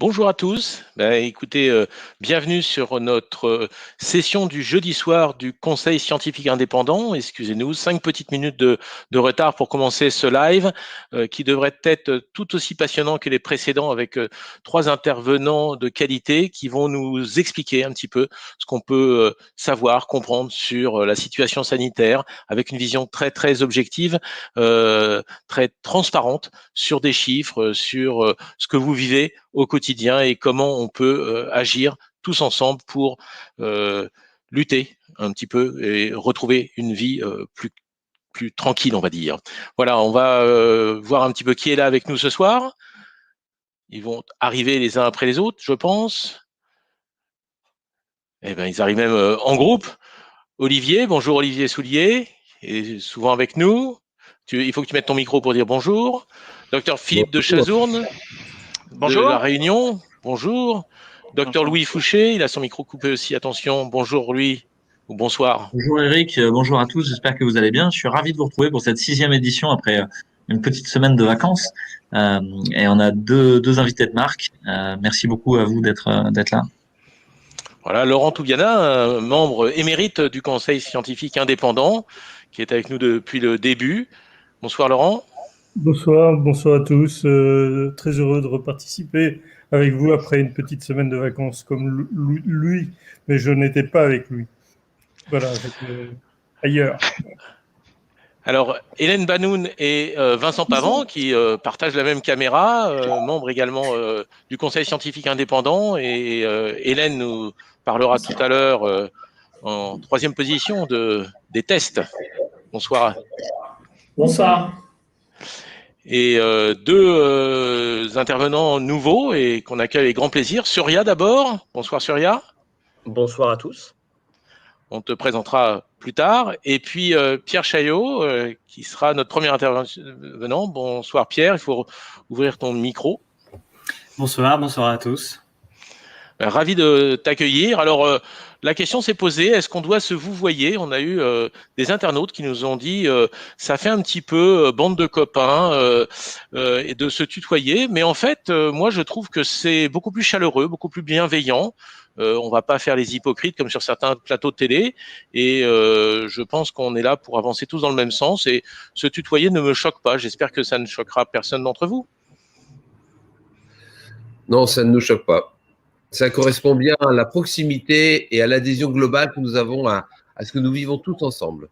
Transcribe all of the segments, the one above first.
Bonjour à tous. Écoutez, bienvenue sur notre session du jeudi soir du Conseil scientifique indépendant. Excusez-nous, 5 petites minutes de retard pour commencer ce live qui devrait être tout aussi passionnant que les précédents avec 3 intervenants de qualité qui vont nous expliquer un petit peu ce qu'on peut savoir, comprendre sur la situation sanitaire avec une vision très, très objective, très transparente sur des chiffres, sur ce que vous vivez au quotidien et comment on peut agir tous ensemble pour lutter un petit peu et retrouver une vie plus tranquille, on va dire. Voilà, on va voir un petit peu qui est là avec nous ce soir. Ils vont arriver les uns après les autres, je pense. Eh bien, ils arrivent même en groupe. Olivier, bonjour Olivier Soulier, est souvent avec nous. Il faut que tu mettes ton micro pour dire bonjour. Docteur Philippe de Bonjour. Chazourne, de La Réunion, bonjour. Docteur Louis Fouché, il a son micro coupé aussi, attention, bonjour Louis, ou bonsoir. Bonjour Eric, bonjour à tous, j'espère que vous allez bien. Je suis ravi de vous retrouver pour cette 6e édition après une petite semaine de vacances. Et on a deux invités de marque. Merci beaucoup à vous d'être là. Voilà, Laurent Toubiana, membre émérite du Conseil scientifique indépendant, qui est avec nous depuis le début. Bonsoir Laurent. Bonsoir à tous. Très heureux de reparticiper avec vous après une petite semaine de vacances comme lui, mais je n'étais pas avec lui. Voilà, ailleurs. Alors, Hélène Banoun et Vincent Pavant, qui partagent la même caméra, membres également du Conseil scientifique indépendant. Et Hélène nous parlera tout à l'heure en 3e position des tests. Bonsoir. Bonsoir. Et 2 intervenants nouveaux et qu'on accueille avec grand plaisir. Surya d'abord. Bonsoir Surya. Bonsoir à tous. On te présentera plus tard. Et puis Pierre Chaillot, qui sera notre premier intervenant. Bonsoir Pierre, il faut ouvrir ton micro. Bonsoir à tous. Ravi de t'accueillir. Alors, la question s'est posée, est-ce qu'on doit se vouvoyer? On a eu des internautes qui nous ont dit, ça fait un petit peu bande de copains et de se tutoyer. Mais en fait, moi, je trouve que c'est beaucoup plus chaleureux, beaucoup plus bienveillant. On va pas faire les hypocrites comme sur certains plateaux de télé. Et je pense qu'on est là pour avancer tous dans le même sens. Et se tutoyer ne me choque pas. J'espère que ça ne choquera personne d'entre vous. Non, ça ne nous choque pas. Ça correspond bien à la proximité et à l'adhésion globale que nous avons à ce que nous vivons tous ensemble.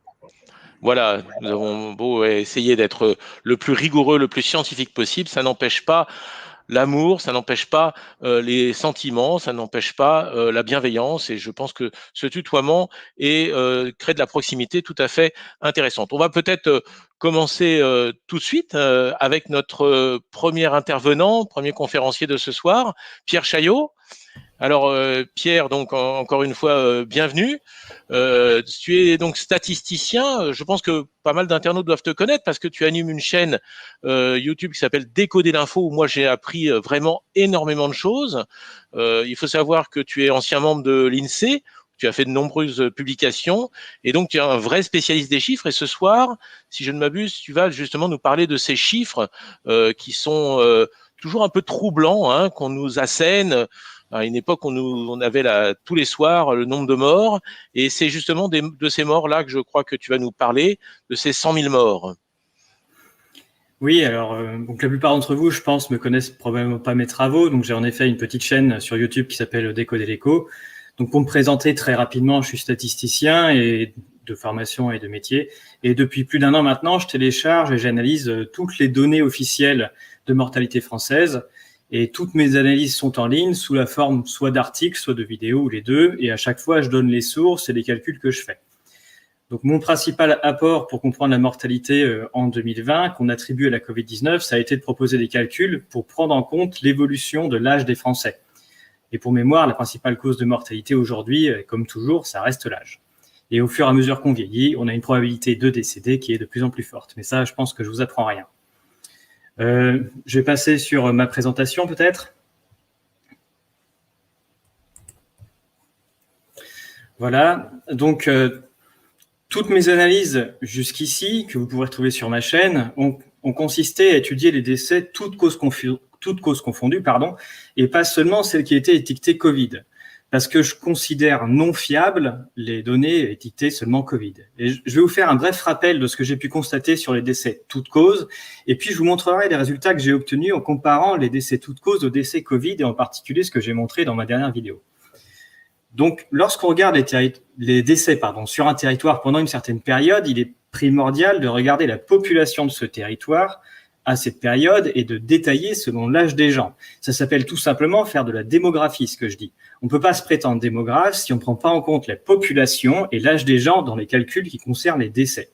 Voilà, nous avons beau essayer d'être le plus rigoureux, le plus scientifique possible, ça n'empêche pas l'amour, ça n'empêche pas les sentiments, ça n'empêche pas la bienveillance, et je pense que ce tutoiement crée de la proximité tout à fait intéressante. On va peut-être commencer tout de suite avec notre premier intervenant, premier conférencier de ce soir, Pierre Chaillot. Alors Pierre, donc encore une fois, bienvenue. Tu es donc statisticien. Je pense que pas mal d'internautes doivent te connaître parce que tu animes une chaîne YouTube qui s'appelle Décoder l'info, où moi j'ai appris vraiment énormément de choses. Il faut savoir que tu es ancien membre de l'INSEE. Tu as fait de nombreuses publications et donc tu es un vrai spécialiste des chiffres. Et ce soir, si je ne m'abuse, tu vas justement nous parler de ces chiffres qui sont toujours un peu troublants, hein, qu'on nous assène. À une époque, on avait tous les soirs le nombre de morts, et c'est justement de ces morts-là que je crois que tu vas nous parler, de ces 100 000 morts. Oui, alors donc la plupart d'entre vous, je pense, me connaissent probablement pas mes travaux. Donc j'ai en effet une petite chaîne sur YouTube qui s'appelle Décoder l'écho. Donc pour me présenter très rapidement, je suis statisticien et de formation et de métier. Et depuis plus d'1 an maintenant, je télécharge et j'analyse toutes les données officielles de mortalité française. Et toutes mes analyses sont en ligne sous la forme soit d'articles, soit de vidéos, ou les deux. Et à chaque fois, je donne les sources et les calculs que je fais. Donc, mon principal apport pour comprendre la mortalité en 2020, qu'on attribue à la Covid-19, ça a été de proposer des calculs pour prendre en compte l'évolution de l'âge des Français. Et pour mémoire, la principale cause de mortalité aujourd'hui, comme toujours, ça reste l'âge. Et au fur et à mesure qu'on vieillit, on a une probabilité de décéder qui est de plus en plus forte. Mais ça, je pense que je vous apprends rien. Je vais passer sur ma présentation peut-être. Voilà, donc toutes mes analyses jusqu'ici, que vous pourrez retrouver sur ma chaîne, ont consisté à étudier les décès, toutes causes toutes causes confondues, et pas seulement celles qui étaient étiquetées Covid. Parce que je considère non fiables les données étiquetées seulement Covid. Et je vais vous faire un bref rappel de ce que j'ai pu constater sur les décès toutes causes, et puis je vous montrerai les résultats que j'ai obtenus en comparant les décès toutes causes aux décès Covid, et en particulier ce que j'ai montré dans ma dernière vidéo. Donc, lorsqu'on regarde les décès sur un territoire pendant une certaine période, il est primordial de regarder la population de ce territoire à cette période et de détailler selon l'âge des gens. Ça s'appelle tout simplement faire de la démographie, ce que je dis. On ne peut pas se prétendre démographe si on ne prend pas en compte la population et l'âge des gens dans les calculs qui concernent les décès.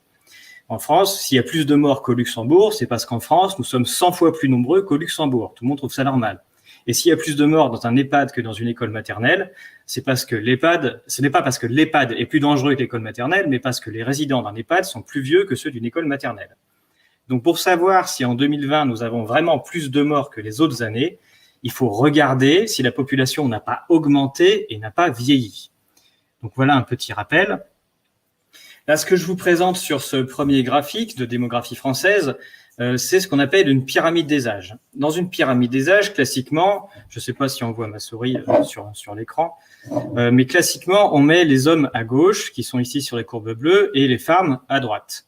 En France, s'il y a plus de morts qu'au Luxembourg, c'est parce qu'en France, nous sommes 100 fois plus nombreux qu'au Luxembourg. Tout le monde trouve ça normal. Et s'il y a plus de morts dans un EHPAD que dans une école maternelle, c'est parce que ce n'est pas parce que l'EHPAD est plus dangereux que l'école maternelle, mais parce que les résidents d'un EHPAD sont plus vieux que ceux d'une école maternelle. Donc, pour savoir si en 2020, nous avons vraiment plus de morts que les autres années, il faut regarder si la population n'a pas augmenté et n'a pas vieilli. Donc, voilà un petit rappel. Là, ce que je vous présente sur ce premier graphique de démographie française, c'est ce qu'on appelle une pyramide des âges. Dans une pyramide des âges, classiquement, je ne sais pas si on voit ma souris sur l'écran, mais classiquement, on met les hommes à gauche, qui sont ici sur les courbes bleues, et les femmes à droite.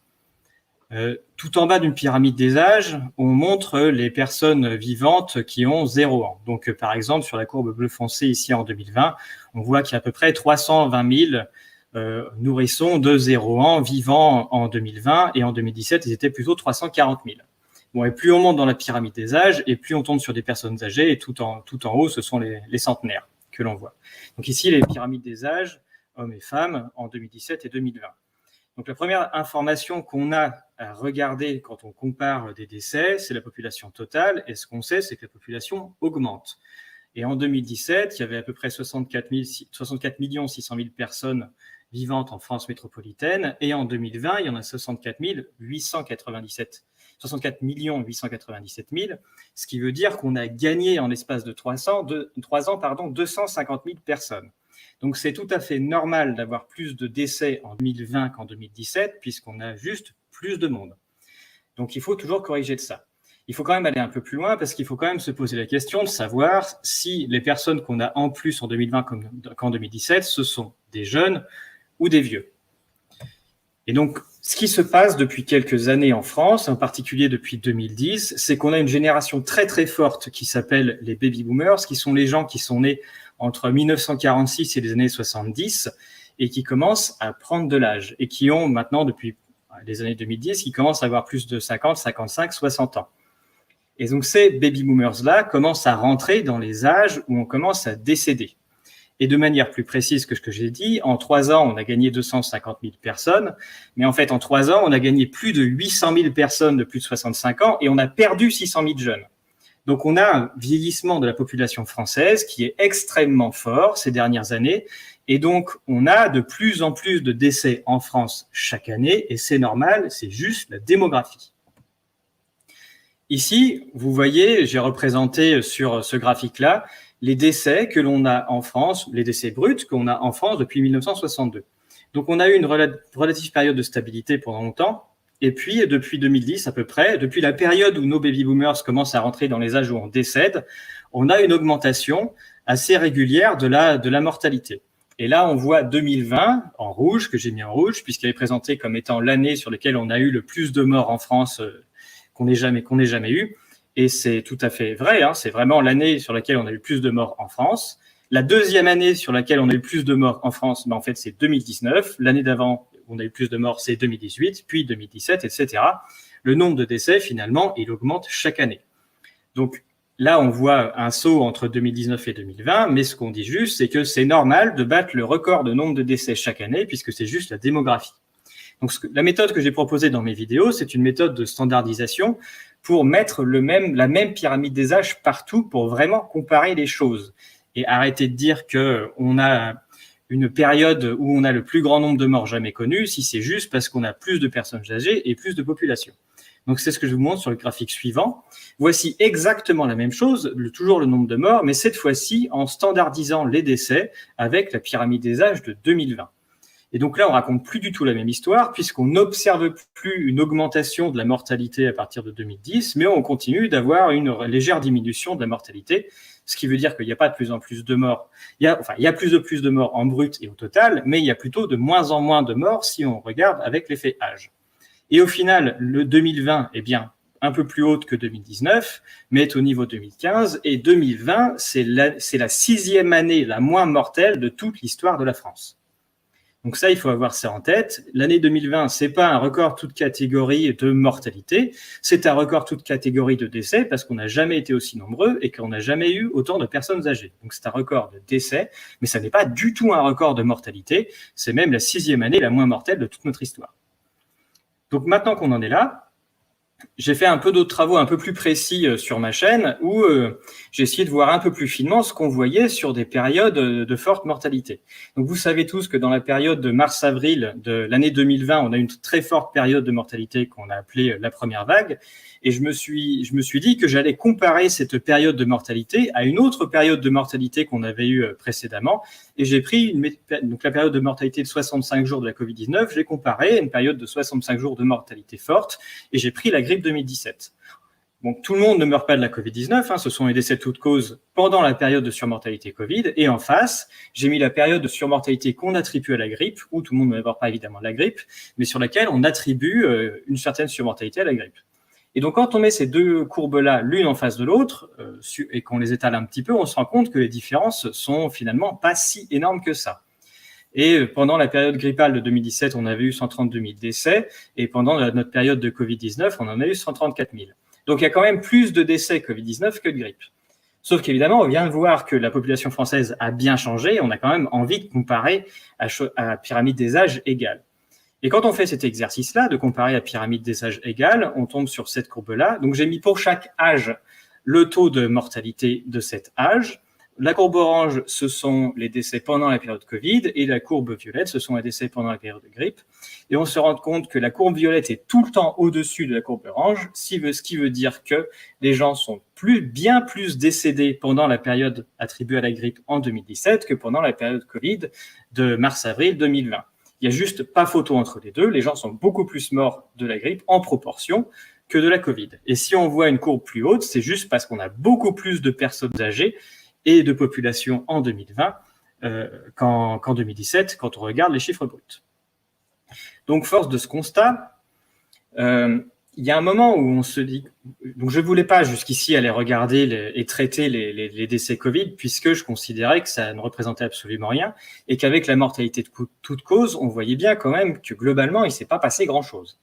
Tout en bas d'une pyramide des âges, on montre les personnes vivantes qui ont 0 ans. Donc, par exemple, sur la courbe bleu foncé ici en 2020, on voit qu'il y a à peu près 320 000 nourrissons de 0 ans vivants en 2020, et en 2017, ils étaient plutôt 340 000. Bon, et plus on monte dans la pyramide des âges, et plus on tombe sur des personnes âgées, et tout en haut, ce sont les centenaires que l'on voit. Donc ici, les pyramides des âges, hommes et femmes, en 2017 et 2020. Donc la première information qu'on a à regarder quand on compare des décès, c'est la population totale, et ce qu'on sait, c'est que la population augmente. Et en 2017, il y avait à peu près 64 600 000 personnes vivantes en France métropolitaine, et en 2020, il y en a 64 897 000, ce qui veut dire qu'on a gagné en l'espace de 3 ans 250 000 personnes. Donc c'est tout à fait normal d'avoir plus de décès en 2020 qu'en 2017, puisqu'on a juste plus de monde. Donc il faut toujours corriger de ça. Il faut quand même aller un peu plus loin, parce qu'il faut quand même se poser la question de savoir si les personnes qu'on a en plus en 2020 qu'en 2017, ce sont des jeunes ou des vieux. Et donc, ce qui se passe depuis quelques années en France, en particulier depuis 2010, c'est qu'on a une génération très très forte qui s'appelle les baby boomers, qui sont les gens qui sont nés entre 1946 et les années 70 et qui commencent à prendre de l'âge et qui ont maintenant, depuis les années 2010, qui commencent à avoir plus de 50, 55, 60 ans. Et donc, ces baby boomers-là commencent à rentrer dans les âges où on commence à décéder. Et de manière plus précise que ce que j'ai dit, en 3 ans, on a gagné 250 000 personnes, mais en fait, en 3 ans, on a gagné plus de 800 000 personnes de plus de 65 ans et on a perdu 600 000 jeunes. Donc, on a un vieillissement de la population française qui est extrêmement fort ces dernières années. Et donc, on a de plus en plus de décès en France chaque année. Et c'est normal, c'est juste la démographie. Ici, vous voyez, j'ai représenté sur ce graphique-là les décès que l'on a en France, les décès bruts qu'on a en France depuis 1962. Donc, on a eu une relative période de stabilité pendant longtemps. Et puis, depuis 2010 à peu près, depuis la période où nos baby boomers commencent à rentrer dans les âges où on décède, on a une augmentation assez régulière de la mortalité. Et là, on voit 2020 en rouge, que j'ai mis en rouge, puisqu'elle est présentée comme étant l'année sur laquelle on a eu le plus de morts en France qu'on ait jamais eu. Et c'est tout à fait vrai, hein, c'est vraiment l'année sur laquelle on a eu le plus de morts en France. La deuxième année sur laquelle on a eu le plus de morts en France, en fait, c'est 2019. L'année d'avant, on a eu plus de morts, c'est 2018, puis 2017, etc. Le nombre de décès, finalement, il augmente chaque année. Donc là, on voit un saut entre 2019 et 2020, mais ce qu'on dit juste, c'est que c'est normal de battre le record de nombre de décès chaque année, puisque c'est juste la démographie. Donc la méthode que j'ai proposée dans mes vidéos, c'est une méthode de standardisation pour mettre la même pyramide des âges partout pour vraiment comparer les choses. Et arrêter de dire qu'on a une période où on a le plus grand nombre de morts jamais connus, si c'est juste parce qu'on a plus de personnes âgées et plus de population. Donc, c'est ce que je vous montre sur le graphique suivant. Voici exactement la même chose, toujours le nombre de morts, mais cette fois-ci en standardisant les décès avec la pyramide des âges de 2020. Et donc là, on raconte plus du tout la même histoire, puisqu'on n'observe plus une augmentation de la mortalité à partir de 2010, mais on continue d'avoir une légère diminution de la mortalité, ce qui veut dire qu'il n'y a pas de plus en plus de morts. Il y a plus de morts en brut et au total, mais il y a plutôt de moins en moins de morts si on regarde avec l'effet âge. Et au final, le 2020 est bien un peu plus haute que 2019, mais est au niveau 2015, et 2020, c'est la 6e année la moins mortelle de toute l'histoire de la France. Donc ça, il faut avoir ça en tête. L'année 2020, c'est pas un record toute catégorie de mortalité, c'est un record toute catégorie de décès parce qu'on n'a jamais été aussi nombreux et qu'on n'a jamais eu autant de personnes âgées. Donc c'est un record de décès, mais ça n'est pas du tout un record de mortalité. C'est même la 6e année la moins mortelle de toute notre histoire. Donc maintenant qu'on en est là, j'ai fait un peu d'autres travaux un peu plus précis sur ma chaîne où j'ai essayé de voir un peu plus finement ce qu'on voyait sur des périodes de forte mortalité. Donc vous savez tous que dans la période de mars-avril de l'année 2020, on a une très forte période de mortalité qu'on a appelée la première vague. Et je me suis dit que j'allais comparer cette période de mortalité à une autre période de mortalité qu'on avait eue précédemment. Et j'ai pris donc la période de mortalité de 65 jours de la Covid-19, j'ai comparé à une période de 65 jours de mortalité forte et j'ai pris la grippe 2017. Bon, tout le monde ne meurt pas de la Covid-19, ce sont les décès de toutes causes pendant la période de surmortalité Covid. Et en face, j'ai mis la période de surmortalité qu'on attribue à la grippe, où tout le monde ne meurt pas évidemment de la grippe, mais sur laquelle on attribue une certaine surmortalité à la grippe. Et donc, quand on met ces deux courbes-là l'une en face de l'autre et qu'on les étale un petit peu, on se rend compte que les différences sont finalement pas si énormes que ça. Et pendant la période grippale de 2017, on avait eu 132 000 décès, et pendant notre période de Covid-19, on en a eu 134 000. Donc, il y a quand même plus de décès Covid-19 que de grippe. Sauf qu'évidemment, on vient de voir que la population française a bien changé, et on a quand même envie de comparer à pyramide des âges égale. Et quand on fait cet exercice-là, de comparer à pyramide des âges égale, on tombe sur cette courbe-là. Donc, j'ai mis pour chaque âge le taux de mortalité de cet âge. La courbe orange, ce sont les décès pendant la période Covid, et la courbe violette, ce sont les décès pendant la période de grippe. Et on se rend compte que la courbe violette est tout le temps au-dessus de la courbe orange, ce qui veut dire que les gens sont bien plus décédés pendant la période attribuée à la grippe en 2017 que pendant la période Covid de mars-avril 2020. Il n'y a juste pas photo entre les deux. Les gens sont beaucoup plus morts de la grippe en proportion que de la Covid. Et si on voit une courbe plus haute, c'est juste parce qu'on a beaucoup plus de personnes âgées et de population en 2020 qu'en 2017, quand on regarde les chiffres bruts. Donc, force de ce constat, il y a un moment où on se dit... Donc, je ne voulais pas jusqu'ici aller regarder et traiter les décès Covid, puisque je considérais que ça ne représentait absolument rien, et qu'avec la mortalité de toute cause, on voyait bien quand même que globalement, il ne s'est pas passé grand-chose.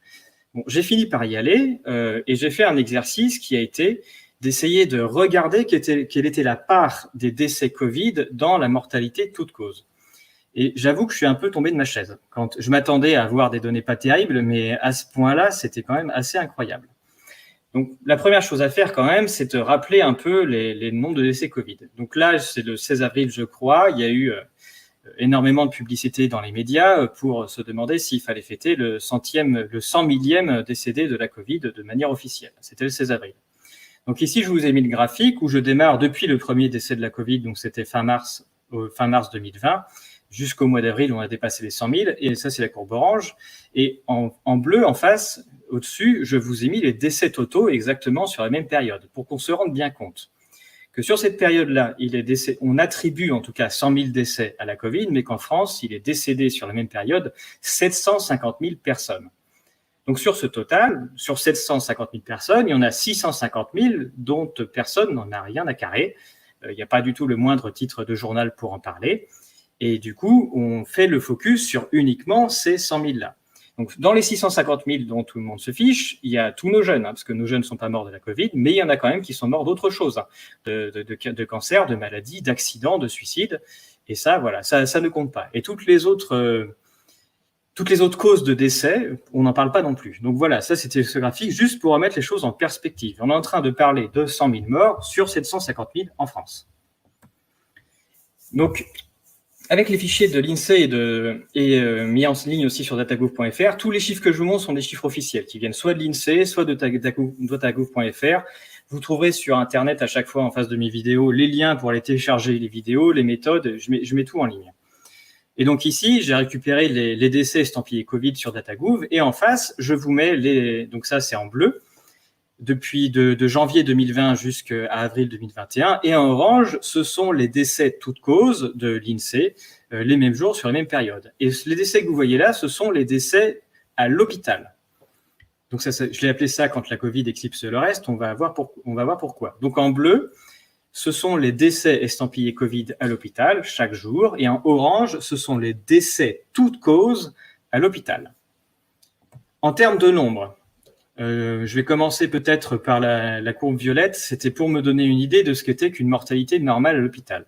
Bon, j'ai fini par y aller, et j'ai fait un exercice qui a été d'essayer de regarder quelle était la part des décès Covid dans la mortalité de toute cause. Et j'avoue que je suis un peu tombé de ma chaise. Quand je m'attendais à avoir des données pas terribles, mais à ce point-là, c'était quand même assez incroyable. Donc, la première chose à faire quand même, c'est de rappeler un peu les nombres de décès Covid. Donc là, c'est le 16 avril, je crois. Il y a eu énormément de publicité dans les médias pour se demander s'il fallait fêter le 100 millième décédé de la Covid de manière officielle. C'était le 16 avril. Donc ici, je vous ai mis le graphique où je démarre depuis le premier décès de la Covid, donc c'était fin mars 2020, jusqu'au mois d'avril, on a dépassé les 100 000, et ça, c'est la courbe orange. Et en bleu, en face, au-dessus, je vous ai mis les décès totaux exactement sur la même période, pour qu'on se rende bien compte que sur cette période-là, on attribue en tout cas 100 000 décès à la Covid, mais qu'en France, il est décédé sur la même période 750 000 personnes. Donc sur ce total, sur 750 000 personnes, il y en a 650 000 dont personne n'en a rien à carrer. Il n'y a pas du tout le moindre titre de journal pour en parler. Et du coup, on fait le focus sur uniquement ces 100 000-là. Donc, dans les 650 000 dont tout le monde se fiche, il y a tous nos jeunes, parce que nos jeunes ne sont pas morts de la Covid, mais il y en a quand même qui sont morts d'autre chose, de cancer, de maladies, d'accidents, de suicides. Et ça, voilà, ça ne compte pas. Et toutes les autres causes de décès, on n'en parle pas non plus. Donc voilà, ça c'était ce graphique, juste pour remettre les choses en perspective. On est en train de parler de 100 000 morts sur 750 000 en France. Donc, avec les fichiers de l'INSEE et mis en ligne aussi sur datagouv.fr, tous les chiffres que je vous montre sont des chiffres officiels qui viennent soit de l'INSEE, soit de datagouv.fr. Vous trouverez sur Internet à chaque fois en face de mes vidéos les liens pour aller télécharger les vidéos, les méthodes, je mets tout en ligne. Et donc ici, j'ai récupéré les décès estampillés Covid sur DataGouv, et en face, je vous mets donc ça c'est en bleu, depuis de janvier 2020 jusqu'à avril 2021, et en orange, ce sont les décès toutes causes de l'INSEE, les mêmes jours sur les mêmes périodes. Et les décès que vous voyez là, ce sont les décès à l'hôpital. Donc ça, je l'ai appelé ça quand la Covid éclipse le reste, on va voir pourquoi. Donc en bleu, ce sont les décès estampillés Covid à l'hôpital chaque jour, et en orange, ce sont les décès toutes causes à l'hôpital. En termes de nombre, je vais commencer peut-être par la courbe violette, c'était pour me donner une idée de ce qu'était qu'une mortalité normale à l'hôpital.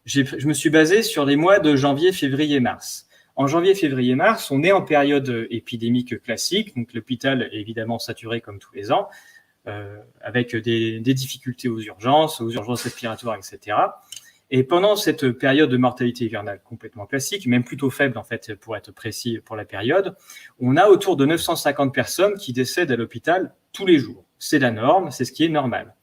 Je me suis basé sur les mois de janvier, février, mars. En janvier, février, mars, on est en période épidémique classique, donc l'hôpital est évidemment saturé comme tous les ans, avec des difficultés aux urgences respiratoires, etc. Et pendant cette période de mortalité hivernale complètement classique, même plutôt faible en fait pour être précis pour la période, on a autour de 950 personnes qui décèdent à l'hôpital tous les jours. C'est la norme, c'est ce qui est normal.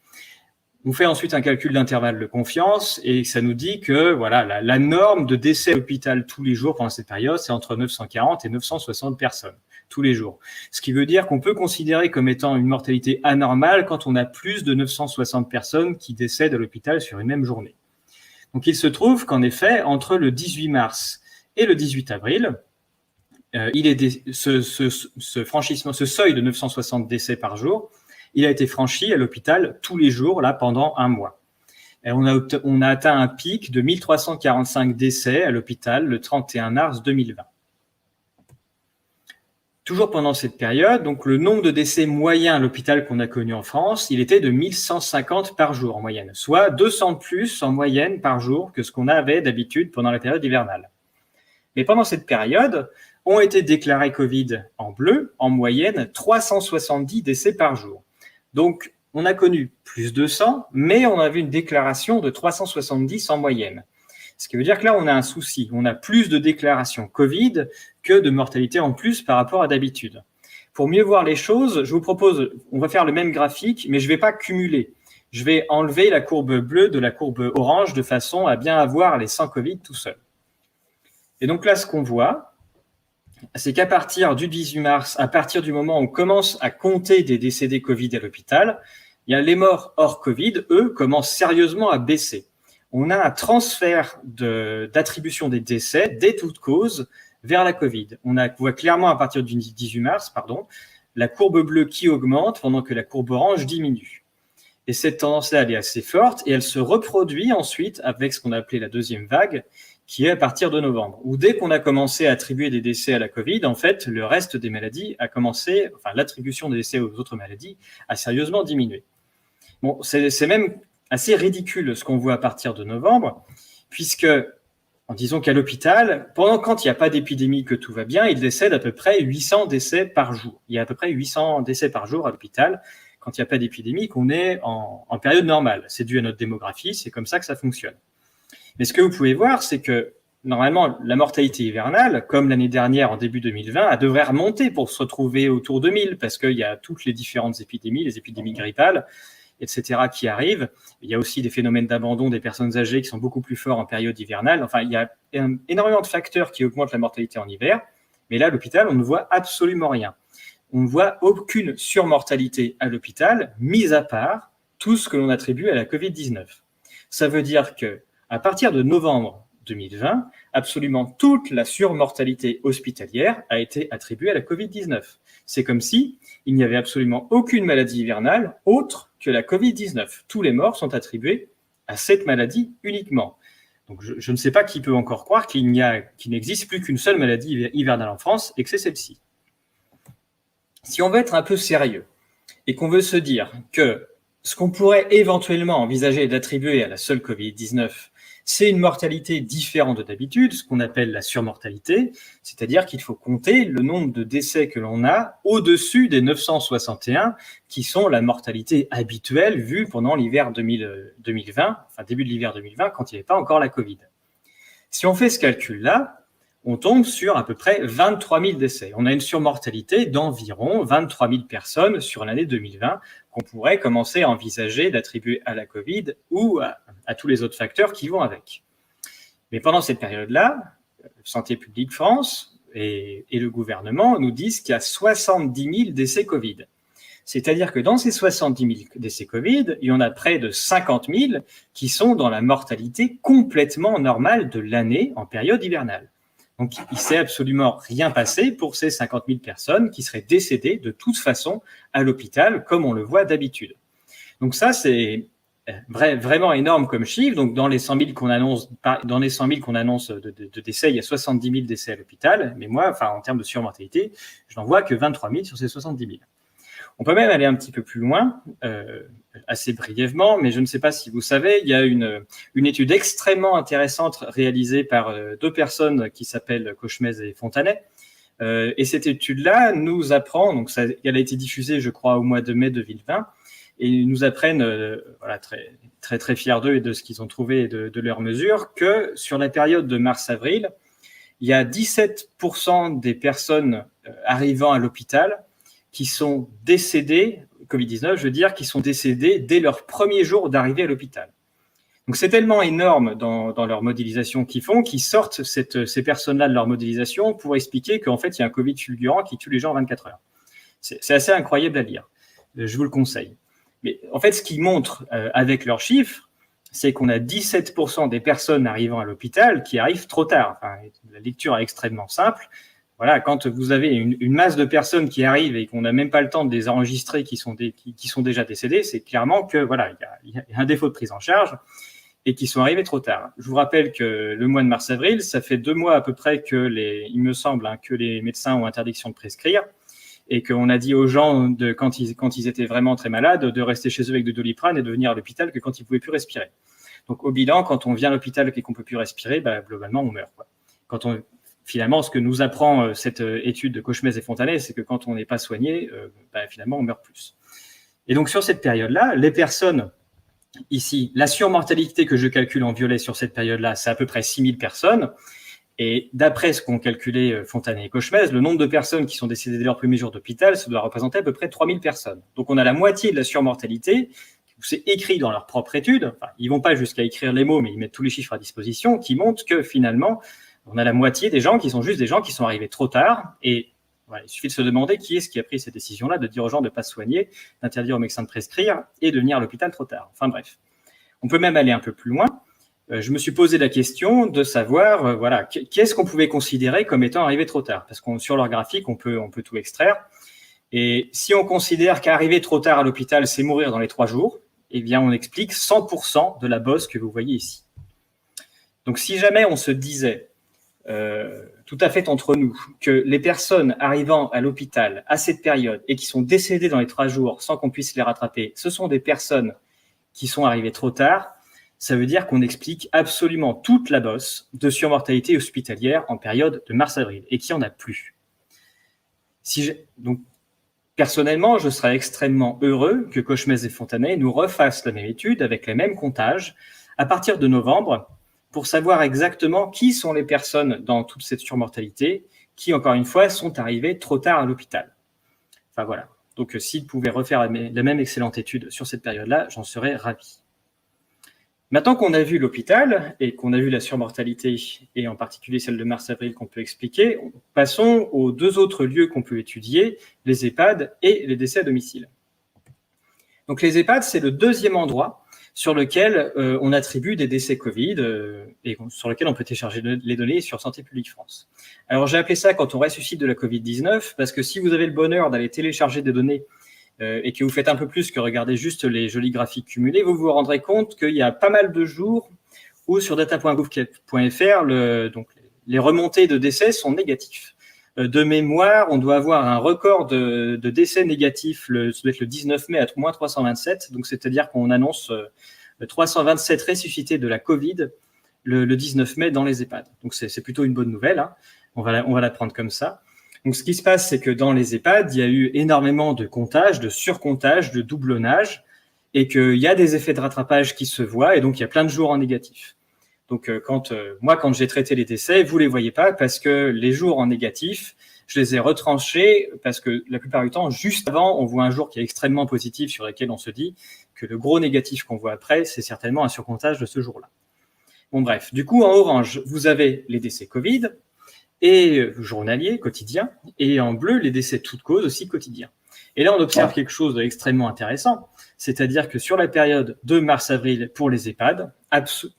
On fait ensuite un calcul d'intervalle de confiance et ça nous dit que voilà, la norme de décès à l'hôpital tous les jours pendant cette période, c'est entre 940 et 960 personnes tous les jours. Ce qui veut dire qu'on peut considérer comme étant une mortalité anormale quand on a plus de 960 personnes qui décèdent à l'hôpital sur une même journée. Donc il se trouve qu'en effet, entre le 18 mars et le 18 avril, ce seuil de 960 décès par jour, il a été franchi à l'hôpital tous les jours, là, pendant un mois. Et on a atteint un pic de 1345 décès à l'hôpital le 31 mars 2020. Toujours pendant cette période, donc le nombre de décès moyens à l'hôpital qu'on a connu en France, il était de 1150 par jour en moyenne, soit 200 de plus en moyenne par jour que ce qu'on avait d'habitude pendant la période hivernale. Mais pendant cette période, ont été déclarés Covid en bleu, en moyenne 370 décès par jour. Donc, on a connu plus de 100, mais on a vu une déclaration de 370 en moyenne. Ce qui veut dire que là, on a un souci. On a plus de déclarations Covid que de mortalité en plus par rapport à d'habitude. Pour mieux voir les choses, je vous propose, on va faire le même graphique, mais je ne vais pas cumuler. Je vais enlever la courbe bleue de la courbe orange de façon à bien avoir les 100 Covid tout seul. Et donc là, ce qu'on voit, c'est qu'à partir du 18 mars, à partir du moment où on commence à compter des décédés Covid à l'hôpital, il y a les morts hors Covid, eux, commencent sérieusement à baisser. On a un transfert d'attribution des décès, des toutes causes, vers la Covid. On voit clairement à partir du 18 mars, la courbe bleue qui augmente pendant que la courbe orange diminue. Et cette tendance-là, elle est assez forte et elle se reproduit ensuite avec ce qu'on a appelé la deuxième vague, qui est à partir de novembre, où dès qu'on a commencé à attribuer des décès à la Covid, en fait, le reste des maladies a commencé, l'attribution des décès aux autres maladies a sérieusement diminué. Bon, c'est même assez ridicule ce qu'on voit à partir de novembre, puisque, disons qu'à l'hôpital, quand il n'y a pas d'épidémie, que tout va bien, il décède à peu près 800 décès par jour. Il y a à peu près 800 décès par jour à l'hôpital, quand il n'y a pas d'épidémie, qu'on est en période normale. C'est dû à notre démographie, c'est comme ça que ça fonctionne. Mais ce que vous pouvez voir, c'est que normalement, la mortalité hivernale, comme l'année dernière en début 2020, elle devrait remonter pour se retrouver autour de 1000 parce qu'il y a toutes les différentes épidémies, les épidémies grippales, etc. qui arrivent. Il y a aussi des phénomènes d'abandon des personnes âgées qui sont beaucoup plus forts en période hivernale. Enfin, il y a énormément de facteurs qui augmentent la mortalité en hiver. Mais là, à l'hôpital, on ne voit absolument rien. On ne voit aucune surmortalité à l'hôpital, mis à part tout ce que l'on attribue à la Covid-19. Ça veut dire que à partir de novembre 2020, absolument toute la surmortalité hospitalière a été attribuée à la Covid-19. C'est comme si il n'y avait absolument aucune maladie hivernale autre que la Covid-19. Tous les morts sont attribués à cette maladie uniquement. Donc je ne sais pas qui peut encore croire qu'il n'existe plus qu'une seule maladie hivernale en France et que c'est celle-ci. Si on veut être un peu sérieux et qu'on veut se dire que ce qu'on pourrait éventuellement envisager d'attribuer à la seule Covid-19, c'est une mortalité différente de d'habitude, ce qu'on appelle la surmortalité, c'est-à-dire qu'il faut compter le nombre de décès que l'on a au-dessus des 961, qui sont la mortalité habituelle vue pendant l'hiver 2020, enfin début de l'hiver 2020, quand il n'y avait pas encore la Covid. Si on fait ce calcul-là, on tombe sur à peu près 23 000 décès. On a une surmortalité d'environ 23 000 personnes sur l'année 2020 qu'on pourrait commencer à envisager d'attribuer à la Covid ou à tous les autres facteurs qui vont avec. Mais pendant cette période-là, Santé publique France et le gouvernement nous disent qu'il y a 70 000 décès Covid. C'est-à-dire que dans ces 70 000 décès Covid, il y en a près de 50 000 qui sont dans la mortalité complètement normale de l'année en période hivernale. Donc, il ne s'est absolument rien passé pour ces 50 000 personnes qui seraient décédées de toute façon à l'hôpital, comme on le voit d'habitude. Donc ça, c'est vraiment énorme comme chiffre. Donc, dans les 100 000 qu'on annonce, de décès, il y a 70 000 décès à l'hôpital. Mais moi, en termes de surmortalité, je n'en vois que 23 000 sur ces 70 000. On peut même aller un petit peu plus loin, assez brièvement, mais je ne sais pas si vous savez, il y a une étude extrêmement intéressante réalisée par deux personnes qui s'appellent Cauchemez et Fontanet. Et cette étude-là nous apprend, donc elle a été diffusée, je crois, au mois de mai 2020, et ils nous apprennent, très, très, très fiers d'eux et de ce qu'ils ont trouvé et de leurs mesures, que sur la période de mars-avril, il y a 17% des personnes arrivant à l'hôpital qui sont décédés, Covid-19, je veux dire, qui sont décédés dès leur premier jour d'arrivée à l'hôpital. Donc c'est tellement énorme dans leur modélisation qu'ils font, qu'ils sortent ces personnes-là de leur modélisation pour expliquer qu'en fait, il y a un Covid fulgurant qui tue les gens en 24 heures. C'est assez incroyable à lire. Je vous le conseille. Mais en fait, ce qu'ils montrent avec leurs chiffres, c'est qu'on a 17% des personnes arrivant à l'hôpital qui arrivent trop tard. La lecture est extrêmement simple. Voilà, quand vous avez une masse de personnes qui arrivent et qu'on n'a même pas le temps de les enregistrer qui sont déjà décédés, c'est clairement que il y a un défaut de prise en charge et qui sont arrivés trop tard. Je vous rappelle que le mois de mars-avril, ça fait 2 mois à peu près il me semble, que les médecins ont interdiction de prescrire et qu'on a dit aux gens quand ils étaient vraiment très malades de rester chez eux avec de Doliprane et de venir à l'hôpital que quand ils pouvaient plus respirer. Donc au bilan, quand on vient à l'hôpital et qu'on peut plus respirer, globalement on meurt, quoi. Finalement, ce que nous apprend cette étude de Cauchemez et Fontanet, c'est que quand on n'est pas soigné, finalement, on meurt plus. Et donc, sur cette période-là, les personnes, ici, la surmortalité que je calcule en violet sur cette période-là, c'est à peu près 6 000 personnes. Et d'après ce qu'ont calculé Fontanet et Cauchemez, le nombre de personnes qui sont décédées dès leur premier jour d'hôpital, ça doit représenter à peu près 3 000 personnes. Donc, on a la moitié de la surmortalité, c'est écrit dans leur propre étude. Ils vont pas jusqu'à écrire les mots, mais ils mettent tous les chiffres à disposition, qui montrent que finalement, on a la moitié des gens qui sont juste des gens qui sont arrivés trop tard. Et il suffit de se demander qui est-ce qui a pris cette décision-là de dire aux gens de ne pas se soigner, d'interdire aux médecins de prescrire et de venir à l'hôpital trop tard. Enfin bref, on peut même aller un peu plus loin. Je me suis posé la question de savoir, qu'est-ce qu'on pouvait considérer comme étant arrivé trop tard. Parce que sur leur graphique, on peut tout extraire. Et si on considère qu'arriver trop tard à l'hôpital, c'est mourir dans les 3 jours, eh bien on explique 100% de la bosse que vous voyez ici. Donc si jamais on se disait tout à fait entre nous, que les personnes arrivant à l'hôpital à cette période et qui sont décédées dans les 3 jours sans qu'on puisse les rattraper, ce sont des personnes qui sont arrivées trop tard, ça veut dire qu'on explique absolument toute la bosse de surmortalité hospitalière en période de mars-avril et qu'il n'y en a plus. Donc, personnellement, je serais extrêmement heureux que Cauchemez et Fontanet nous refassent la même étude avec les mêmes comptages à partir de novembre, pour savoir exactement qui sont les personnes dans toute cette surmortalité qui, encore une fois, sont arrivées trop tard à l'hôpital. Enfin voilà. Donc, s'ils pouvaient refaire la même excellente étude sur cette période-là, j'en serais ravi. Maintenant qu'on a vu l'hôpital et qu'on a vu la surmortalité, et en particulier celle de mars-avril qu'on peut expliquer, passons aux 2 autres lieux qu'on peut étudier, les EHPAD et les décès à domicile. Donc, les EHPAD, c'est le 2e endroit sur lequel on attribue des décès Covid et sur lequel on peut télécharger les données sur Santé publique France. Alors, j'ai appelé ça quand on ressuscite de la Covid-19, parce que si vous avez le bonheur d'aller télécharger des données et que vous faites un peu plus que regarder juste les jolis graphiques cumulés, vous vous rendrez compte qu'il y a pas mal de jours où sur data.gouv.fr, les remontées de décès sont négatifs. De mémoire, on doit avoir un record de décès négatifs, ça doit être le 19 mai à moins 327, donc c'est-à-dire qu'on annonce 327 ressuscités de la Covid le 19 mai dans les EHPAD. Donc c'est plutôt une bonne nouvelle, hein. On va la prendre comme ça. Donc ce qui se passe, c'est que dans les EHPAD, il y a eu énormément de comptage, de surcomptage, de doublonnage, et qu'il y a des effets de rattrapage qui se voient, et donc il y a plein de jours en négatif. Donc, quand j'ai traité les décès, vous les voyez pas parce que les jours en négatif, je les ai retranchés parce que la plupart du temps, juste avant, on voit un jour qui est extrêmement positif sur lequel on se dit que le gros négatif qu'on voit après, c'est certainement un surcomptage de ce jour-là. Bon, bref. Du coup, en orange, vous avez les décès Covid. et journaliers, quotidiens, et en bleu, les décès de toute cause aussi quotidiens. Et là, on observe quelque chose d'extrêmement intéressant, c'est-à-dire que sur la période de mars-avril pour les EHPAD,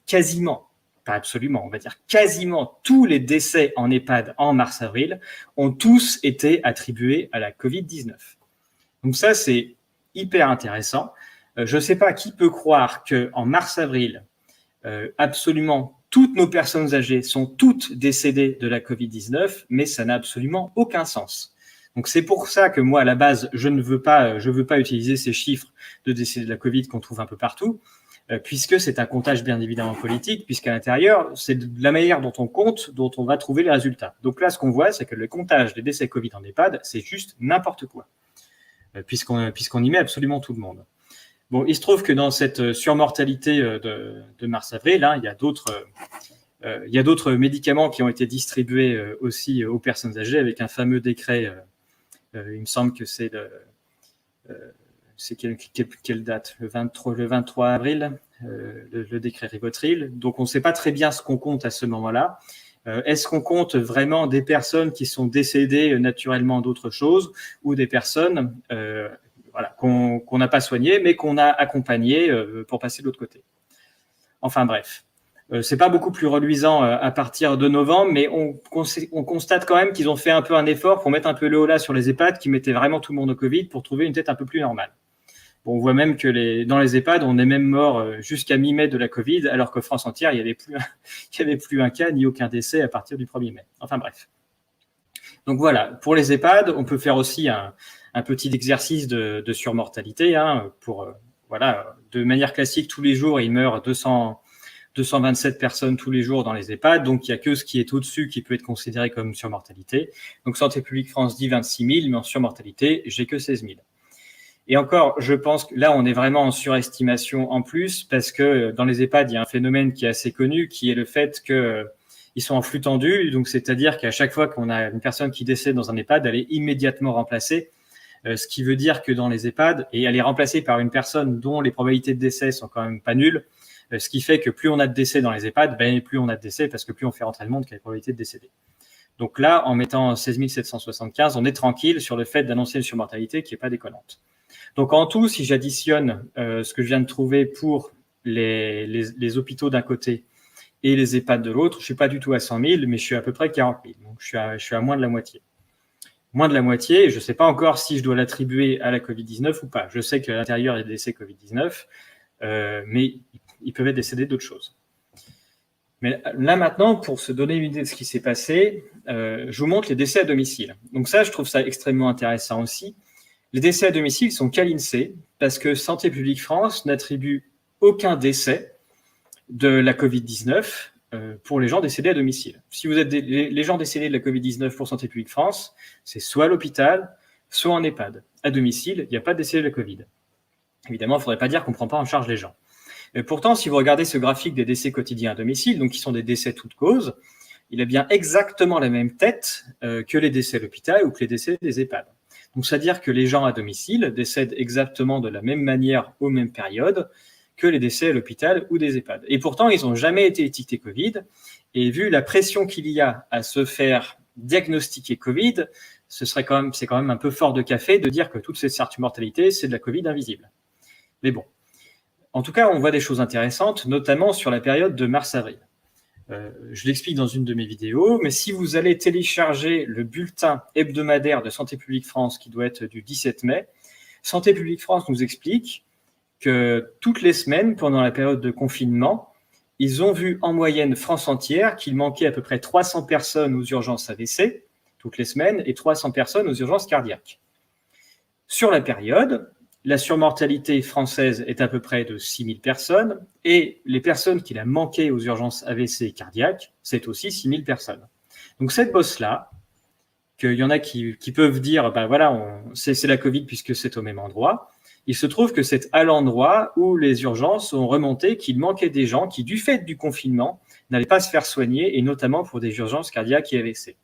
quasiment, pas absolument, on va dire quasiment tous les décès en EHPAD en mars-avril ont tous été attribués à la Covid-19. Donc ça, c'est hyper intéressant. Je ne sais pas qui peut croire qu'en mars-avril, absolument toutes nos personnes âgées sont toutes décédées de la Covid-19, mais ça n'a absolument aucun sens. Donc c'est pour ça que moi, à la base, je veux pas utiliser ces chiffres de décès de la Covid qu'on trouve un peu partout, puisque c'est un comptage bien évidemment politique, puisqu'à l'intérieur, c'est de la manière dont on compte, dont on va trouver les résultats. Donc là, ce qu'on voit, c'est que le comptage des décès Covid en EHPAD, c'est juste n'importe quoi, puisqu'on y met absolument tout le monde. Bon, il se trouve que dans cette surmortalité de mars-avril, hein, il y a d'autres médicaments qui ont été distribués aussi aux personnes âgées avec un fameux décret. Il me semble que c'est quelle date, le 23 avril, le décret Rivotril. Donc, on ne sait pas très bien ce qu'on compte à ce moment-là. Est-ce qu'on compte vraiment des personnes qui sont décédées naturellement d'autres choses ou des personnes qu'on n'a pas soignées mais qu'on a accompagnées pour passer de l'autre côté? Enfin bref. C'est pas beaucoup plus reluisant à partir de novembre, mais on constate quand même qu'ils ont fait un peu un effort pour mettre un peu le haut là sur les EHPAD qui mettaient vraiment tout le monde au Covid pour trouver une tête un peu plus normale. Bon, on voit même que dans les EHPAD, on est même mort jusqu'à mi-mai de la Covid, alors que France entière, il n'y avait plus un cas ni aucun décès à partir du 1er mai. Enfin bref. Donc voilà, pour les EHPAD, on peut faire aussi un petit exercice de surmortalité. Hein, de manière classique, tous les jours, il meurt 227 personnes tous les jours dans les EHPAD, donc il n'y a que ce qui est au-dessus qui peut être considéré comme surmortalité. Donc Santé publique France dit 26 000, mais en surmortalité, j'ai que 16 000. Et encore, je pense que là, on est vraiment en surestimation en plus, parce que dans les EHPAD, il y a un phénomène qui est assez connu, qui est le fait qu'ils sont en flux tendu, donc c'est-à-dire qu'à chaque fois qu'on a une personne qui décède dans un EHPAD, elle est immédiatement remplacée, ce qui veut dire que dans les EHPAD, et elle est remplacée par une personne dont les probabilités de décès sont quand même pas nulles, ce qui fait que plus on a de décès dans les EHPAD, plus on a de décès parce que plus on fait rentrer le monde qui a la probabilité de décéder. Donc là, en mettant 16 775, on est tranquille sur le fait d'annoncer une surmortalité qui n'est pas déconnante. Donc en tout, si j'additionne ce que je viens de trouver pour les hôpitaux d'un côté et les EHPAD de l'autre, je ne suis pas du tout à 100 000, mais je suis à peu près 40 000. Donc je suis à moins de la moitié. Moins de la moitié, et je ne sais pas encore si je dois l'attribuer à la Covid-19 ou pas. Je sais qu'à l'intérieur, il y a des décès Covid-19, mais ils peuvent être décédés d'autres choses. Mais là, maintenant, pour se donner une idée de ce qui s'est passé, je vous montre les décès à domicile. Donc ça, je trouve ça extrêmement intéressant aussi. Les décès à domicile sont qu'à l'INSEE, parce que Santé publique France n'attribue aucun décès de la Covid-19 pour les gens décédés à domicile. Si vous êtes les gens décédés de la Covid-19 pour Santé publique France, c'est soit à l'hôpital, soit en EHPAD. À domicile, il n'y a pas de décès de la Covid. Évidemment, il ne faudrait pas dire qu'on ne prend pas en charge les gens. Et pourtant, si vous regardez ce graphique des décès quotidiens à domicile, donc qui sont des décès toutes causes, il a bien exactement la même tête que les décès à l'hôpital ou que les décès des EHPAD. Donc, c'est-à-dire que les gens à domicile décèdent exactement de la même manière aux mêmes périodes que les décès à l'hôpital ou des EHPAD. Et pourtant, ils n'ont jamais été étiquetés Covid. Et vu la pression qu'il y a à se faire diagnostiquer Covid, c'est quand même un peu fort de café de dire que toute cette surmortalité, c'est de la Covid invisible. Mais bon. En tout cas, on voit des choses intéressantes, notamment sur la période de mars-avril. Je l'explique dans une de mes vidéos, mais si vous allez télécharger le bulletin hebdomadaire de Santé publique France, qui doit être du 17 mai, Santé publique France nous explique que toutes les semaines, pendant la période de confinement, ils ont vu en moyenne France entière qu'il manquait à peu près 300 personnes aux urgences AVC, toutes les semaines, et 300 personnes aux urgences cardiaques. Sur la période, la surmortalité française est à peu près de 6 000 personnes et les personnes qu'il a manquées aux urgences AVC et cardiaques, c'est aussi 6 000 personnes. Donc cette bosse-là, qu'il y en a qui peuvent dire, c'est la Covid puisque c'est au même endroit, il se trouve que c'est à l'endroit où les urgences ont remonté qu'il manquait des gens qui, du fait du confinement, n'allaient pas se faire soigner et notamment pour des urgences cardiaques et AVC.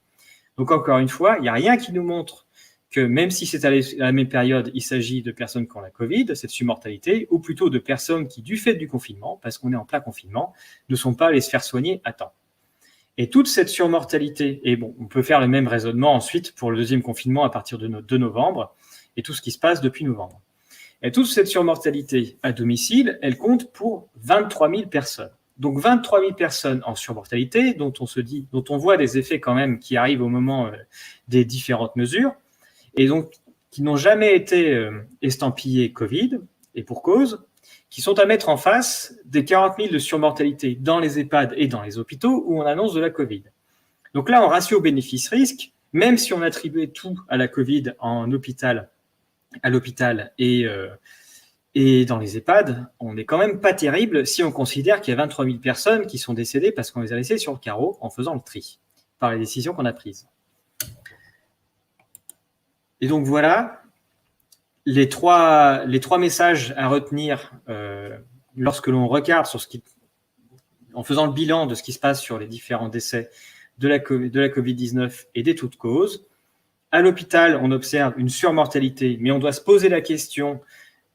Donc encore une fois, il n'y a rien qui nous montre que même si c'est à la même période, il s'agit de personnes qui ont la Covid, cette surmortalité, ou plutôt de personnes qui, du fait du confinement, parce qu'on est en plein confinement, ne sont pas allées se faire soigner à temps. Et toute cette surmortalité, et bon, on peut faire le même raisonnement ensuite pour le deuxième confinement à partir de novembre, et tout ce qui se passe depuis novembre. Et toute cette surmortalité à domicile, elle compte pour 23 000 personnes. Donc 23 000 personnes en surmortalité, dont on voit des effets quand même qui arrivent au moment des différentes mesures, et donc qui n'ont jamais été estampillés Covid, et pour cause, qui sont à mettre en face des 40 000 de surmortalité dans les EHPAD et dans les hôpitaux où on annonce de la Covid. Donc là, en ratio bénéfice-risque, même si on attribuait tout à la Covid à l'hôpital et dans les EHPAD, on n'est quand même pas terrible si on considère qu'il y a 23 000 personnes qui sont décédées parce qu'on les a laissées sur le carreau en faisant le tri par les décisions qu'on a prises. Et donc voilà les trois messages à retenir lorsque l'on regarde en faisant le bilan de ce qui se passe sur les différents décès de la Covid-19 et des toutes causes. À l'hôpital, on observe une surmortalité, mais on doit se poser la question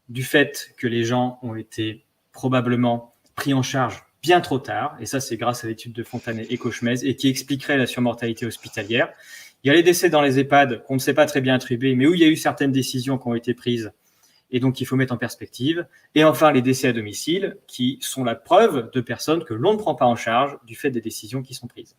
du fait que les gens ont été probablement pris en charge bien trop tard, et ça c'est grâce à l'étude de Fontanet et Cauchemez, et qui expliquerait la surmortalité hospitalière. Il y a les décès dans les EHPAD qu'on ne sait pas très bien attribuer, mais où il y a eu certaines décisions qui ont été prises, et donc il faut mettre en perspective. Et enfin, les décès à domicile, qui sont la preuve de personnes que l'on ne prend pas en charge du fait des décisions qui sont prises.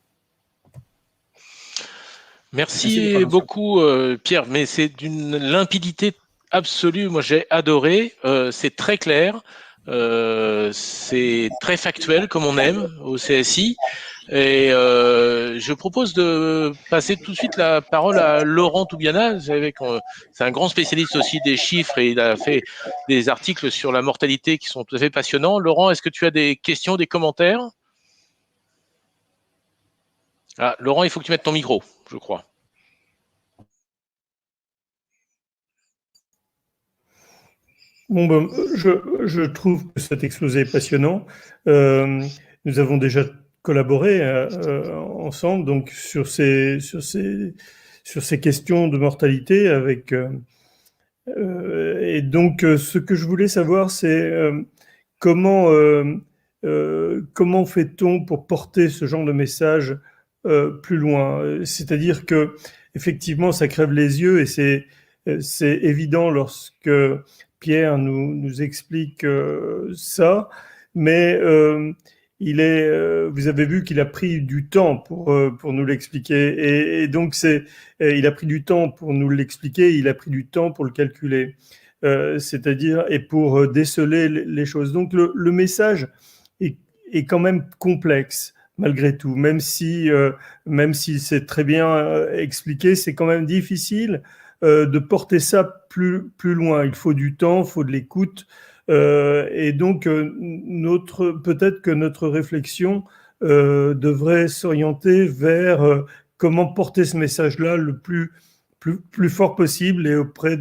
Merci beaucoup, Pierre, mais c'est d'une limpidité absolue. Moi, j'ai adoré. C'est très clair. C'est très factuel, comme on aime au CSI. Et je propose de passer tout de suite la parole à Laurent Toubiana. Vous savez que c'est un grand spécialiste aussi des chiffres et il a fait des articles sur la mortalité qui sont tout à fait passionnants. Laurent, est-ce que tu as des questions, des commentaires? Ah, Laurent, il faut que tu mettes ton micro, je crois. Bon, ben, je trouve que cet exposé est passionnant. Nous avons déjà collaboré ensemble donc sur ces questions de mortalité avec et donc ce que je voulais savoir c'est comment fait-on pour porter ce genre de message plus loin? C'est-à-dire que effectivement ça crève les yeux et c'est évident lorsque Pierre nous explique ça, mais vous avez vu qu'il a pris du temps pour nous l'expliquer, et donc il a pris du temps pour nous l'expliquer, il a pris du temps pour le calculer, c'est-à-dire et pour déceler les choses. Donc le message est quand même complexe malgré tout, même si c'est très bien expliqué, c'est quand même difficile de porter ça plus loin. Il faut du temps, il faut de l'écoute. Et donc, peut-être que notre réflexion devrait s'orienter vers comment porter ce message-là le plus fort possible et auprès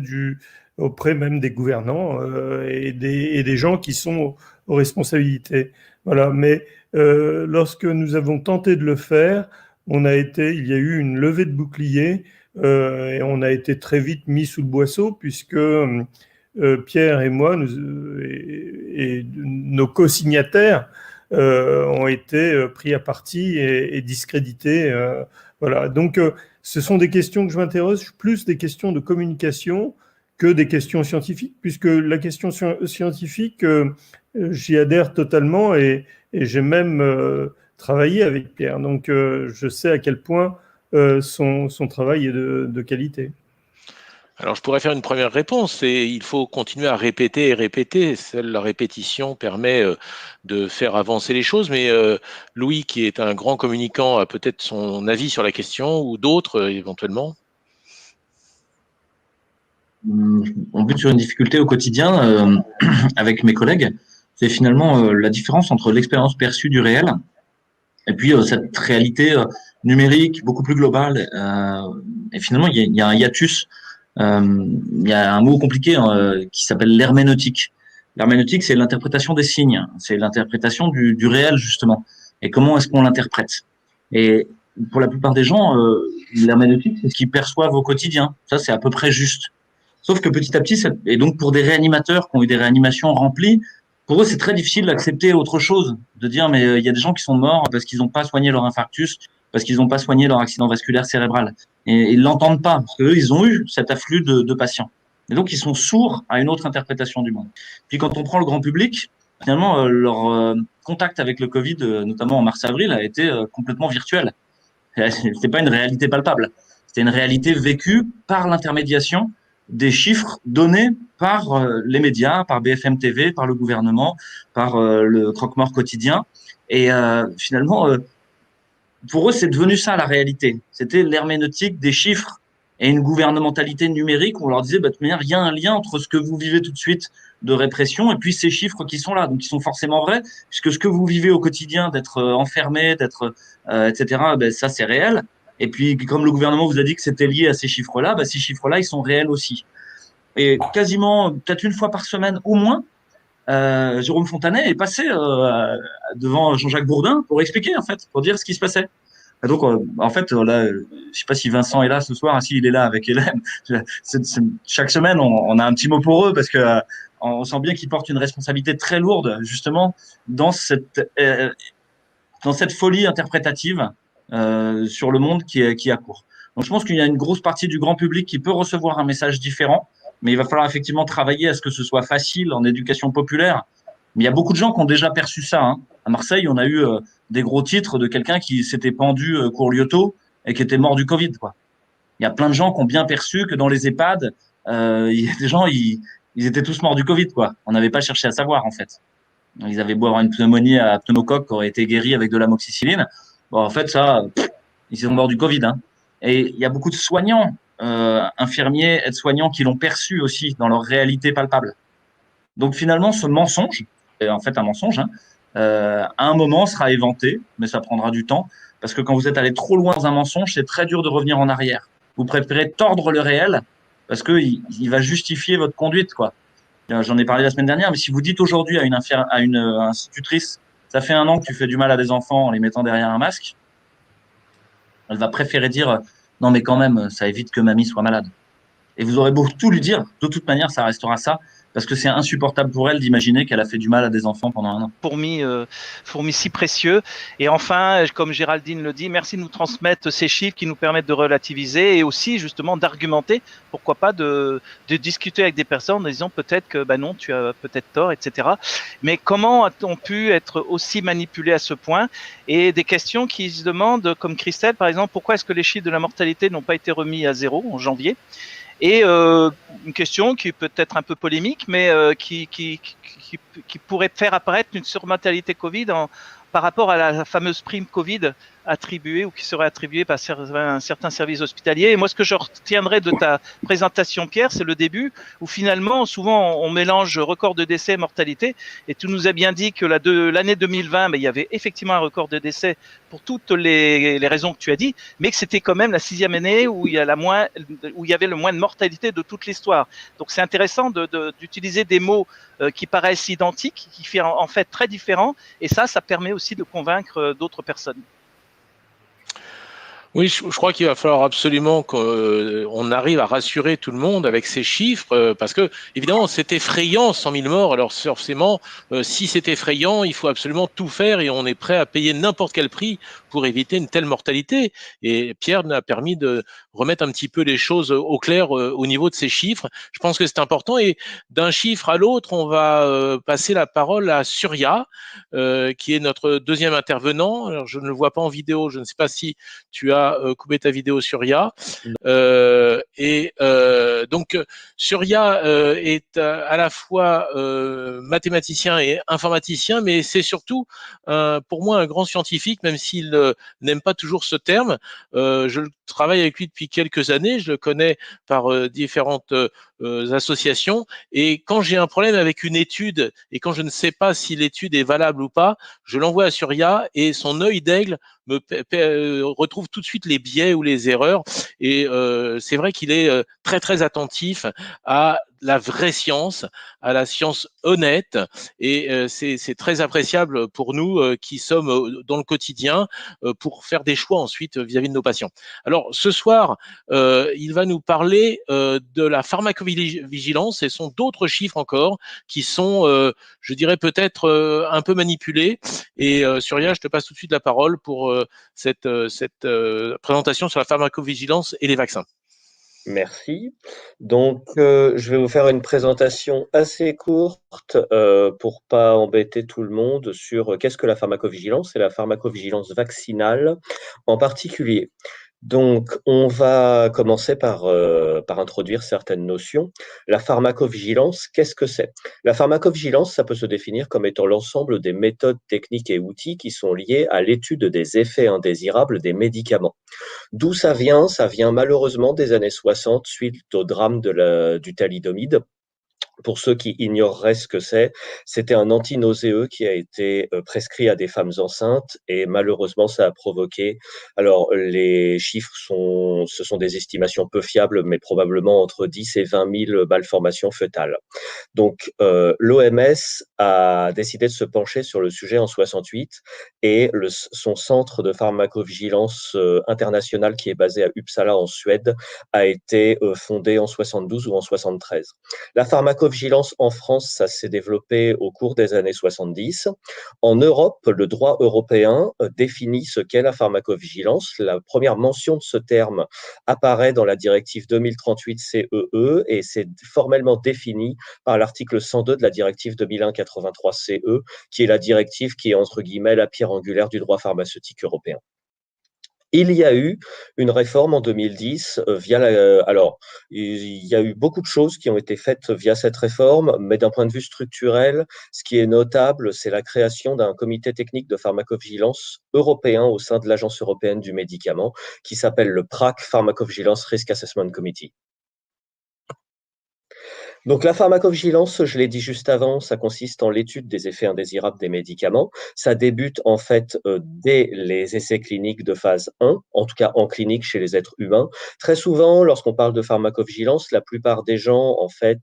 même des gouvernants et des gens qui sont aux responsabilités. Voilà. Mais lorsque nous avons tenté de le faire, il y a eu une levée de bouclier et on a été très vite mis sous le boisseau puisque Pierre et moi et nos co-signataires ont été pris à partie et discrédités. Voilà. Donc, ce sont des questions que je m'interroge, plus des questions de communication que des questions scientifiques, puisque la question scientifique, j'y adhère totalement et j'ai même travaillé avec Pierre. Donc, je sais à quel point son travail est de qualité. Alors, je pourrais faire une première réponse, et il faut continuer à répéter et répéter. Seule la répétition permet de faire avancer les choses, mais Louis, qui est un grand communicant, a peut-être son avis sur la question, ou d'autres éventuellement. On bute sur une difficulté au quotidien avec mes collègues, c'est finalement la différence entre l'expérience perçue du réel et puis cette réalité numérique beaucoup plus globale. Et finalement, il y a un hiatus. Il y a un mot compliqué qui s'appelle l'herméneutique. L'herméneutique, c'est l'interprétation des signes, c'est l'interprétation du réel justement. Et comment est-ce qu'on l'interprète? Et pour la plupart des gens, l'herméneutique, c'est ce qu'ils perçoivent au quotidien. Ça, c'est à peu près juste. Sauf que petit à petit, et donc pour des réanimateurs qui ont eu des réanimations remplies, pour eux, c'est très difficile d'accepter autre chose, de dire mais il y a des gens qui sont morts parce qu'ils n'ont pas soigné leur infarctus, parce qu'ils n'ont pas soigné leur accident vasculaire cérébral. Et ils l'entendent pas, parce qu'eux, ils ont eu cet afflux de patients. Et donc, ils sont sourds à une autre interprétation du monde. Puis quand on prend le grand public, finalement, leur contact avec le Covid, notamment en mars-avril, a été complètement virtuel. C'est pas une réalité palpable. C'est une réalité vécue par l'intermédiation des chiffres donnés par les médias, par BFM TV, par le gouvernement, par le croque-mort quotidien. Et finalement, pour eux, c'est devenu ça la réalité. C'était l'herméneutique des chiffres et une gouvernementalité numérique où on leur disait, bah, de toute manière, il y a un lien entre ce que vous vivez tout de suite de répression et puis ces chiffres qui sont là, donc qui sont forcément vrais, puisque ce que vous vivez au quotidien, d'être enfermé, d'être, etc., ben, ça c'est réel. Et puis, comme le gouvernement vous a dit que c'était lié à ces chiffres-là, ben, ces chiffres-là, ils sont réels aussi. Et quasiment, peut-être une fois par semaine au moins, Jérôme Fontanet est passé devant Jean-Jacques Bourdin pour expliquer, en fait, pour dire ce qui se passait. Et donc, en fait, là, je sais pas si Vincent est là ce soir, s'il est là avec Hélène. Chaque semaine, on a un petit mot pour eux parce que on sent bien qu'ils portent une responsabilité très lourde, justement, dans cette folie interprétative sur le monde qui accourt. Donc, je pense qu'il y a une grosse partie du grand public qui peut recevoir un message différent, mais il va falloir effectivement travailler à ce que ce soit facile en éducation populaire. Mais il y a beaucoup de gens qui ont déjà perçu ça. Hein. À Marseille, on a eu des gros titres de quelqu'un qui s'était pendu cours Lyoto et qui était mort du Covid, quoi. Il y a plein de gens qui ont bien perçu que dans les EHPAD, il y a des gens, ils étaient tous morts du Covid, quoi. On n'avait pas cherché à savoir, en fait. Ils avaient beau avoir une pneumonie à pneumocoque qui aurait été guérie avec de l'amoxicilline. Bon, en fait, ça, ils sont morts du Covid. Hein. Et il y a beaucoup de soignants, infirmiers, aides-soignants qui l'ont perçu aussi dans leur réalité palpable. Donc finalement, ce mensonge, est en fait un mensonge, hein, à un moment sera éventé, mais ça prendra du temps, parce que quand vous êtes allé trop loin dans un mensonge, c'est très dur de revenir en arrière. Vous préférez tordre le réel, parce que il va justifier votre conduite, quoi. J'en ai parlé la semaine dernière, mais si vous dites aujourd'hui à une institutrice, ça fait 1 an que tu fais du mal à des enfants en les mettant derrière un masque, elle va préférer dire non mais quand même, ça évite que mamie soit malade. Et vous aurez beau tout lui dire, de toute manière, ça restera ça, parce que c'est insupportable pour elle d'imaginer qu'elle a fait du mal à des enfants pendant 1 an. Fourmis si précieux. Et enfin, comme Géraldine le dit, merci de nous transmettre ces chiffres qui nous permettent de relativiser et aussi justement d'argumenter, pourquoi pas de discuter avec des personnes en disant peut-être que bah non, tu as peut-être tort, etc. Mais comment a-t-on pu être aussi manipulé à ce point? Et des questions qui se demandent, comme Christelle par exemple, pourquoi est-ce que les chiffres de la mortalité n'ont pas été remis à 0 en janvier? Et une question qui peut être un peu polémique, mais qui pourrait faire apparaître une surmortalité Covid par rapport à la fameuse prime Covid attribuée ou qui serait attribuée par un certain service hospitalier. Et moi, ce que je retiendrai de ta présentation, Pierre, c'est le début où finalement, souvent, on mélange record de décès et mortalité. Et tu nous as bien dit que l'année 2020, il y avait effectivement un record de décès pour toutes les raisons que tu as dit, mais que c'était quand même la 6e année où il y avait le moins de mortalité de toute l'histoire. Donc, c'est intéressant d'utiliser des mots qui paraissent identiques, qui sont en fait très différents. Et ça permet aussi de convaincre d'autres personnes. Oui, je crois qu'il va falloir absolument qu'on arrive à rassurer tout le monde avec ces chiffres, parce que évidemment c'est effrayant, 100 000 morts. Alors forcément, si c'est effrayant, il faut absolument tout faire et on est prêt à payer n'importe quel prix pour éviter une telle mortalité. Et Pierre nous a permis de remettre un petit peu les choses au clair au niveau de ces chiffres. Je pense que c'est important. Et d'un chiffre à l'autre, on va passer la parole à Surya, qui est notre deuxième intervenant. Alors, je ne le vois pas en vidéo. Je ne sais pas si tu as coupé ta vidéo, Surya. Donc, Surya est à la fois mathématicien et informaticien, mais c'est surtout pour moi un grand scientifique, même s'il n'aime pas toujours ce terme. Je travaille avec lui depuis quelques années, je le connais par différentes associations, et quand j'ai un problème avec une étude et quand je ne sais pas si l'étude est valable ou pas, je l'envoie à Surya et son œil d'aigle retrouve tout de suite les biais ou les erreurs, et c'est vrai qu'il est très très attentif à la vraie science, à la science honnête, et c'est très appréciable pour nous qui sommes dans le quotidien pour faire des choix ensuite vis-à-vis de nos patients. Alors ce soir, il va nous parler de la pharmacovigilance, et sont d'autres chiffres encore qui sont, je dirais peut-être un peu manipulés. Et Surya, je te passe tout de suite la parole pour cette présentation sur la pharmacovigilance et les vaccins. Merci. Donc, je vais vous faire une présentation assez courte pour pas embêter tout le monde sur qu'est-ce que la pharmacovigilance et la pharmacovigilance vaccinale en particulier. Donc, on va commencer par introduire certaines notions. La pharmacovigilance, qu'est-ce que c'est? La pharmacovigilance, ça peut se définir comme étant l'ensemble des méthodes, techniques et outils qui sont liés à l'étude des effets indésirables des médicaments. D'où ça vient? Ça vient malheureusement des années 60 suite au drame du thalidomide. Pour ceux qui ignoreraient ce que c'est, c'était un antinauséeux qui a été prescrit à des femmes enceintes et malheureusement ça a provoqué, alors les chiffres ce sont des estimations peu fiables, mais probablement entre 10 et 20 000 malformations fœtales. Donc l'OMS a décidé de se pencher sur le sujet en 68 et son centre de pharmacovigilance international qui est basé à Uppsala en Suède a été fondé en 72 ou en 73. La pharmacovigilance en France, ça s'est développé au cours des années 70. En Europe, le droit européen définit ce qu'est la pharmacovigilance. La première mention de ce terme apparaît dans la directive 2038/CEE et c'est formellement défini par l'article 102 de la directive 2001/83/CE, qui est la directive qui est entre guillemets la pierre angulaire du droit pharmaceutique européen. Il y a eu une réforme en 2010 alors, il y a eu beaucoup de choses qui ont été faites via cette réforme, mais d'un point de vue structurel, ce qui est notable, c'est la création d'un comité technique de pharmacovigilance européen au sein de l'Agence européenne du médicament, qui s'appelle le PRAC, Pharmacovigilance Risk Assessment Committee. Donc la pharmacovigilance, je l'ai dit juste avant, ça consiste en l'étude des effets indésirables des médicaments. Ça débute en fait dès les essais cliniques de phase 1, en tout cas en clinique chez les êtres humains. Très souvent, lorsqu'on parle de pharmacovigilance, la plupart des gens en fait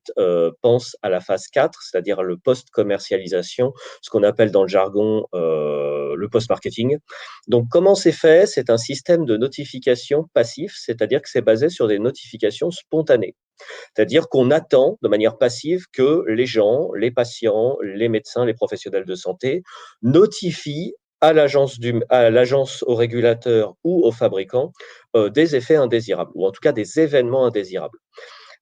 pensent à la phase 4, c'est-à-dire le post-commercialisation, ce qu'on appelle dans le jargon le post-marketing. Donc comment c'est fait? C'est un système de notification passif, c'est-à-dire que c'est basé sur des notifications spontanées. C'est-à-dire qu'on attend de manière passive que les gens, les patients, les médecins, les professionnels de santé notifient à l'agence, au régulateur ou au fabricant des effets indésirables, ou en tout cas des événements indésirables.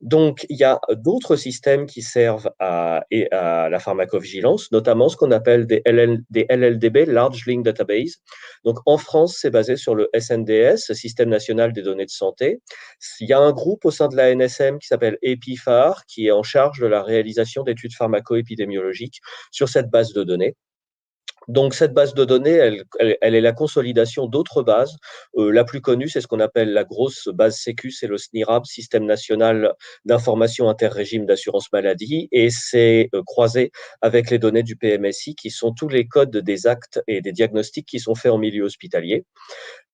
Donc, il y a d'autres systèmes qui servent à la pharmacovigilance, notamment ce qu'on appelle des LLDB, Large Link Database. Donc, en France, c'est basé sur le SNDS, Système National des Données de Santé. Il y a un groupe au sein de la NSM qui s'appelle EpiPhar, qui est en charge de la réalisation d'études pharmaco-épidémiologiques sur cette base de données. Donc, cette base de données, elle est la consolidation d'autres bases. La plus connue, c'est ce qu'on appelle la grosse base Sécu, c'est le SNIRAB, Système national d'information interrégime d'assurance maladie, et c'est croisé avec les données du PMSI, qui sont tous les codes des actes et des diagnostics qui sont faits en milieu hospitalier.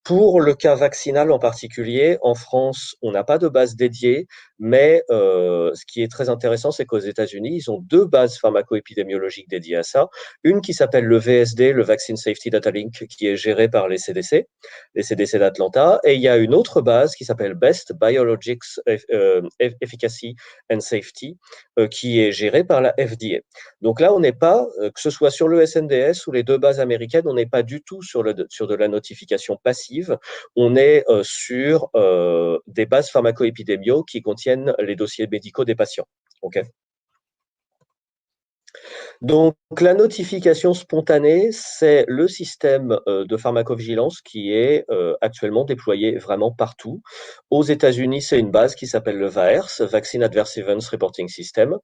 Pour le cas vaccinal en particulier, en France, on n'a pas de base dédiée, mais ce qui est très intéressant, c'est qu'aux États-Unis, ils ont deux bases pharmaco-épidémiologiques dédiées à ça. Une qui s'appelle le VSD, le Vaccine Safety Data Link, qui est géré par les CDC d'Atlanta, et il y a une autre base qui s'appelle BEST, Biologics Efficacy and Safety, qui est gérée par la FDA. Donc là, on n'est pas, que ce soit sur le SNDS ou les deux bases américaines, on n'est pas du tout sur de la notification passive. On est sur des bases pharmaco-épidémiaux qui contiennent les dossiers médicaux des patients. Okay. Donc, la notification spontanée, c'est le système de pharmacovigilance qui est actuellement déployé vraiment partout. Aux États-Unis, c'est une base qui s'appelle le VAERS, Vaccine Adverse Events Reporting System.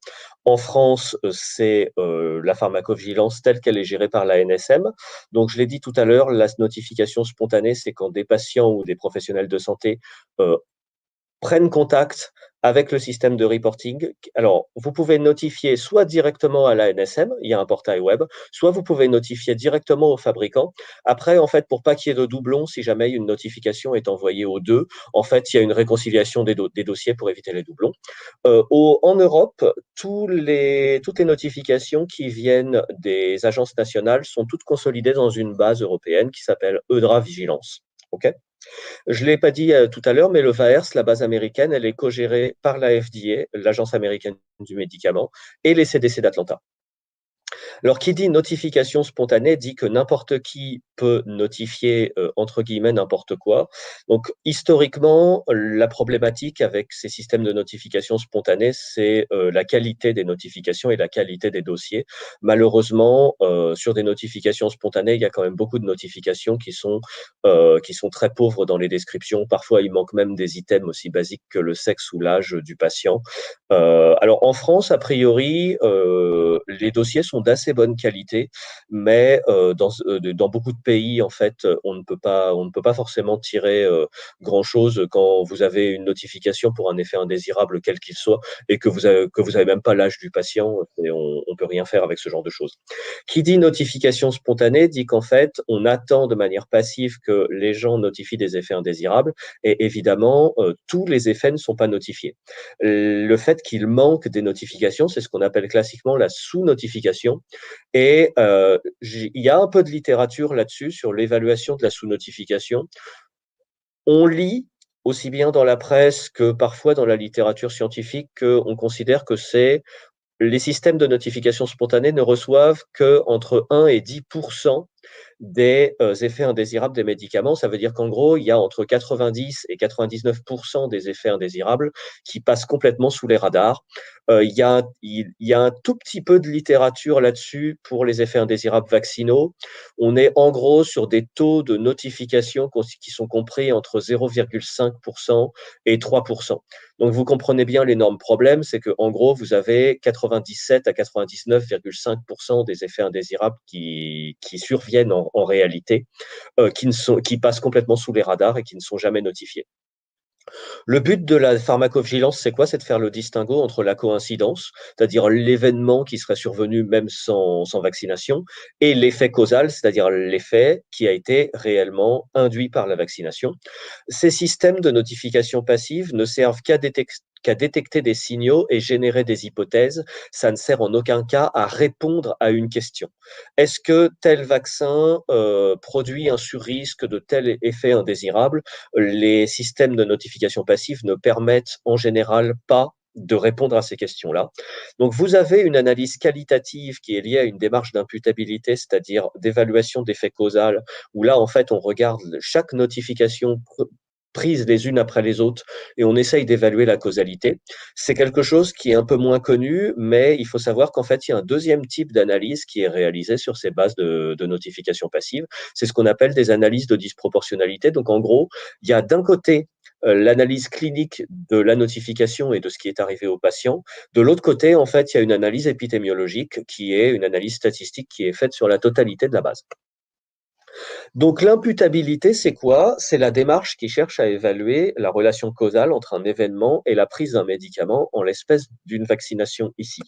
En France, c'est la pharmacovigilance telle qu'elle est gérée par la NSM. Donc, je l'ai dit tout à l'heure, la notification spontanée, c'est quand des patients ou des professionnels de santé prennent contact avec le système de reporting. Alors, vous pouvez notifier soit directement à l'ANSM, il y a un portail web, soit vous pouvez notifier directement au fabricant. Après, en fait, pour pas qu'il y ait de doublons, si jamais une notification est envoyée aux deux, en fait, il y a une réconciliation des dossiers pour éviter les doublons. En Europe, toutes les notifications qui viennent des agences nationales sont toutes consolidées dans une base européenne qui s'appelle EUDRA Vigilance. OK ? Je ne l'ai pas dit tout à l'heure, mais le VAERS, la base américaine, elle est co-gérée par la FDA, l'Agence américaine du médicament, et les CDC d'Atlanta. Alors, qui dit notification spontanée dit que n'importe qui peut notifier, entre guillemets, n'importe quoi. Donc, historiquement, la problématique avec ces systèmes de notification spontanée, c'est la qualité des notifications et la qualité des dossiers. Malheureusement, sur des notifications spontanées, il y a quand même beaucoup de notifications qui sont très pauvres dans les descriptions. Parfois, il manque même des items aussi basiques que le sexe ou l'âge du patient. Alors, en France, a priori, les dossiers sont d'assez bonne qualité, mais dans beaucoup de pays, en fait, on ne peut pas forcément tirer grand-chose quand vous avez une notification pour un effet indésirable quel qu'il soit et que vous avez même pas l'âge du patient, et on peut rien faire avec ce genre de choses. Qui dit notification spontanée dit qu'en fait, on attend de manière passive que les gens notifient des effets indésirables, et évidemment, tous les effets ne sont pas notifiés. Le fait qu'il manque des notifications, c'est ce qu'on appelle classiquement la sous-notification. Et il y a un peu de littérature là-dessus, sur l'évaluation de la sous-notification. On lit, aussi bien dans la presse que parfois dans la littérature scientifique, qu'on considère que les systèmes de notification spontanée ne reçoivent qu'entre 1 et 10% des effets indésirables des médicaments. Ça veut dire qu'en gros, il y a entre 90 et 99% des effets indésirables qui passent complètement sous les radars. Il y a un tout petit peu de littérature là-dessus pour les effets indésirables vaccinaux. On est en gros sur des taux de notification qui sont compris entre 0,5% et 3%. Donc, vous comprenez bien l'énorme problème, c'est qu'en gros, vous avez 97 à 99,5% des effets indésirables qui surviennent en réalité, qui passent complètement sous les radars et qui ne sont jamais notifiés. Le but de la pharmacovigilance, c'est quoi? C'est de faire le distinguo entre la coïncidence, c'est-à-dire l'événement qui serait survenu même sans vaccination, et l'effet causal, c'est-à-dire l'effet qui a été réellement induit par la vaccination. Ces systèmes de notification passive ne servent qu'à détecter des signaux et générer des hypothèses. Ça ne sert en aucun cas à répondre à une question. Est-ce que tel vaccin produit un surrisque de tel effet indésirable? Les systèmes de notification passive ne permettent en général pas de répondre à ces questions-là. Donc, vous avez une analyse qualitative qui est liée à une démarche d'imputabilité, c'est-à-dire d'évaluation d'effet causal, où là, en fait, on regarde chaque notification prises les unes après les autres et on essaye d'évaluer la causalité. C'est quelque chose qui est un peu moins connu, mais il faut savoir qu'en fait, il y a un deuxième type d'analyse qui est réalisé sur ces bases de notification passive. C'est ce qu'on appelle des analyses de disproportionnalité. Donc, en gros, il y a d'un côté l'analyse clinique de la notification et de ce qui est arrivé au patient. De l'autre côté, en fait, il y a une analyse épidémiologique qui est une analyse statistique qui est faite sur la totalité de la base. Donc, l'imputabilité, c'est quoi? C'est la démarche qui cherche à évaluer la relation causale entre un événement et la prise d'un médicament, en l'espèce d'une vaccination ici.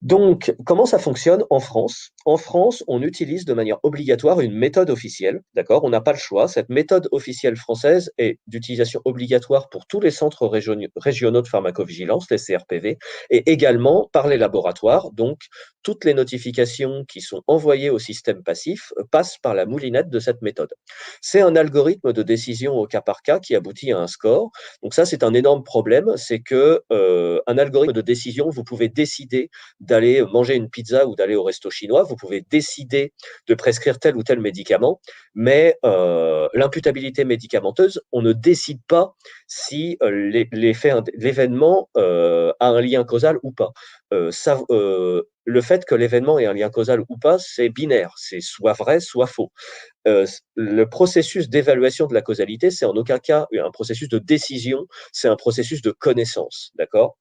Donc, comment ça fonctionne en France? En France, on utilise de manière obligatoire une méthode officielle, d'accord? On n'a pas le choix. Cette méthode officielle française est d'utilisation obligatoire pour tous les centres régionaux de pharmacovigilance, les CRPV, et également par les laboratoires. Donc, toutes les notifications qui sont envoyées au système passif passent par la moulinette de cette méthode. C'est un algorithme de décision au cas par cas qui aboutit à un score. Donc ça, c'est un énorme problème, c'est que un algorithme de décision, vous pouvez décider d'aller manger une pizza ou d'aller au resto chinois, vous pouvez décider de prescrire tel ou tel médicament, mais l'imputabilité médicamenteuse, on ne décide pas si l'événement a un lien causal ou pas. Le fait que l'événement ait un lien causal ou pas, c'est binaire, c'est soit vrai, soit faux. Le processus d'évaluation de la causalité, c'est en aucun cas un processus de décision, c'est un processus de connaissance, d'accord?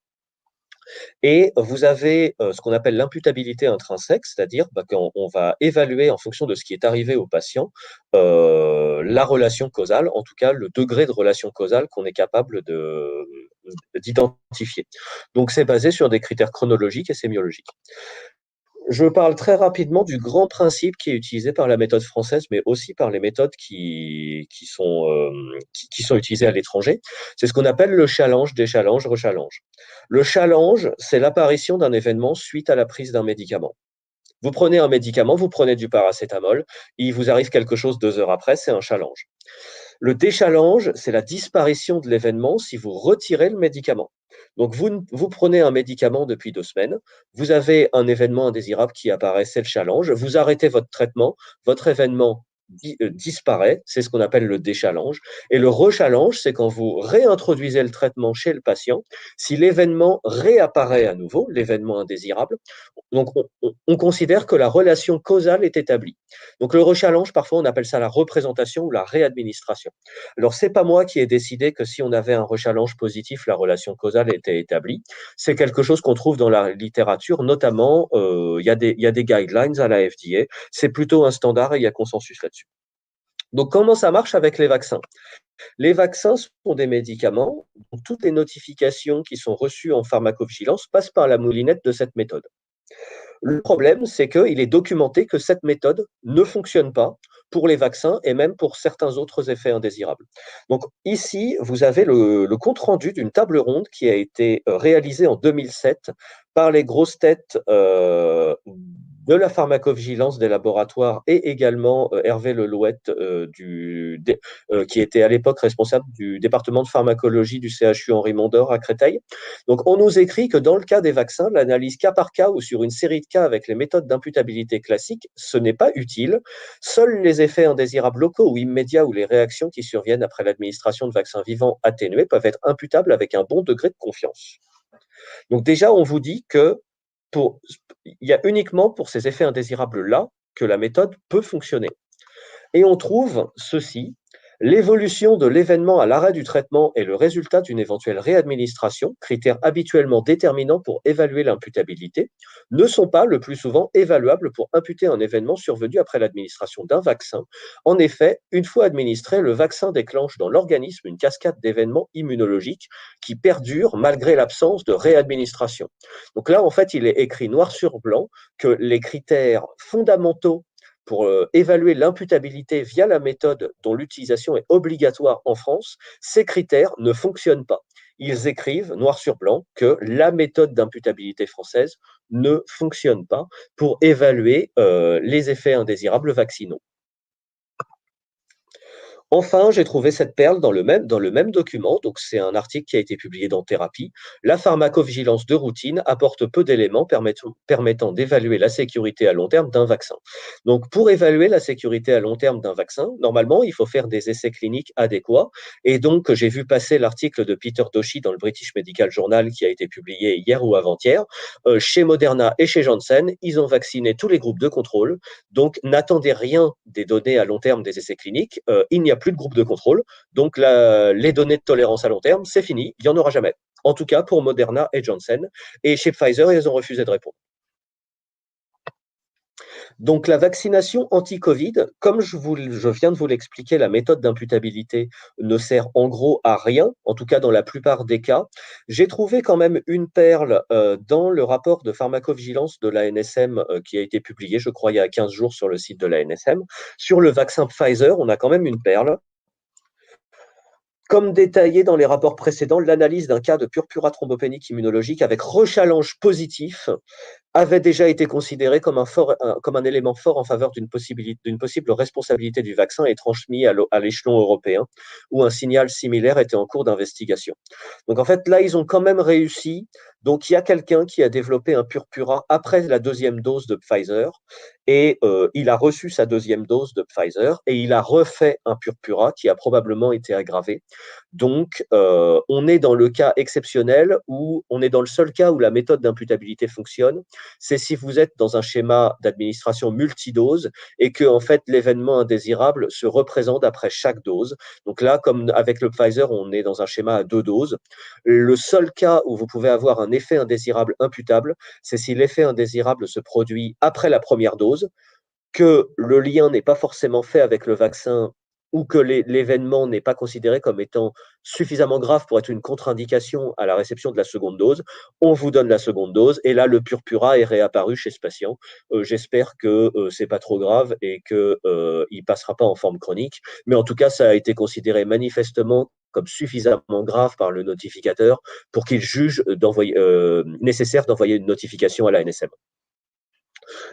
Et vous avez ce qu'on appelle l'imputabilité intrinsèque, c'est-à-dire qu'on va évaluer en fonction de ce qui est arrivé au patient la relation causale, en tout cas le degré de relation causale qu'on est capable d'identifier. Donc, c'est basé sur des critères chronologiques et sémiologiques. Je parle très rapidement du grand principe qui est utilisé par la méthode française, mais aussi par les méthodes qui sont utilisées à l'étranger. C'est ce qu'on appelle le challenge, déchallenge, rechallenge. Le challenge, c'est l'apparition d'un événement suite à la prise d'un médicament. Vous prenez un médicament, vous prenez du paracétamol, il vous arrive quelque chose 2 heures après, c'est un challenge. Le déchallenge, c'est la disparition de l'événement si vous retirez le médicament. Donc, vous prenez un médicament depuis 2 semaines, vous avez un événement indésirable qui apparaît, c'est le challenge, vous arrêtez votre traitement, votre événement disparaît, c'est ce qu'on appelle le déchallenge. Et le rechallenge, c'est quand vous réintroduisez le traitement chez le patient, si l'événement réapparaît à nouveau, l'événement indésirable, donc on considère que la relation causale est établie. Donc le rechallenge, parfois on appelle ça la représentation ou la réadministration. Alors c'est pas moi qui ai décidé que si on avait un rechallenge positif, la relation causale était établie. C'est quelque chose qu'on trouve dans la littérature, notamment il y a des guidelines à la FDA. C'est plutôt un standard et il y a consensus là-dessus. Donc comment ça marche avec les vaccins? Les vaccins sont des médicaments, donc toutes les notifications qui sont reçues en pharmacovigilance passent par la moulinette de cette méthode. Le problème, c'est qu'il est documenté que cette méthode ne fonctionne pas pour les vaccins et même pour certains autres effets indésirables. Donc ici, vous avez le compte-rendu d'une table ronde qui a été réalisée en 2007 par les grosses têtes de la pharmacovigilance des laboratoires et également Hervé Lelouette, qui était à l'époque responsable du département de pharmacologie du CHU Henri Mondor à Créteil. Donc, on nous écrit que dans le cas des vaccins, l'analyse cas par cas ou sur une série de cas avec les méthodes d'imputabilité classiques, ce n'est pas utile. Seuls les effets indésirables locaux ou immédiats ou les réactions qui surviennent après l'administration de vaccins vivants atténués peuvent être imputables avec un bon degré de confiance. Donc déjà, on vous dit que il y a uniquement pour ces effets indésirables-là que la méthode peut fonctionner. Et on trouve ceci: l'évolution de l'événement à l'arrêt du traitement est le résultat d'une éventuelle réadministration, critère habituellement déterminant pour évaluer l'imputabilité, ne sont pas le plus souvent évaluables pour imputer un événement survenu après l'administration d'un vaccin. En effet, une fois administré, le vaccin déclenche dans l'organisme une cascade d'événements immunologiques qui perdurent malgré l'absence de réadministration. Donc là, en fait, il est écrit noir sur blanc que les critères fondamentaux pour évaluer l'imputabilité via la méthode dont l'utilisation est obligatoire en France, ces critères ne fonctionnent pas. Ils écrivent noir sur blanc que la méthode d'imputabilité française ne fonctionne pas pour évaluer les effets indésirables vaccinaux. Enfin, j'ai trouvé cette perle dans le même document, donc c'est un article qui a été publié dans Thérapie. La pharmacovigilance de routine apporte peu d'éléments permettant d'évaluer la sécurité à long terme d'un vaccin. Donc, pour évaluer la sécurité à long terme d'un vaccin, normalement, il faut faire des essais cliniques adéquats. Et donc, j'ai vu passer l'article de Peter Doshi dans le British Medical Journal qui a été publié hier ou avant-hier. Chez Moderna et chez Janssen, ils ont vacciné tous les groupes de contrôle. Donc, n'attendez rien des données à long terme des essais cliniques. Il n'y a plus de groupe de contrôle. Donc, les données de tolérance à long terme, c'est fini. Il n'y en aura jamais. En tout cas, pour Moderna et Janssen. Et chez Pfizer, ils ont refusé de répondre. Donc, la vaccination anti-Covid, comme je viens de vous l'expliquer, la méthode d'imputabilité ne sert en gros à rien, en tout cas dans la plupart des cas. J'ai trouvé quand même une perle dans le rapport de pharmacovigilance de l'ANSM qui a été publié, je crois, il y a 15 jours sur le site de l'ANSM. Sur le vaccin Pfizer, on a quand même une perle. Comme détaillé dans les rapports précédents, l'analyse d'un cas de purpura thrombopénique immunologique avec rechallenge positif avait déjà été considéré comme un élément fort en faveur d'une possible responsabilité du vaccin et transmis à l'échelon européen, où un signal similaire était en cours d'investigation. Donc en fait, là, ils ont quand même réussi. Donc il y a quelqu'un qui a développé un purpura après la 2e dose de Pfizer, et il a reçu sa 2e dose de Pfizer, et il a refait un purpura qui a probablement été aggravé. Donc, on est dans le cas exceptionnel où on est dans le seul cas où la méthode d'imputabilité fonctionne, c'est si vous êtes dans un schéma d'administration multidose et que, en fait, l'événement indésirable se représente après chaque dose. Donc là, comme avec le Pfizer, on est dans un schéma à 2 doses. Le seul cas où vous pouvez avoir un effet indésirable imputable, c'est si l'effet indésirable se produit après la première dose, que le lien n'est pas forcément fait avec le vaccin ou que l'événement n'est pas considéré comme étant suffisamment grave pour être une contre-indication à la réception de la seconde dose, on vous donne la seconde dose et là le purpura est réapparu chez ce patient. J'espère que c'est pas trop grave et que il passera pas en forme chronique, mais en tout cas ça a été considéré manifestement comme suffisamment grave par le notificateur pour qu'il juge nécessaire d'envoyer une notification à la NSM.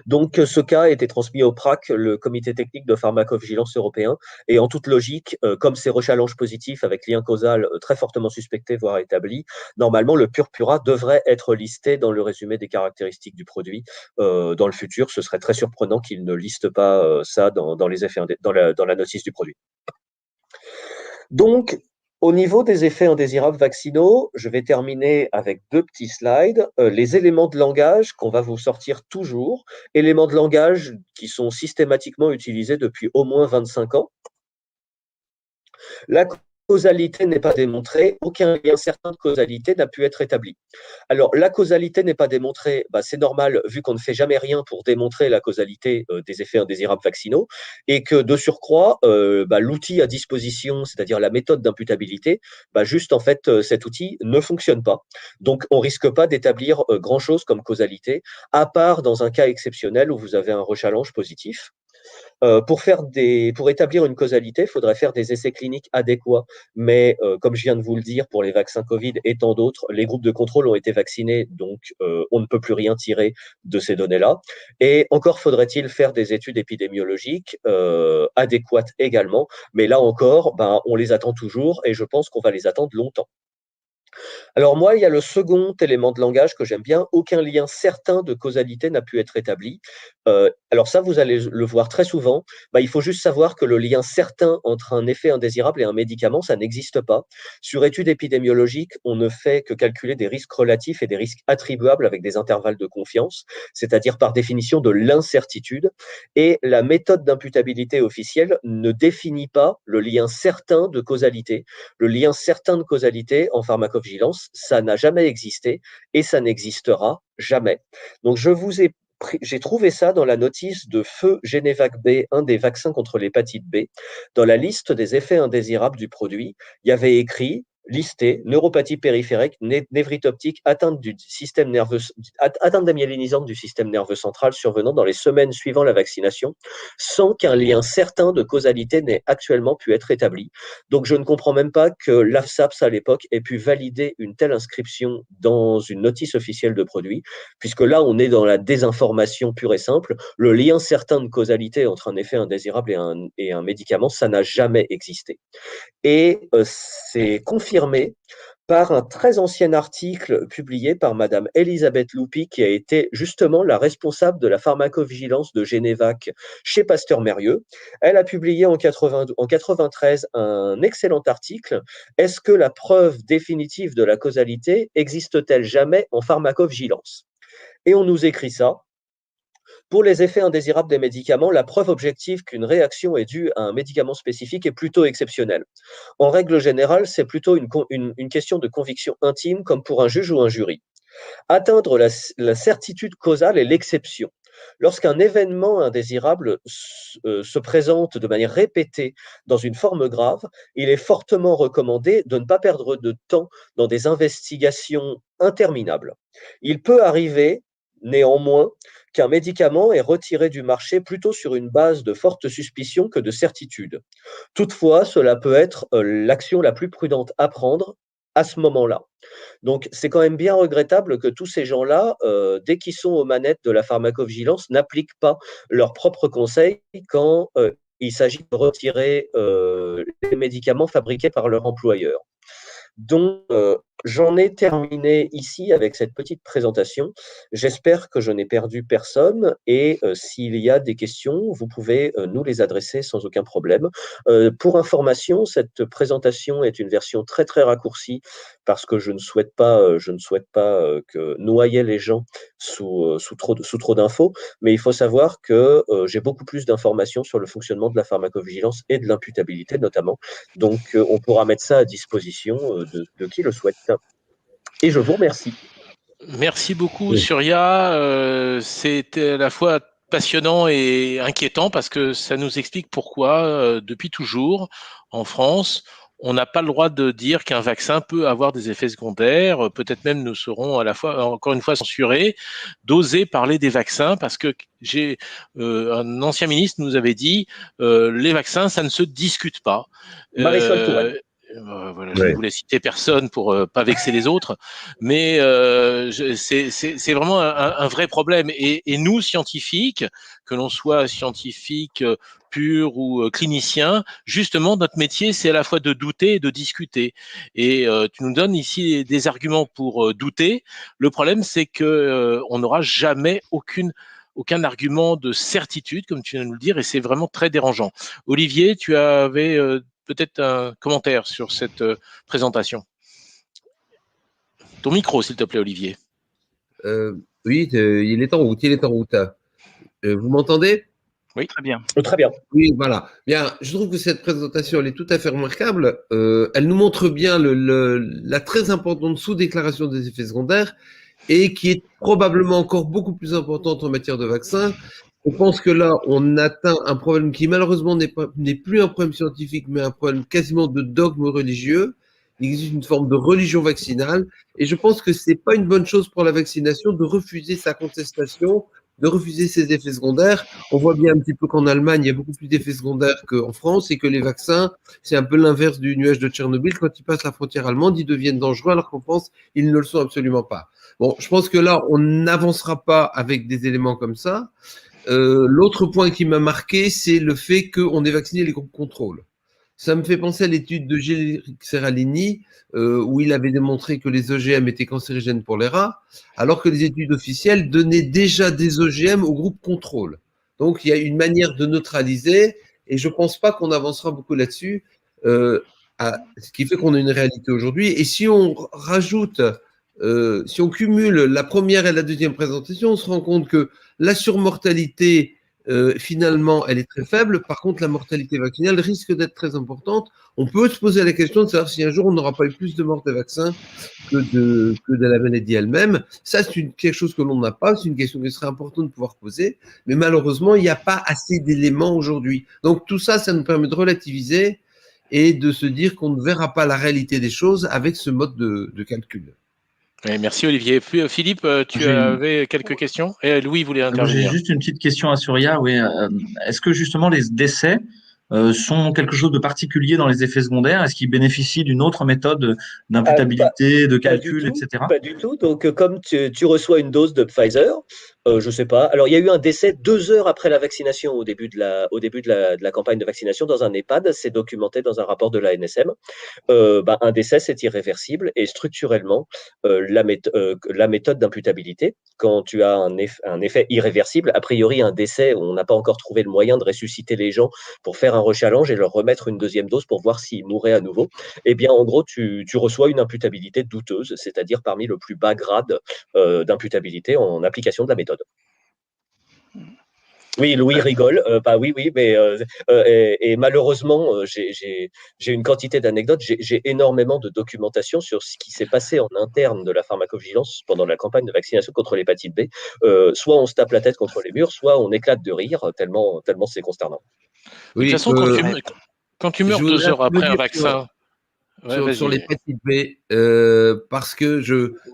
Donc, ce cas a été transmis au PRAC, le comité technique de pharmacovigilance européen, et en toute logique, comme ces rechallenges positifs avec lien causal très fortement suspecté, voire établi, normalement, le purpura devrait être listé dans le résumé des caractéristiques du produit. Dans le futur, ce serait très surprenant qu'il ne liste pas ça dans les effets, dans la notice du produit. Donc, au niveau des effets indésirables vaccinaux, je vais terminer avec 2 petits slides. Les éléments de langage qu'on va vous sortir toujours, éléments de langage qui sont systématiquement utilisés depuis au moins 25 ans. La causalité n'est pas démontrée, aucun lien certain de causalité n'a pu être établi. Alors, la causalité n'est pas démontrée, c'est normal, vu qu'on ne fait jamais rien pour démontrer la causalité des effets indésirables vaccinaux, et que de surcroît, l'outil à disposition, c'est-à-dire la méthode d'imputabilité, juste en fait, cet outil ne fonctionne pas. Donc, on risque pas d'établir grand-chose comme causalité, à part dans un cas exceptionnel où vous avez un rechallange positif. Pour établir une causalité, il faudrait faire des essais cliniques adéquats. Mais comme je viens de vous le dire, pour les vaccins Covid et tant d'autres, les groupes de contrôle ont été vaccinés, donc on ne peut plus rien tirer de ces données-là. Et encore faudrait-il faire des études épidémiologiques adéquates également. Mais là encore, on les attend toujours et je pense qu'on va les attendre longtemps. Alors moi, il y a le second élément de langage que j'aime bien. Aucun lien certain de causalité n'a pu être établi. Alors ça, vous allez le voir très souvent. Il faut juste savoir que le lien certain entre un effet indésirable et un médicament, ça n'existe pas. Sur études épidémiologiques, on ne fait que calculer des risques relatifs et des risques attribuables avec des intervalles de confiance, c'est-à-dire par définition de l'incertitude. Et la méthode d'imputabilité officielle ne définit pas le lien certain de causalité. Le lien certain de causalité en pharmacovigilance, ça n'a jamais existé et ça n'existera jamais. Donc, j'ai trouvé ça dans la notice de feu Genevac B, un des vaccins contre l'hépatite B. Dans la liste des effets indésirables du produit, il y avait écrit listé neuropathie périphérique, névrite optique, atteinte d'amyélinisante du système nerveux central survenant dans les semaines suivant la vaccination, sans qu'un lien certain de causalité n'ait actuellement pu être établi. Donc je ne comprends même pas que l'AFSAPS à l'époque ait pu valider une telle inscription dans une notice officielle de produit, puisque là on est dans la désinformation pure et simple. Le lien certain de causalité entre un effet indésirable et un médicament, ça n'a jamais existé. Et c'est confirmé par un très ancien article publié par Madame Elisabeth Loupi, qui a été justement la responsable de la pharmacovigilance de Genevac chez Pasteur-Mérieux. Elle a publié en 93 un excellent article. Est-ce que la preuve définitive de la causalité existe-t-elle jamais en pharmacovigilance? Et on nous écrit ça. Pour les effets indésirables des médicaments, la preuve objective qu'une réaction est due à un médicament spécifique est plutôt exceptionnelle. En règle générale, c'est plutôt une question de conviction intime, comme pour un juge ou un jury. Atteindre la certitude causale est l'exception. Lorsqu'un événement indésirable se présente de manière répétée dans une forme grave, il est fortement recommandé de ne pas perdre de temps dans des investigations interminables. Il peut arriver, néanmoins, qu'un médicament est retiré du marché plutôt sur une base de forte suspicion que de certitude. Toutefois, cela peut être l'action la plus prudente à prendre à ce moment-là. Donc, c'est quand même bien regrettable que tous ces gens-là, dès qu'ils sont aux manettes de la pharmacovigilance, n'appliquent pas leurs propres conseils quand il s'agit de retirer les médicaments fabriqués par leur employeur. Donc, j'en ai terminé ici avec cette petite présentation. J'espère que je n'ai perdu personne et s'il y a des questions, vous pouvez nous les adresser sans aucun problème. Pour information, cette présentation est une version très très raccourcie parce que je ne souhaite pas que noyer les gens sous trop d'infos, mais il faut savoir que j'ai beaucoup plus d'informations sur le fonctionnement de la pharmacovigilance et de l'imputabilité notamment. Donc, on pourra mettre ça à disposition de qui le souhaite. Et je vous remercie. Merci beaucoup, Surya. C'était à la fois passionnant et inquiétant parce que ça nous explique pourquoi, depuis toujours, en France, on n'a pas le droit de dire qu'un vaccin peut avoir des effets secondaires. Peut-être même nous serons à la fois, encore une fois, censurés d'oser parler des vaccins parce que un ancien ministre nous avait dit les vaccins, ça ne se discute pas. Marisol Touraine. Voilà, je ne voulais citer personne pour pas vexer les autres, mais c'est vraiment un vrai problème. Et nous, scientifiques, que l'on soit scientifique pur ou clinicien, justement, notre métier, c'est à la fois de douter et de discuter. Et tu nous donnes ici des arguments pour douter. Le problème, c'est que on n'aura jamais aucun argument de certitude, comme tu viens de nous le dire, et c'est vraiment très dérangeant. Olivier, tu avais peut-être un commentaire sur cette présentation. Ton micro, s'il te plaît, Olivier. Oui, il est en route. Vous m'entendez? Oui, très bien. Très bien. Oui, voilà. Bien, je trouve que cette présentation, elle est tout à fait remarquable. Elle nous montre bien la très importante sous-déclaration des effets secondaires et qui est probablement encore beaucoup plus importante en matière de vaccins. Je pense que là, on atteint un problème qui malheureusement n'est plus un problème scientifique, mais un problème quasiment de dogme religieux. Il existe une forme de religion vaccinale, et je pense que c'est pas une bonne chose pour la vaccination de refuser sa contestation, de refuser ses effets secondaires. On voit bien un petit peu qu'en Allemagne, il y a beaucoup plus d'effets secondaires qu'en France, et que les vaccins, c'est un peu l'inverse du nuage de Tchernobyl. Quand ils passent la frontière allemande, ils deviennent dangereux, alors qu'en France, ils ne le sont absolument pas. Bon, je pense que là, on n'avancera pas avec des éléments comme ça. L'autre point qui m'a marqué, c'est le fait qu'on ait vacciné les groupes contrôle. Ça me fait penser à l'étude de Gilles Serralini, où il avait démontré que les OGM étaient cancérigènes pour les rats, alors que les études officielles donnaient déjà des OGM au groupe contrôle. Donc, il y a une manière de neutraliser, et je pense pas qu'on avancera beaucoup là-dessus, ce qui fait qu'on a une réalité aujourd'hui. Et si on rajoute, si on cumule la première et la deuxième présentation, on se rend compte que la surmortalité, finalement, elle est très faible. Par contre, la mortalité vaccinale risque d'être très importante. On peut se poser la question de savoir si un jour on n'aura pas eu plus de morts de vaccins que de la maladie elle-même. Ça, c'est quelque chose que l'on n'a pas. C'est une question qui serait importante de pouvoir poser. Mais malheureusement, il n'y a pas assez d'éléments aujourd'hui. Donc, tout ça, ça nous permet de relativiser et de se dire qu'on ne verra pas la réalité des choses avec ce mode de calcul. Oui, merci Olivier. Philippe, tu avais quelques questions et Louis voulait intervenir. J'ai juste une petite question à Surya. Oui, est-ce que justement les décès sont quelque chose de particulier dans les effets secondaires? Est-ce qu'ils bénéficient d'une autre méthode d'imputabilité, de calcul, etc.? Pas du tout. Donc, comme tu reçois une dose de Pfizer, je sais pas. Alors, il y a eu un décès 2 heures après la vaccination, au début de la campagne de vaccination dans un EHPAD. C'est documenté dans un rapport de l'ANSM. Un décès, c'est irréversible et structurellement, la méthode d'imputabilité, quand tu as un effet irréversible, a priori un décès, on n'a pas encore trouvé le moyen de ressusciter les gens pour faire un rechallenge et leur remettre une deuxième dose pour voir s'ils mourraient à nouveau. Eh bien, en gros, tu reçois une imputabilité douteuse, c'est-à-dire parmi le plus bas grade d'imputabilité en application de la méthode. Oui, Louis rigole. Oui, mais et malheureusement, j'ai une quantité d'anecdotes. J'ai énormément de documentation sur ce qui s'est passé en interne de la pharmacovigilance pendant la campagne de vaccination contre l'hépatite B. Soit on se tape la tête contre les murs, soit on éclate de rire tellement c'est consternant. Oui, de toute façon, quand tu meurs 2 heures après un vaccin. Sur l'hépatite B, parce que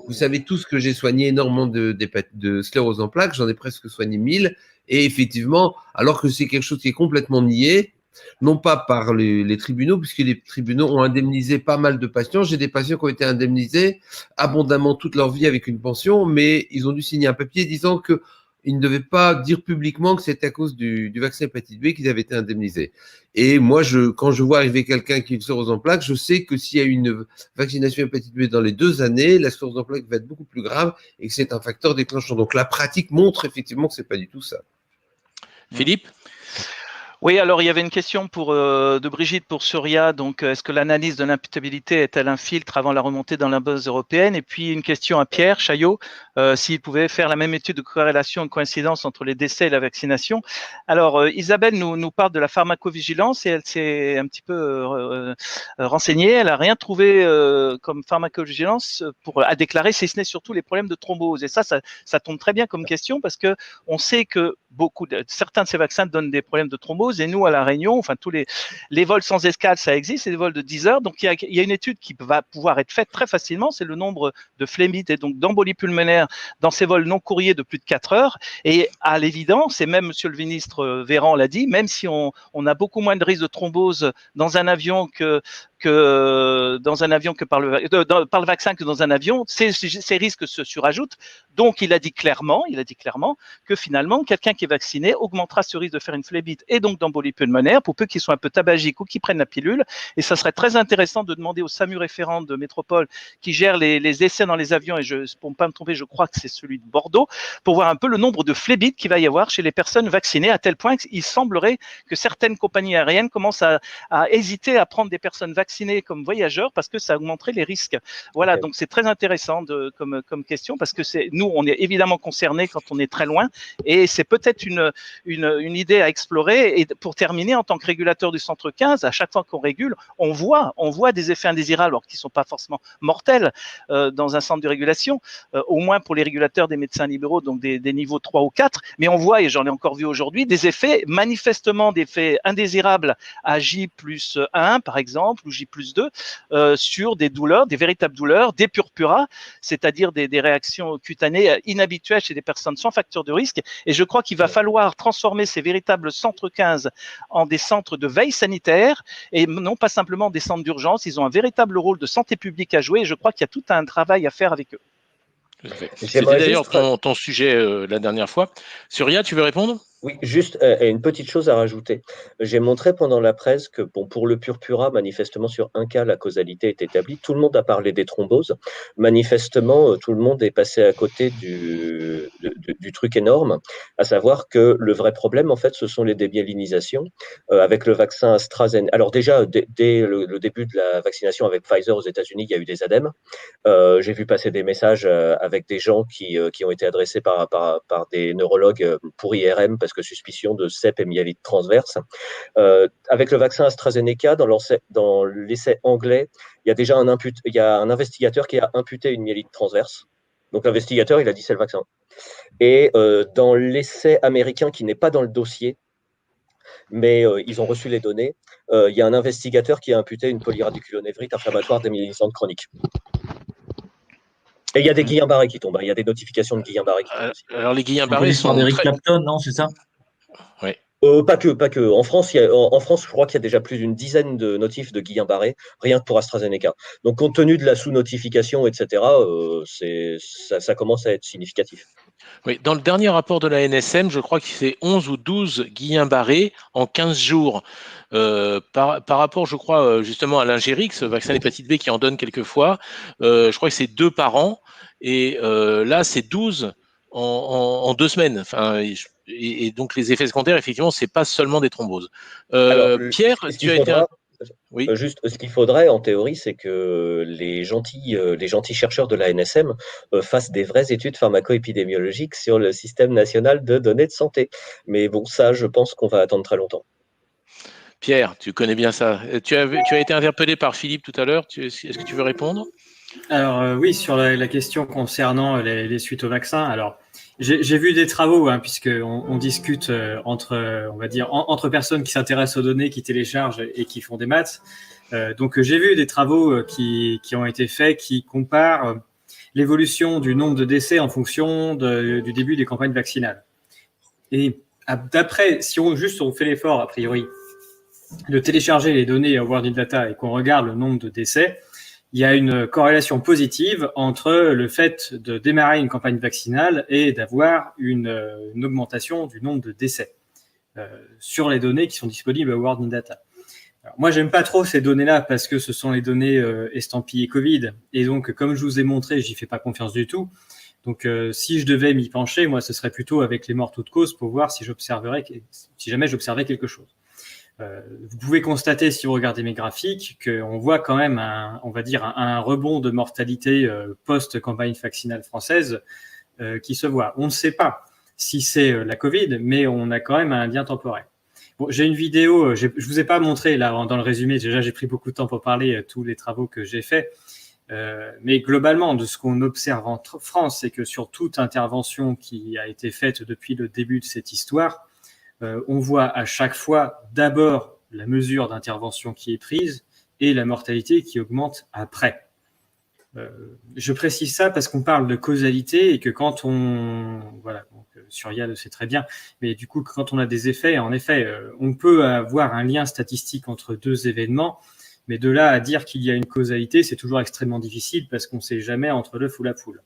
vous savez tous que j'ai soigné énormément de sclérose en plaques, j'en ai presque soigné 1000, et effectivement, alors que c'est quelque chose qui est complètement nié, non pas par les tribunaux, puisque les tribunaux ont indemnisé pas mal de patients. J'ai des patients qui ont été indemnisés abondamment toute leur vie avec une pension, mais ils ont dû signer un papier disant que ils ne devaient pas dire publiquement que c'était à cause du vaccin hépatite B qu'ils avaient été indemnisés. Et moi, quand je vois arriver quelqu'un qui a une sclérose en plaques, je sais que s'il y a une vaccination hépatite B dans les 2 années, la sclérose en plaques va être beaucoup plus grave et que c'est un facteur déclenchant. Donc la pratique montre effectivement que c'est pas du tout ça. Philippe ? Oui, alors il y avait une question de Brigitte pour Surya. Donc, est-ce que l'analyse de l'imputabilité est-elle un filtre avant la remontée dans la base européenne? Et puis une question à Pierre Chaillot, s'il pouvait faire la même étude de corrélation et de coïncidence entre les décès et la vaccination. Alors, Isabelle nous parle de la pharmacovigilance et elle s'est un petit peu renseignée. Elle n'a rien trouvé comme pharmacovigilance à déclarer, si ce n'est surtout les problèmes de thrombose. Et ça tombe très bien comme question parce que on sait que certains de ces vaccins donnent des problèmes de thrombose. Et nous, à La Réunion, enfin, tous les vols sans escale, ça existe, c'est des vols de 10 heures. Donc, il y a une étude qui va pouvoir être faite très facilement, c'est le nombre de phlémites et donc d'embolies pulmonaires dans ces vols non courriers de plus de 4 heures. Et à l'évidence, et même Monsieur le ministre Véran l'a dit, même si on a beaucoup moins de risque de thrombose dans un avion que par le vaccin que dans un avion, ces risques se surajoutent. Donc, il a dit clairement que finalement, quelqu'un qui est vacciné augmentera ce risque de faire une phlébite et donc d'embolie pulmonaire pour peu qu'ils soient un peu tabagiques ou qu'ils prennent la pilule. Et ça serait très intéressant de demander au SAMU référent de métropole qui gère les essais dans les avions, et pour ne pas me tromper, je crois que c'est celui de Bordeaux, pour voir un peu le nombre de phlébites qu'il va y avoir chez les personnes vaccinées, à tel point qu'il semblerait que certaines compagnies aériennes commencent à hésiter à prendre des personnes vaccinées comme voyageurs parce que ça augmenterait les risques. Voilà, donc c'est très intéressant comme question parce que nous, on est évidemment concernés quand on est très loin et c'est peut-être une idée à explorer. Et pour terminer, en tant que régulateur du centre 15, à chaque fois qu'on régule, on voit des effets indésirables, alors qu'ils ne sont pas forcément mortels dans un centre de régulation, au moins pour les régulateurs des médecins libéraux, donc des niveaux 3 ou 4, mais on voit, et j'en ai encore vu aujourd'hui, des effets, manifestement des effets indésirables à J+1 par exemple, ou J+2, sur des douleurs, des véritables douleurs, des purpura, c'est-à-dire des réactions cutanées inhabituelles chez des personnes sans facteur de risque. Et je crois qu'il va falloir transformer ces véritables centres 15 en des centres de veille sanitaire et non pas simplement des centres d'urgence. Ils ont un véritable rôle de santé publique à jouer et je crois qu'il y a tout un travail à faire avec eux. C'était d'ailleurs ton sujet la dernière fois. Surya, tu veux répondre ? Oui, juste une petite chose à rajouter. J'ai montré pendant la presse que pour le purpura, manifestement sur un cas, la causalité est établie. Tout le monde a parlé des thromboses. Manifestement, tout le monde est passé à côté du truc énorme, à savoir que le vrai problème, en fait, ce sont les démyélinisations. Avec le vaccin AstraZeneca. Alors déjà, dès le début de la vaccination avec Pfizer aux États-Unis, il y a eu des ADEME. J'ai vu passer des messages avec des gens qui ont été adressés par des neurologues pour IRM parce que suspicion de CEP et myélite transverse. Avec le vaccin AstraZeneca, dans l'essai anglais, il y a déjà un investigateur qui a imputé une myélite transverse. Donc l'investigateur, il a dit c'est le vaccin. Et dans l'essai américain qui n'est pas dans le dossier, mais ils ont reçu les données, il y a un investigateur qui a imputé une polyradiculonévrite inflammatoire démyélinisante chronique. Et il y a des Guillain-Barré qui tombent. Il y a des notifications de Guillain-Barré qui tombent aussi. Alors les Guillain-Barré sont d'Eric Clapton, non, c'est ça ? Oui. Pas que. En France, je crois qu'il y a déjà plus d'une dizaine de notifs de Guillain-Barré, rien que pour AstraZeneca. Donc, compte tenu de la sous-notification, etc., ça commence à être significatif. Oui, dans le dernier rapport de la NSM, je crois que c'est 11 ou 12 Guillain-Barré en 15 jours. Par rapport, je crois, justement à l'Ingérix, vaccin d'hépatite B qui en donne quelquefois, je crois que c'est 2 par an. Et là, c'est 12 en 2 semaines. Enfin, et donc, les effets secondaires, effectivement, c'est pas seulement des thromboses. Pierre, tu as été... Oui. Juste, ce qu'il faudrait, en théorie, c'est que les gentils chercheurs de la NSM fassent des vraies études pharmaco-épidémiologiques sur le système national de données de santé. Mais bon, ça, je pense qu'on va attendre très longtemps. Pierre, tu connais bien ça. Tu as été interpellé par Philippe tout à l'heure. Est-ce que tu veux répondre ? Alors oui, sur la question concernant les suites au vaccin. Alors, j'ai vu des travaux, puisque on discute entre, on va dire, entre personnes qui s'intéressent aux données, qui téléchargent et qui font des maths. Donc, j'ai vu des travaux qui ont été faits, qui comparent l'évolution du nombre de décès en fonction du début des campagnes vaccinales. Et d'après, si on fait l'effort, a priori, de télécharger les données World Data et qu'on regarde le nombre de décès, il y a une corrélation positive entre le fait de démarrer une campagne vaccinale et d'avoir une augmentation du nombre de décès sur les données qui sont disponibles à World Data. Alors, moi, j'aime pas trop ces données-là parce que ce sont les données estampillées Covid. Et donc, comme je vous ai montré, j'y fais pas confiance du tout. Donc, si je devais m'y pencher, moi, ce serait plutôt avec les morts toutes causes pour voir si jamais j'observais quelque chose. Vous pouvez constater, si vous regardez mes graphiques, qu'on voit quand même un rebond de mortalité post-campagne vaccinale française qui se voit. On ne sait pas si c'est la Covid, mais on a quand même un lien temporel. Bon, j'ai une vidéo, je vous ai pas montré là dans le résumé, déjà j'ai pris beaucoup de temps pour parler tous les travaux que j'ai faits, mais globalement de ce qu'on observe en France, c'est que sur toute intervention qui a été faite depuis le début de cette histoire, on voit à chaque fois d'abord la mesure d'intervention qui est prise et la mortalité qui augmente après. Je précise ça parce qu'on parle de causalité et que quand on... Voilà, donc, Surya le sait très bien, mais du coup, quand on a des effets, en effet, on peut avoir un lien statistique entre deux événements, mais de là à dire qu'il y a une causalité, c'est toujours extrêmement difficile parce qu'on ne sait jamais entre l'œuf ou la poule.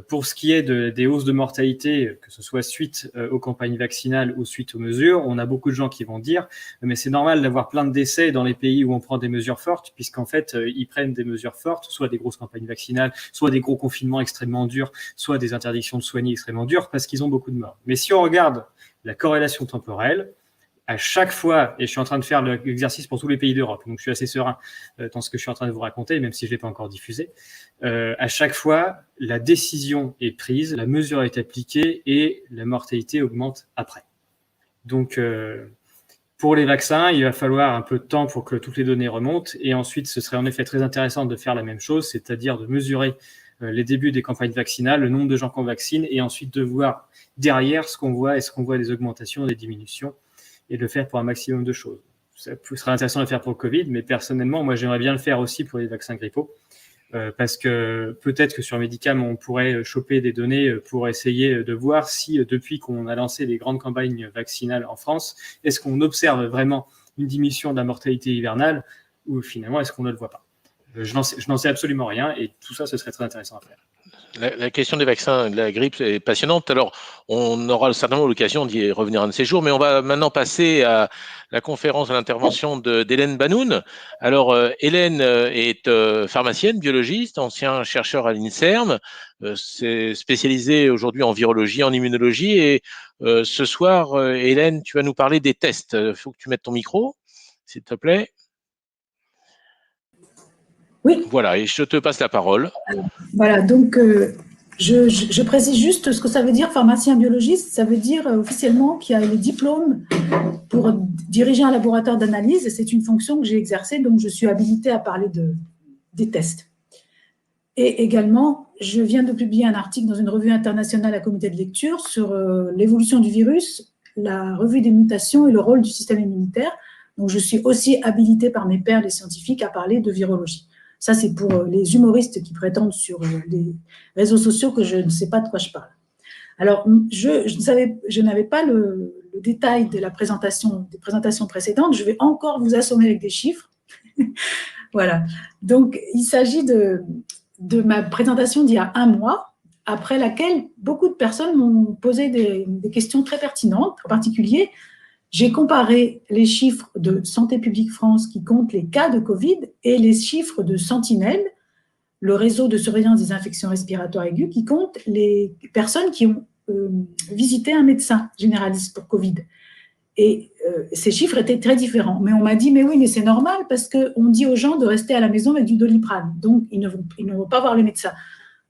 Pour ce qui est des hausses de mortalité, que ce soit suite aux campagnes vaccinales ou suite aux mesures, on a beaucoup de gens qui vont dire mais c'est normal d'avoir plein de décès dans les pays où on prend des mesures fortes, puisqu'en fait, ils prennent des mesures fortes, soit des grosses campagnes vaccinales, soit des gros confinements extrêmement durs, soit des interdictions de soigner extrêmement dures, parce qu'ils ont beaucoup de morts. Mais si on regarde la corrélation temporelle, à chaque fois, et je suis en train de faire l'exercice pour tous les pays d'Europe, donc je suis assez serein dans ce que je suis en train de vous raconter, même si je ne l'ai pas encore diffusé, à chaque fois, la décision est prise, la mesure est appliquée et la mortalité augmente après. Donc, pour les vaccins, il va falloir un peu de temps pour que toutes les données remontent, et ensuite, ce serait en effet très intéressant de faire la même chose, c'est-à-dire de mesurer les débuts des campagnes vaccinales, le nombre de gens qu'on vaccine, et ensuite de voir derrière ce qu'on voit, est-ce qu'on voit des augmentations, des diminutions, et de le faire pour un maximum de choses. Ça serait intéressant de le faire pour le Covid, mais personnellement, moi, j'aimerais bien le faire aussi pour les vaccins grippaux, parce que peut-être que sur Medicam, on pourrait choper des données pour essayer de voir si, depuis qu'on a lancé les grandes campagnes vaccinales en France, est-ce qu'on observe vraiment une diminution de la mortalité hivernale, ou finalement, est-ce qu'on ne le voit pas? Je n'en sais absolument rien, et tout ça, ce serait très intéressant à faire. La question des vaccins de la grippe est passionnante. Alors, on aura certainement l'occasion d'y revenir un de ces jours, mais on va maintenant passer à la conférence, à l'intervention d'Hélène Banoun. Alors, Hélène est pharmacienne, biologiste, ancien chercheur à l'INSERM, c'est spécialisée aujourd'hui en virologie, en immunologie. Et ce soir, Hélène, tu vas nous parler des tests. Il faut que tu mettes ton micro, s'il te plaît. Oui. Voilà, et je te passe la parole. Voilà, donc je précise juste ce que ça veut dire, pharmacien biologiste. Ça veut dire officiellement qu'il y a le diplôme pour diriger un laboratoire d'analyse. C'est une fonction que j'ai exercée, donc je suis habilitée à parler des tests. Et également, je viens de publier un article dans une revue internationale à comité de lecture sur l'évolution du virus, la revue des mutations et le rôle du système immunitaire. Donc, je suis aussi habilitée par mes pairs, les scientifiques, à parler de virologie. Ça, c'est pour les humoristes qui prétendent sur les réseaux sociaux que je ne sais pas de quoi je parle. Alors, je n'avais pas le détail de des présentations précédentes. Je vais encore vous assommer avec des chiffres. Voilà. Donc, il s'agit de ma présentation d'il y a un mois, après laquelle beaucoup de personnes m'ont posé des questions très pertinentes. En particulier, j'ai comparé les chiffres de Santé publique France qui comptent les cas de Covid et les chiffres de Sentinelle, le réseau de surveillance des infections respiratoires aiguës, qui compte les personnes qui ont visité un médecin généraliste pour Covid. Et ces chiffres étaient très différents. Mais on m'a dit, mais oui, mais c'est normal parce qu'on dit aux gens de rester à la maison avec du Doliprane. Donc, ils ne vont pas voir les médecins.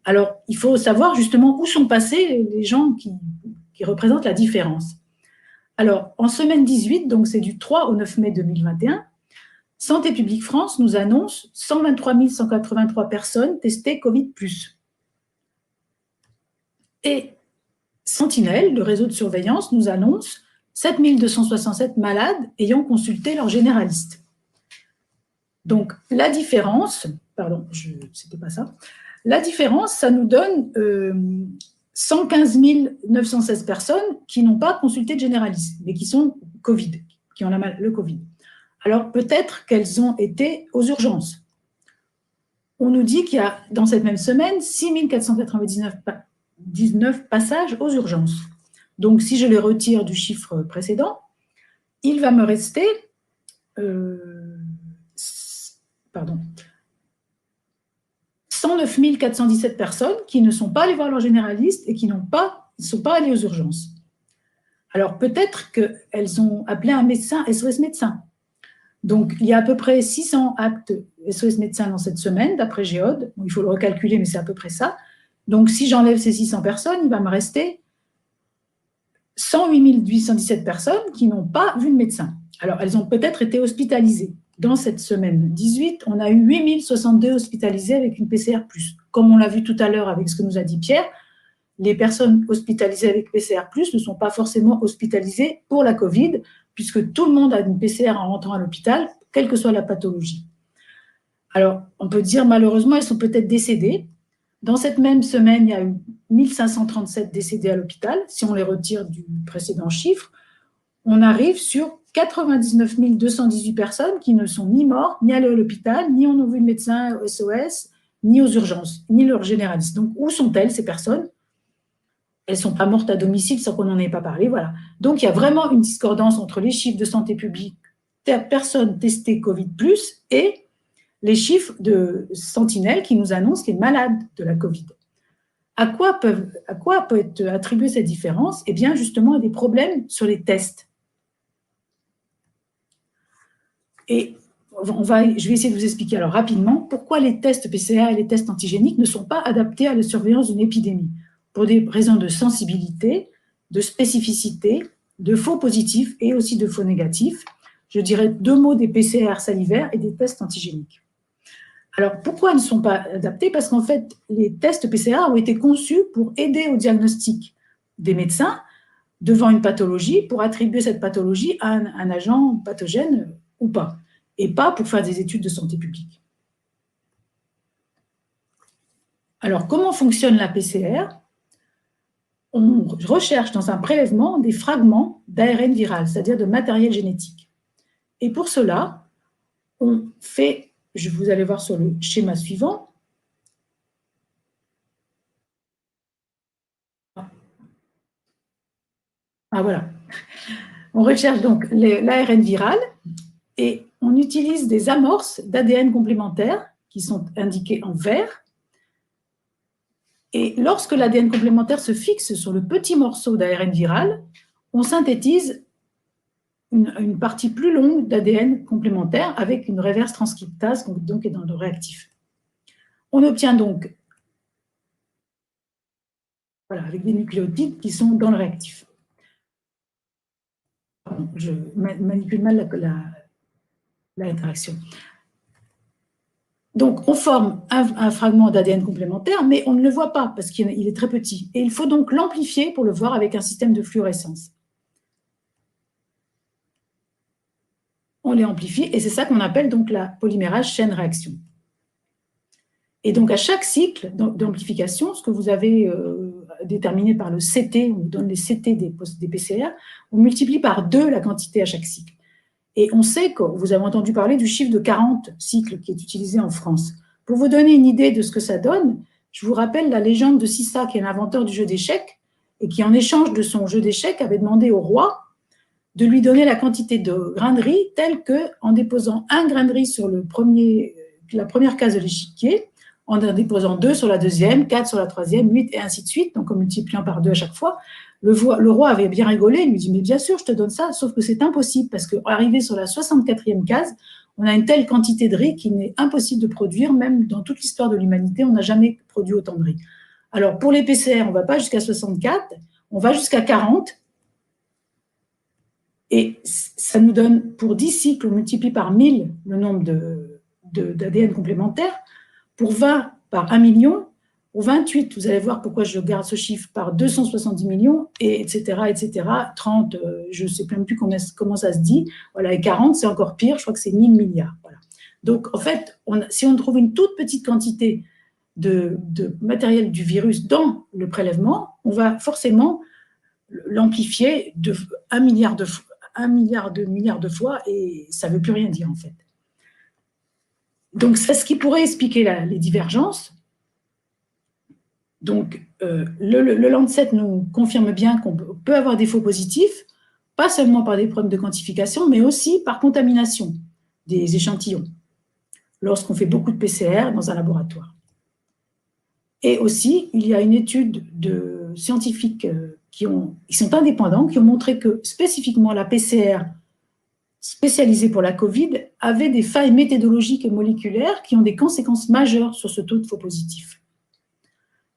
Alors, il faut savoir justement où sont passés les gens qui représentent la différence. Alors, en semaine 18, donc c'est du 3 au 9 mai 2021, Santé publique France nous annonce 123 183 personnes testées Covid+. Et Sentinelle, le réseau de surveillance, nous annonce 7 267 malades ayant consulté leur généraliste. Donc, la différence, c'était pas ça, la différence, ça nous donne 115 916 personnes qui n'ont pas consulté de généraliste, mais qui sont Covid, qui ont le Covid. Alors, peut-être qu'elles ont été aux urgences. On nous dit qu'il y a, dans cette même semaine, 6 499 passages aux urgences. Donc, si je les retire du chiffre précédent, il va me rester 109 417 personnes qui ne sont pas allées voir leur généraliste et qui ne sont pas allées aux urgences. Alors peut-être qu'elles ont appelé un médecin, SOS médecin. Donc il y a à peu près 600 actes SOS médecin dans cette semaine, d'après Géode. Bon, il faut le recalculer, mais c'est à peu près ça. Donc si j'enlève ces 600 personnes, il va me rester 108 817 personnes qui n'ont pas vu de médecin. Alors elles ont peut-être été hospitalisées. Dans cette semaine 18, on a eu 8062 hospitalisés avec une PCR+. Comme on l'a vu tout à l'heure avec ce que nous a dit Pierre, les personnes hospitalisées avec PCR+, ne sont pas forcément hospitalisées pour la Covid, puisque tout le monde a une PCR en rentrant à l'hôpital, quelle que soit la pathologie. Alors, on peut dire, malheureusement, elles sont peut-être décédées. Dans cette même semaine, il y a eu 1537 décédés à l'hôpital. Si on les retire du précédent chiffre, on arrive sur 99 218 personnes qui ne sont ni mortes, ni allées à l'hôpital, ni ont vu de médecin au SOS, ni aux urgences, ni leur généraliste. Donc, où sont-elles, ces personnes? Elles ne sont pas mortes à domicile sans qu'on n'en ait pas parlé. Voilà. Donc, il y a vraiment une discordance entre les chiffres de santé publique, personnes testées Covid+, et les chiffres de Sentinelle qui nous annoncent les malades de la Covid. À quoi peut être attribuée cette différence? Eh bien, justement, à des problèmes sur les tests. Et je vais essayer de vous expliquer alors rapidement pourquoi les tests PCR et les tests antigéniques ne sont pas adaptés à la surveillance d'une épidémie, pour des raisons de sensibilité, de spécificité, de faux positifs et aussi de faux négatifs. Je dirais 2 mots des PCR salivaires et des tests antigéniques. Alors, pourquoi ils ne sont pas adaptés? Parce qu'en fait, les tests PCR ont été conçus pour aider au diagnostic des médecins devant une pathologie, pour attribuer cette pathologie à un agent pathogène ou pas, et pas pour faire des études de santé publique. Alors, comment fonctionne la PCR? On recherche dans un prélèvement des fragments d'ARN viral, c'est-à-dire de matériel génétique. Et pour cela, on fait, vous allez voir sur le schéma suivant, voilà. On recherche donc l'ARN viral et on utilise des amorces d'ADN complémentaires qui sont indiquées en vert. Et lorsque l'ADN complémentaire se fixe sur le petit morceau d'ARN viral, on synthétise une partie plus longue d'ADN complémentaire avec une reverse transcriptase, donc est dans le réactif. On obtient donc, voilà, avec des nucléotides qui sont dans le réactif. Pardon, je manipule mal l'interaction. Donc, on forme un fragment d'ADN complémentaire, mais on ne le voit pas parce qu'il est très petit. Et il faut donc l'amplifier pour le voir avec un système de fluorescence. On les amplifie et c'est ça qu'on appelle donc la polymérase chaîne-réaction. Et donc, à chaque cycle d'amplification, ce que vous avez déterminé par le CT, on vous donne les CT des PCR, on multiplie par 2 la quantité à chaque cycle. Et on sait que vous avez entendu parler du chiffre de 40 cycles qui est utilisé en France. Pour vous donner une idée de ce que ça donne, je vous rappelle la légende de Sissa, qui est l'inventeur du jeu d'échecs, et qui, en échange de son jeu d'échecs, avait demandé au roi de lui donner la quantité de grains de riz telle qu'en déposant 1 grain de riz sur la première case de l'échiquier, en déposant 2 sur la deuxième, 4 sur la troisième, 8 et ainsi de suite, donc en multipliant par 2 à chaque fois, le roi avait bien rigolé, il lui dit « mais bien sûr, je te donne ça », sauf que c'est impossible, parce qu'arrivé sur la 64e case, on a une telle quantité de riz qu'il n'est impossible de produire, même dans toute l'histoire de l'humanité, on n'a jamais produit autant de riz. Alors, pour les PCR, on ne va pas jusqu'à 64, on va jusqu'à 40, et ça nous donne, pour 10 cycles, on multiplie par 1000 le nombre d'ADN complémentaires, pour 20 par 1 million, pour 28, vous allez voir pourquoi je garde ce chiffre, par 270 millions, et etc., 30, je ne sais même plus comment ça se dit, voilà, et 40, c'est encore pire, je crois que c'est 1000 milliards. Voilà. Donc, en fait, si on trouve une toute petite quantité de matériel du virus dans le prélèvement, on va forcément l'amplifier de 1 milliard de fois, et ça ne veut plus rien dire, en fait. Donc, c'est ce qui pourrait expliquer les divergences. Donc, le Lancet nous confirme bien qu'on peut avoir des faux positifs, pas seulement par des problèmes de quantification, mais aussi par contamination des échantillons, lorsqu'on fait beaucoup de PCR dans un laboratoire. Et aussi, il y a une étude de scientifiques qui sont indépendants, qui ont montré que spécifiquement la PCR spécialisée pour la Covid avait des failles méthodologiques et moléculaires qui ont des conséquences majeures sur ce taux de faux positifs.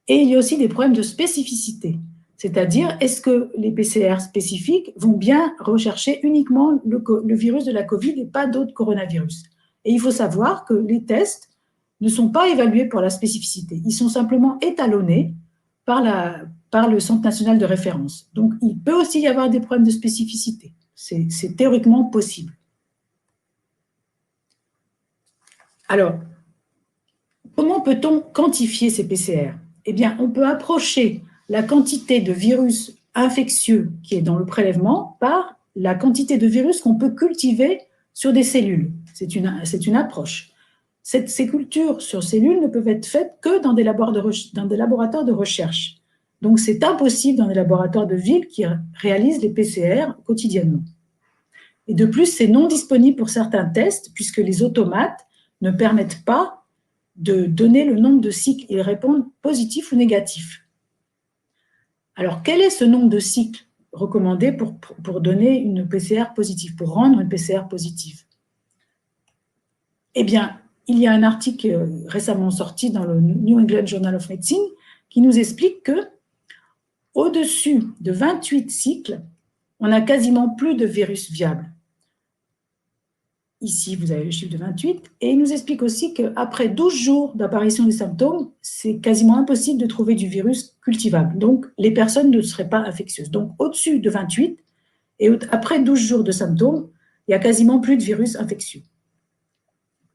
Et il y a aussi des problèmes de spécificité, c'est-à-dire est-ce que les PCR spécifiques vont bien rechercher uniquement le virus de la Covid et pas d'autres coronavirus. Et il faut savoir que les tests ne sont pas évalués pour la spécificité, ils sont simplement étalonnés par le Centre national de référence. Donc, il peut aussi y avoir des problèmes de spécificité. C'est théoriquement possible. Alors, comment peut-on quantifier ces PCR? Eh bien, on peut approcher la quantité de virus infectieux qui est dans le prélèvement par la quantité de virus qu'on peut cultiver sur des cellules. C'est une approche. Ces cultures sur cellules ne peuvent être faites que dans des laboratoires de recherche. Donc, c'est impossible dans des laboratoires de ville qui réalisent les PCR quotidiennement. Et de plus, c'est non disponible pour certains tests, puisque les automates ne permettent pas de donner le nombre de cycles. Ils répondent positif ou négatif. Alors, quel est ce nombre de cycles recommandé pour donner une PCR positive, pour rendre une PCR positive? Eh bien, il y a un article récemment sorti dans le New England Journal of Medicine qui nous explique que au-dessus de 28 cycles, on n'a quasiment plus de virus viable. Ici, vous avez le chiffre de 28. Et il nous explique aussi qu'après 12 jours d'apparition des symptômes, c'est quasiment impossible de trouver du virus cultivable. Donc, les personnes ne seraient pas infectieuses. Donc, au-dessus de 28 et après 12 jours de symptômes, il n'y a quasiment plus de virus infectieux.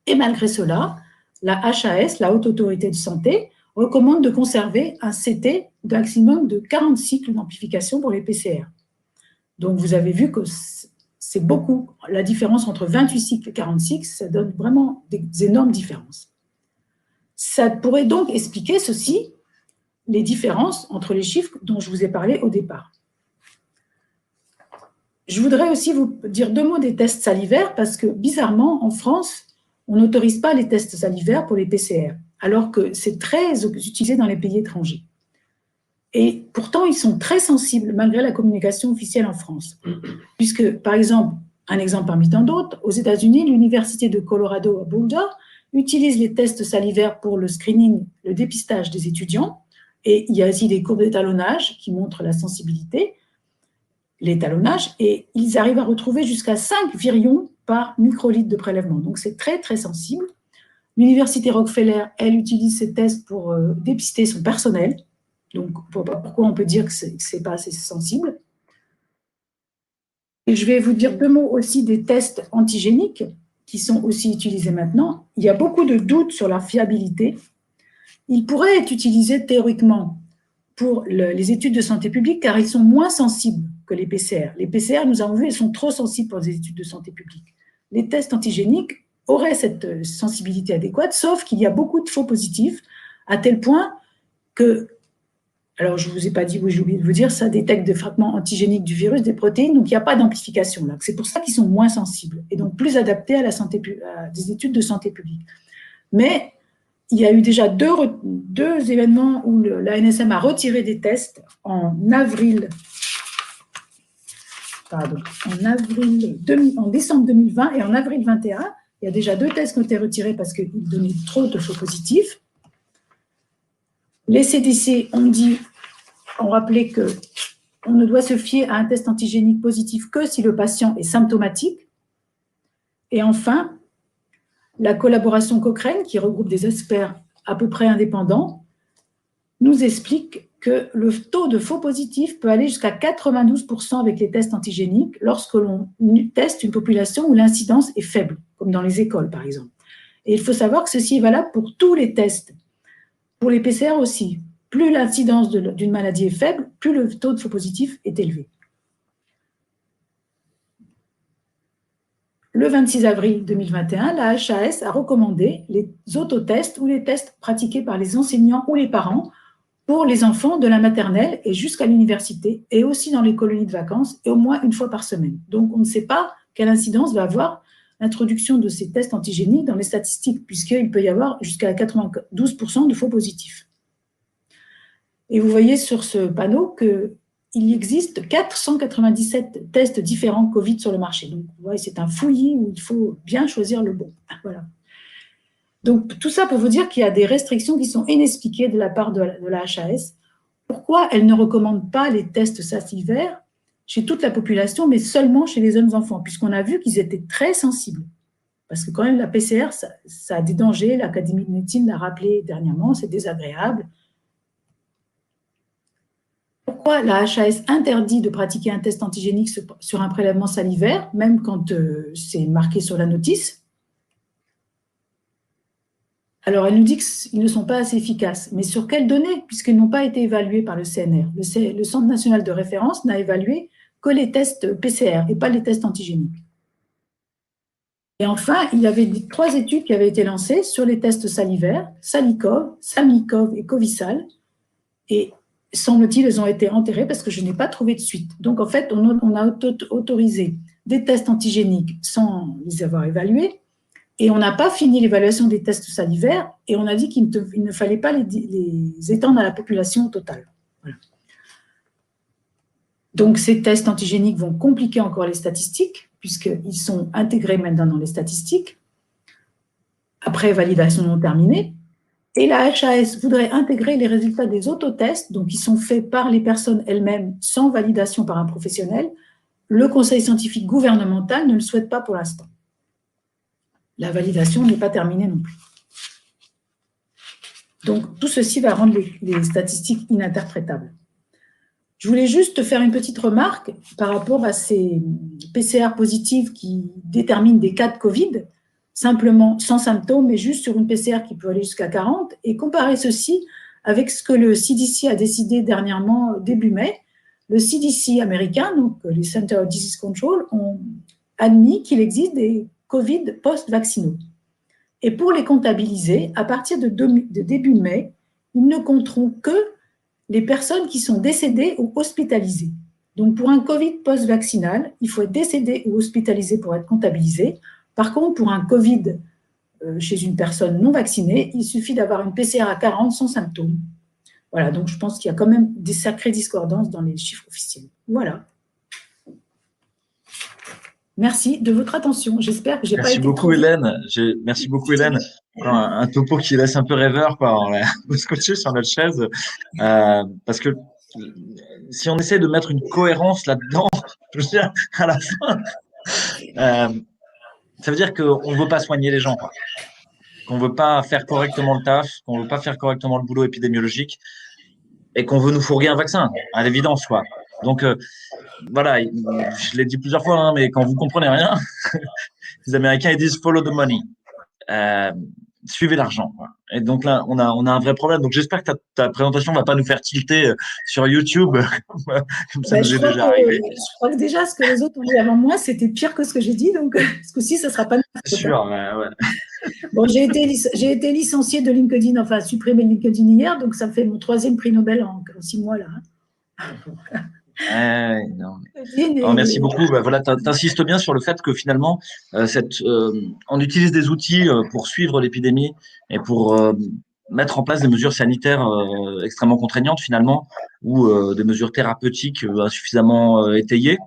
Et malgré cela, la HAS, la Haute Autorité de Santé, recommande de conserver un CT d'un maximum de 40 cycles d'amplification pour les PCR. Donc, vous avez vu que c'est beaucoup. La différence entre 28 cycles et 40 cycles, ça donne vraiment des énormes différences. Ça pourrait donc expliquer ceci, les différences entre les chiffres dont je vous ai parlé au départ. Je voudrais aussi vous dire 2 mots des tests salivaires, parce que bizarrement, en France, on n'autorise pas les tests salivaires pour les PCR, alors que c'est très utilisé dans les pays étrangers. Et pourtant, ils sont très sensibles, malgré la communication officielle en France. Puisque, par exemple, un exemple parmi tant d'autres, aux États-Unis, l'Université de Colorado à Boulder utilise les tests salivaires pour le screening, le dépistage des étudiants. Et il y a aussi des courbes d'étalonnage qui montrent la sensibilité, l'étalonnage, et ils arrivent à retrouver jusqu'à 5 virions par microlitre de prélèvement. Donc, c'est très, très sensible. L'Université Rockefeller, elle, utilise ces tests pour dépister son personnel. Donc, pourquoi on peut dire que ce n'est pas assez sensible? Et je vais vous dire 2 mots aussi des tests antigéniques qui sont aussi utilisés maintenant. Il y a beaucoup de doutes sur leur fiabilité. Ils pourraient être utilisés théoriquement pour les études de santé publique car ils sont moins sensibles que les PCR. Les PCR, nous avons vu, ils sont trop sensibles pour les études de santé publique. Les tests antigéniques auraient cette sensibilité adéquate, sauf qu'il y a beaucoup de faux positifs, à tel point que, alors je ne vous ai pas dit, oui, j'ai oublié de vous dire, ça détecte des fragments antigéniques du virus, des protéines, donc il n'y a pas d'amplification là. C'est pour ça qu'ils sont moins sensibles et donc plus adaptés à des études de santé publique. Mais il y a eu déjà deux événements où l'ANSM a retiré des tests en décembre 2020 et en avril 2021. Il y a déjà 2 tests qui ont été retirés parce qu'ils donnaient trop de faux positifs. Les CDC ont rappelé qu'on ne doit se fier à un test antigénique positif que si le patient est symptomatique. Et enfin, la collaboration Cochrane, qui regroupe des experts à peu près indépendants, nous explique que le taux de faux positifs peut aller jusqu'à 92% avec les tests antigéniques lorsque l'on teste une population où l'incidence est faible, comme dans les écoles par exemple. Et il faut savoir que ceci est valable pour tous les tests, pour les PCR aussi. Plus l'incidence d'une maladie est faible, plus le taux de faux positifs est élevé. Le 26 avril 2021, la HAS a recommandé les autotests ou les tests pratiqués par les enseignants ou les parents pour les enfants de la maternelle et jusqu'à l'université, et aussi dans les colonies de vacances, et au moins 1 fois par semaine. Donc, on ne sait pas quelle incidence va avoir l'introduction de ces tests antigéniques dans les statistiques, puisqu'il peut y avoir jusqu'à 92% de faux positifs. Et vous voyez sur ce panneau que il existe 497 tests différents Covid sur le marché. Donc, vous voyez, c'est un fouillis où il faut bien choisir le bon. Voilà. Donc, tout ça pour vous dire qu'il y a des restrictions qui sont inexpliquées de la part de la HAS. Pourquoi elle ne recommande pas les tests salivaires chez toute la population, mais seulement chez les jeunes enfants, puisqu'on a vu qu'ils étaient très sensibles. Parce que quand même, la PCR, ça a des dangers. L'Académie de médecine l'a rappelé dernièrement, c'est désagréable. Pourquoi la HAS interdit de pratiquer un test antigénique sur un prélèvement salivaire, même quand c'est marqué sur la notice? Alors, elle nous dit qu'ils ne sont pas assez efficaces. Mais sur quelles données? Puisqu'ils n'ont pas été évalués par le CNR. Le Centre national de référence n'a évalué que les tests PCR et pas les tests antigéniques. Et enfin, il y avait 3 études qui avaient été lancées sur les tests salivaires, Salicov, Samlikov et Covisal. Et semble-t-il, elles ont été enterrées parce que je n'ai pas trouvé de suite. Donc, en fait, on a autorisé des tests antigéniques sans les avoir évalués. Et on n'a pas fini l'évaluation des tests salivaires et on a dit qu'il ne fallait pas les étendre à la population totale. Voilà. Donc, ces tests antigéniques vont compliquer encore les statistiques, puisqu'ils sont intégrés maintenant dans les statistiques, après validation non terminée. Et la HAS voudrait intégrer les résultats des autotests, donc qui sont faits par les personnes elles-mêmes sans validation par un professionnel. Le conseil scientifique gouvernemental ne le souhaite pas pour l'instant. La validation n'est pas terminée non plus. Donc, tout ceci va rendre les statistiques ininterprétables. Je voulais juste faire une petite remarque par rapport à ces PCR positives qui déterminent des cas de Covid, simplement sans symptômes, mais juste sur une PCR qui peut aller jusqu'à 40, et comparer ceci avec ce que le CDC a décidé dernièrement, début mai. Le CDC américain, donc les Center for Disease Control, ont admis qu'il existe des Covid post-vaccinaux. Et pour les comptabiliser, à partir de début mai, ils ne compteront que les personnes qui sont décédées ou hospitalisées. Donc, pour un Covid post-vaccinal, il faut être décédé ou hospitalisé pour être comptabilisé. Par contre, pour un Covid chez une personne non vaccinée, il suffit d'avoir une PCR à 40 sans symptômes. Voilà, donc je pense qu'il y a quand même des sacrées discordances dans les chiffres officiels. Voilà. Merci de votre attention. J'espère que j'ai pas été trop... Merci beaucoup, Hélène. Un topo qui laisse un peu rêveur, quoi. On a scotché sur notre chaise. Parce que si on essaie de mettre une cohérence là-dedans, je veux dire, à la fin, ça veut dire qu'on ne veut pas soigner les gens, quoi. Qu'on ne veut pas faire correctement le taf, qu'on ne veut pas faire correctement le boulot épidémiologique et qu'on veut nous fourguer un vaccin, à l'évidence, quoi. Donc, voilà, je l'ai dit plusieurs fois, hein, mais quand vous comprenez rien, les Américains, ils disent « follow the money ». Suivez l'argent, quoi. Et donc là, on a un vrai problème. Donc, j'espère que ta présentation va pas nous faire tilter sur YouTube, comme ça nous est déjà arrivé. Je crois que déjà, ce que les autres ont dit avant moi, c'était pire que ce que j'ai dit. Donc, ce coup-ci, ça sera pas... C'est sûr, ouais. Bon, j'ai été licenciée de LinkedIn, enfin, supprimée de LinkedIn hier, donc ça me fait mon 3e prix Nobel en 6 mois, là. Non. Alors, merci beaucoup. Voilà, t'insistes bien sur le fait que finalement, on utilise des outils pour suivre l'épidémie et pour mettre en place des mesures sanitaires extrêmement contraignantes finalement, ou des mesures thérapeutiques insuffisamment étayées,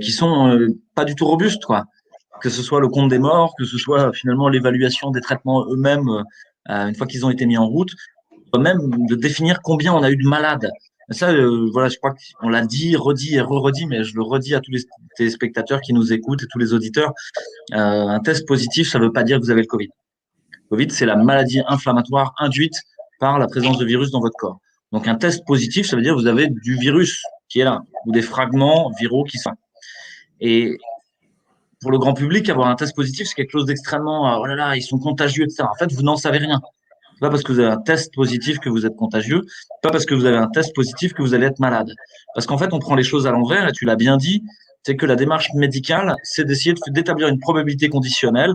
qui sont pas du tout robustes, quoi. Que ce soit le compte des morts, que ce soit finalement l'évaluation des traitements eux-mêmes une fois qu'ils ont été mis en route, même de définir combien on a eu de malades. Ça, voilà, je crois qu'on l'a dit, redit et re-redit, mais je le redis à tous les téléspectateurs qui nous écoutent et tous les auditeurs. Un test positif, ça ne veut pas dire que vous avez le Covid. Le Covid, c'est la maladie inflammatoire induite par la présence de virus dans votre corps. Donc, un test positif, ça veut dire que vous avez du virus qui est là, ou des fragments viraux qui sont. Et pour le grand public, avoir un test positif, c'est quelque chose d'extrêmement, oh là là, ils sont contagieux, etc. En fait, vous n'en savez rien. C'est pas parce que vous avez un test positif que vous êtes contagieux, pas parce que vous avez un test positif que vous allez être malade. Parce qu'en fait, on prend les choses à l'envers, et tu l'as bien dit, c'est que la démarche médicale, c'est d'essayer d'établir une probabilité conditionnelle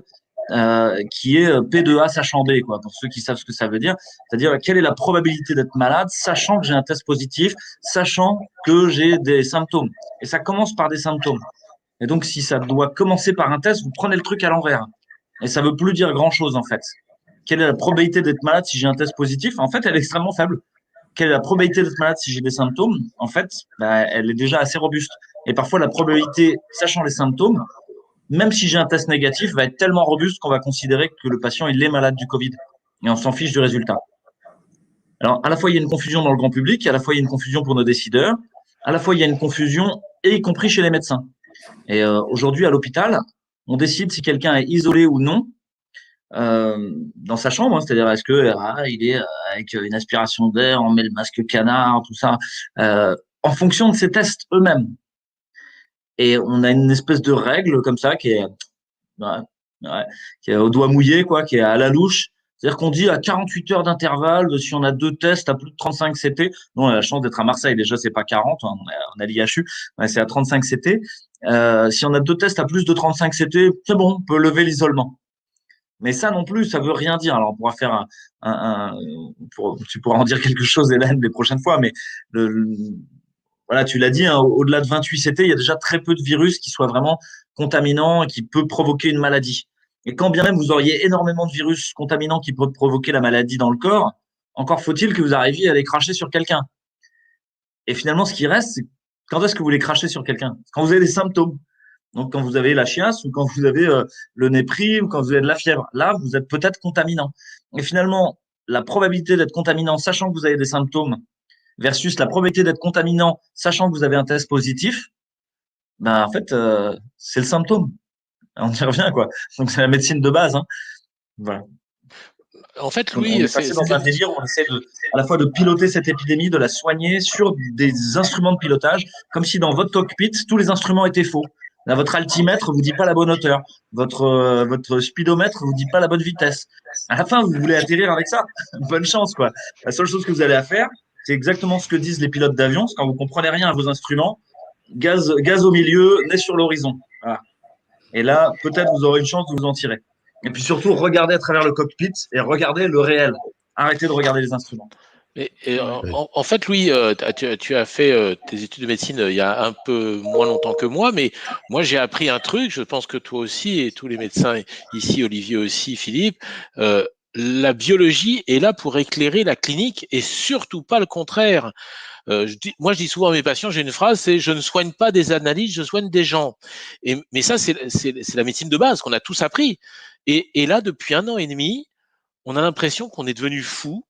qui est P de A sachant B, quoi, pour ceux qui savent ce que ça veut dire. C'est-à-dire, quelle est la probabilité d'être malade, sachant que j'ai un test positif, sachant que j'ai des symptômes. Et ça commence par des symptômes. Et donc, si ça doit commencer par un test, vous prenez le truc à l'envers. Et ça veut plus dire grand-chose, en fait. Quelle est la probabilité d'être malade si j'ai un test positif? En fait, elle est extrêmement faible. quelle est la probabilité d'être malade si j'ai des symptômes, en fait, elle est déjà assez robuste. Et parfois, la probabilité, sachant les symptômes, même si j'ai un test négatif, va être tellement robuste qu'on va considérer que le patient, il est malade du Covid. Et on s'en fiche du résultat. Alors, à la fois, il y a une confusion dans le grand public, à la fois, il y a une confusion pour nos décideurs, à la fois, il y a une confusion, et y compris chez les médecins. Et aujourd'hui, à l'hôpital, on décide si quelqu'un est isolé ou non dans sa chambre, hein, c'est-à-dire est-ce que il est avec une aspiration d'air, on met le masque canard, tout ça, en fonction de ces tests eux-mêmes. Et on a une espèce de règle comme ça qui est, qui est au doigt mouillé, quoi, qui est à la louche. C'est-à-dire qu'on dit à 48 heures d'intervalle, si on a 2 tests à plus de 35 CT, nous on a la chance d'être à Marseille, déjà c'est pas 40, on a l'IHU, c'est à 35 CT. Si on a 2 tests à plus de 35 CT, c'est bon, on peut lever l'isolement. Mais ça non plus, ça veut rien dire. Alors on pourra faire tu pourras en dire quelque chose, Hélène, les prochaines fois, mais voilà, tu l'as dit, hein, au-delà de 28 CT, il y a déjà très peu de virus qui soient vraiment contaminants et qui peuvent provoquer une maladie. Et quand bien même vous auriez énormément de virus contaminants qui peuvent provoquer la maladie dans le corps, encore faut-il que vous arriviez à les cracher sur quelqu'un. Et finalement, ce qui reste, c'est quand est-ce que vous les crachez sur quelqu'un? Quand vous avez des symptômes. Donc, quand vous avez la chiasse ou quand vous avez le nez pris ou quand vous avez de la fièvre, là, vous êtes peut-être contaminant. Et finalement, la probabilité d'être contaminant, sachant que vous avez des symptômes, versus la probabilité d'être contaminant, sachant que vous avez un test positif, en fait, c'est le symptôme. On y revient, quoi. Donc, c'est la médecine de base. Hein. Voilà. En fait, on est passé dans un délire où on essaie à la fois de piloter cette épidémie, de la soigner sur des instruments de pilotage, comme si dans votre cockpit, tous les instruments étaient faux. Là, votre altimètre vous dit pas la bonne hauteur. Votre speedomètre vous dit pas la bonne vitesse. À la fin, vous voulez atterrir avec ça. Bonne chance, quoi. La seule chose que vous allez à faire, c'est exactement ce que disent les pilotes d'avion. C'est quand vous comprenez rien à vos instruments, gaz au milieu, nez sur l'horizon. Voilà. Et là, peut-être vous aurez une chance de vous en tirer. Et puis surtout, regardez à travers le cockpit et regardez le réel. Arrêtez de regarder les instruments. En fait, Louis, tu as fait tes études de médecine il y a un peu moins longtemps que moi, mais moi j'ai appris un truc, je pense que toi aussi et tous les médecins ici, Olivier aussi, Philippe, la biologie est là pour éclairer la clinique et surtout pas le contraire. Je dis souvent à mes patients, j'ai une phrase, c'est je ne soigne pas des analyses, je soigne des gens. Mais ça, c'est la médecine de base qu'on a tous appris. Et là, depuis 1 an et demi, on a l'impression qu'on est devenu fou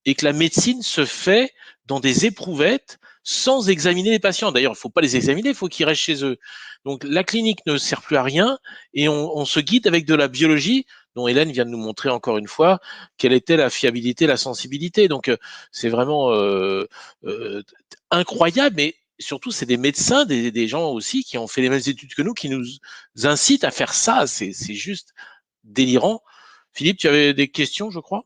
et que la médecine se fait dans des éprouvettes sans examiner les patients. D'ailleurs, il ne faut pas les examiner, il faut qu'ils restent chez eux. Donc, la clinique ne sert plus à rien et on se guide avec de la biologie dont Hélène vient de nous montrer encore une fois quelle était la fiabilité, la sensibilité. Donc, c'est vraiment incroyable, mais surtout, c'est des médecins, des gens aussi qui ont fait les mêmes études que nous, qui nous incitent à faire ça. C'est juste délirant. Philippe, tu avais des questions, je crois?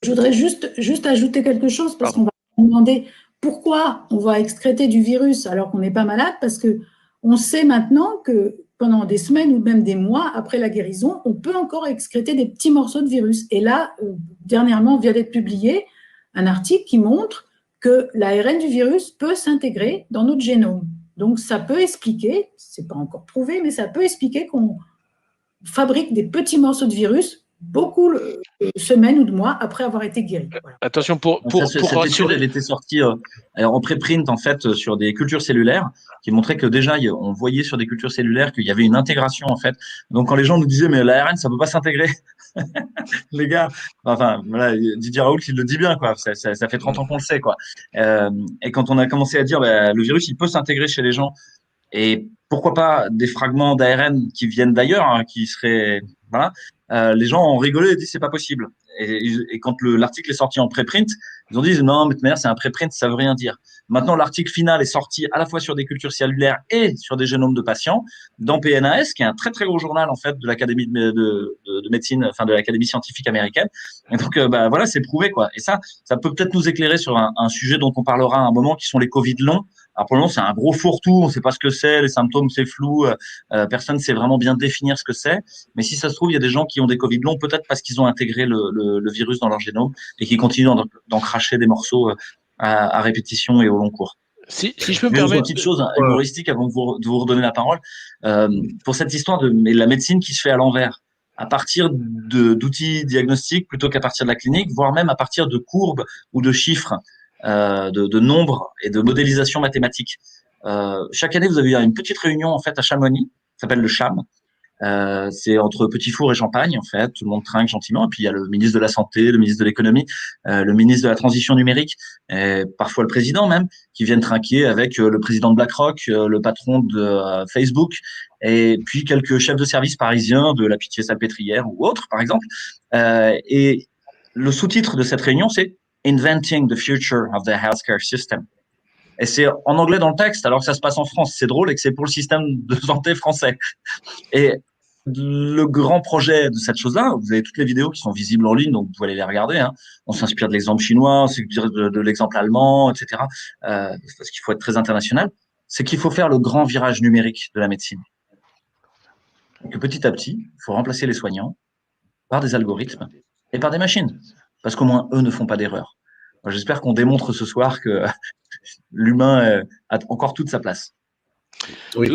Je voudrais juste ajouter quelque chose parce qu'on va me demander pourquoi on va excréter du virus alors qu'on n'est pas malade, parce qu'on sait maintenant que pendant des semaines ou même des mois après la guérison, on peut encore excréter des petits morceaux de virus. Et là, dernièrement, vient d'être publié un article qui montre que l'ARN du virus peut s'intégrer dans notre génome. Donc, ça peut expliquer, c'est pas encore prouvé, mais ça peut expliquer qu'on fabrique des petits morceaux de virus beaucoup de semaines ou de mois après avoir été guéri. Voilà. Attention, cette étude, elle était sortie en préprint en fait sur des cultures cellulaires qui montraient que déjà on voyait sur des cultures cellulaires qu'il y avait une intégration en fait. Donc quand les gens nous disaient mais l'ARN ça peut pas s'intégrer, les gars, enfin voilà, Didier Raoult il le dit bien quoi. Ça fait 30 ans qu'on le sait quoi. Et quand on a commencé à dire le virus il peut s'intégrer chez les gens et pourquoi pas des fragments d'ARN qui viennent d'ailleurs, hein, qui seraient voilà. Les gens ont rigolé et dit c'est pas possible. Et quand l'article est sorti en préprint, ils ont dit non, mais de toute manière, c'est un préprint, ça veut rien dire. Maintenant, l'article final est sorti à la fois sur des cultures cellulaires et sur des génomes de patients dans PNAS, qui est un très très gros journal en fait de l'Académie de médecine, enfin de l'Académie scientifique américaine. Et donc voilà, c'est prouvé quoi. Et ça peut peut-être nous éclairer sur un sujet dont on parlera à un moment, qui sont les Covid longs. Alors pour le moment, c'est un gros fourre-tout, on ne sait pas ce que c'est, les symptômes c'est flou, personne ne sait vraiment bien définir ce que c'est. Mais si ça se trouve, il y a des gens qui ont des Covid longs, peut-être parce qu'ils ont intégré le virus dans leur génome et qui continuent d'en cracher des morceaux à répétition et au long cours. Si je peux me permettre. Une petite chose humoristique avant de vous redonner la parole. Pour cette histoire de la médecine qui se fait à l'envers, à partir d'outils diagnostiques plutôt qu'à partir de la clinique, voire même à partir de courbes ou de chiffres. de nombres et de modélisation mathématique. Chaque année, vous avez une petite réunion en fait à Chamonix, qui s'appelle le CHAM. C'est entre Petit Four et Champagne, en fait. Tout le monde trinque gentiment. Et puis, il y a le ministre de la Santé, le ministre de l'Économie, le ministre de la Transition numérique, et parfois le président même, qui viennent trinquer avec le président de BlackRock, le patron de Facebook, et puis quelques chefs de service parisiens de la Pitié-Salpêtrière ou autres, par exemple. Et le sous-titre de cette réunion, c'est « Inventing the Future of the Healthcare System ». Et c'est en anglais dans le texte, alors que ça se passe en France. C'est drôle et que c'est pour le système de santé français. Et le grand projet de cette chose-là, vous avez toutes les vidéos qui sont visibles en ligne, donc vous pouvez aller les regarder. Hein. On s'inspire de l'exemple chinois, on s'inspire de l'exemple allemand, etc. Parce qu'il faut être très international. C'est qu'il faut faire le grand virage numérique de la médecine. Et que petit à petit, il faut remplacer les soignants par des algorithmes et par des machines. Parce qu'au moins, eux ne font pas d'erreur. J'espère qu'on démontre ce soir que l'humain a encore toute sa place. Oui,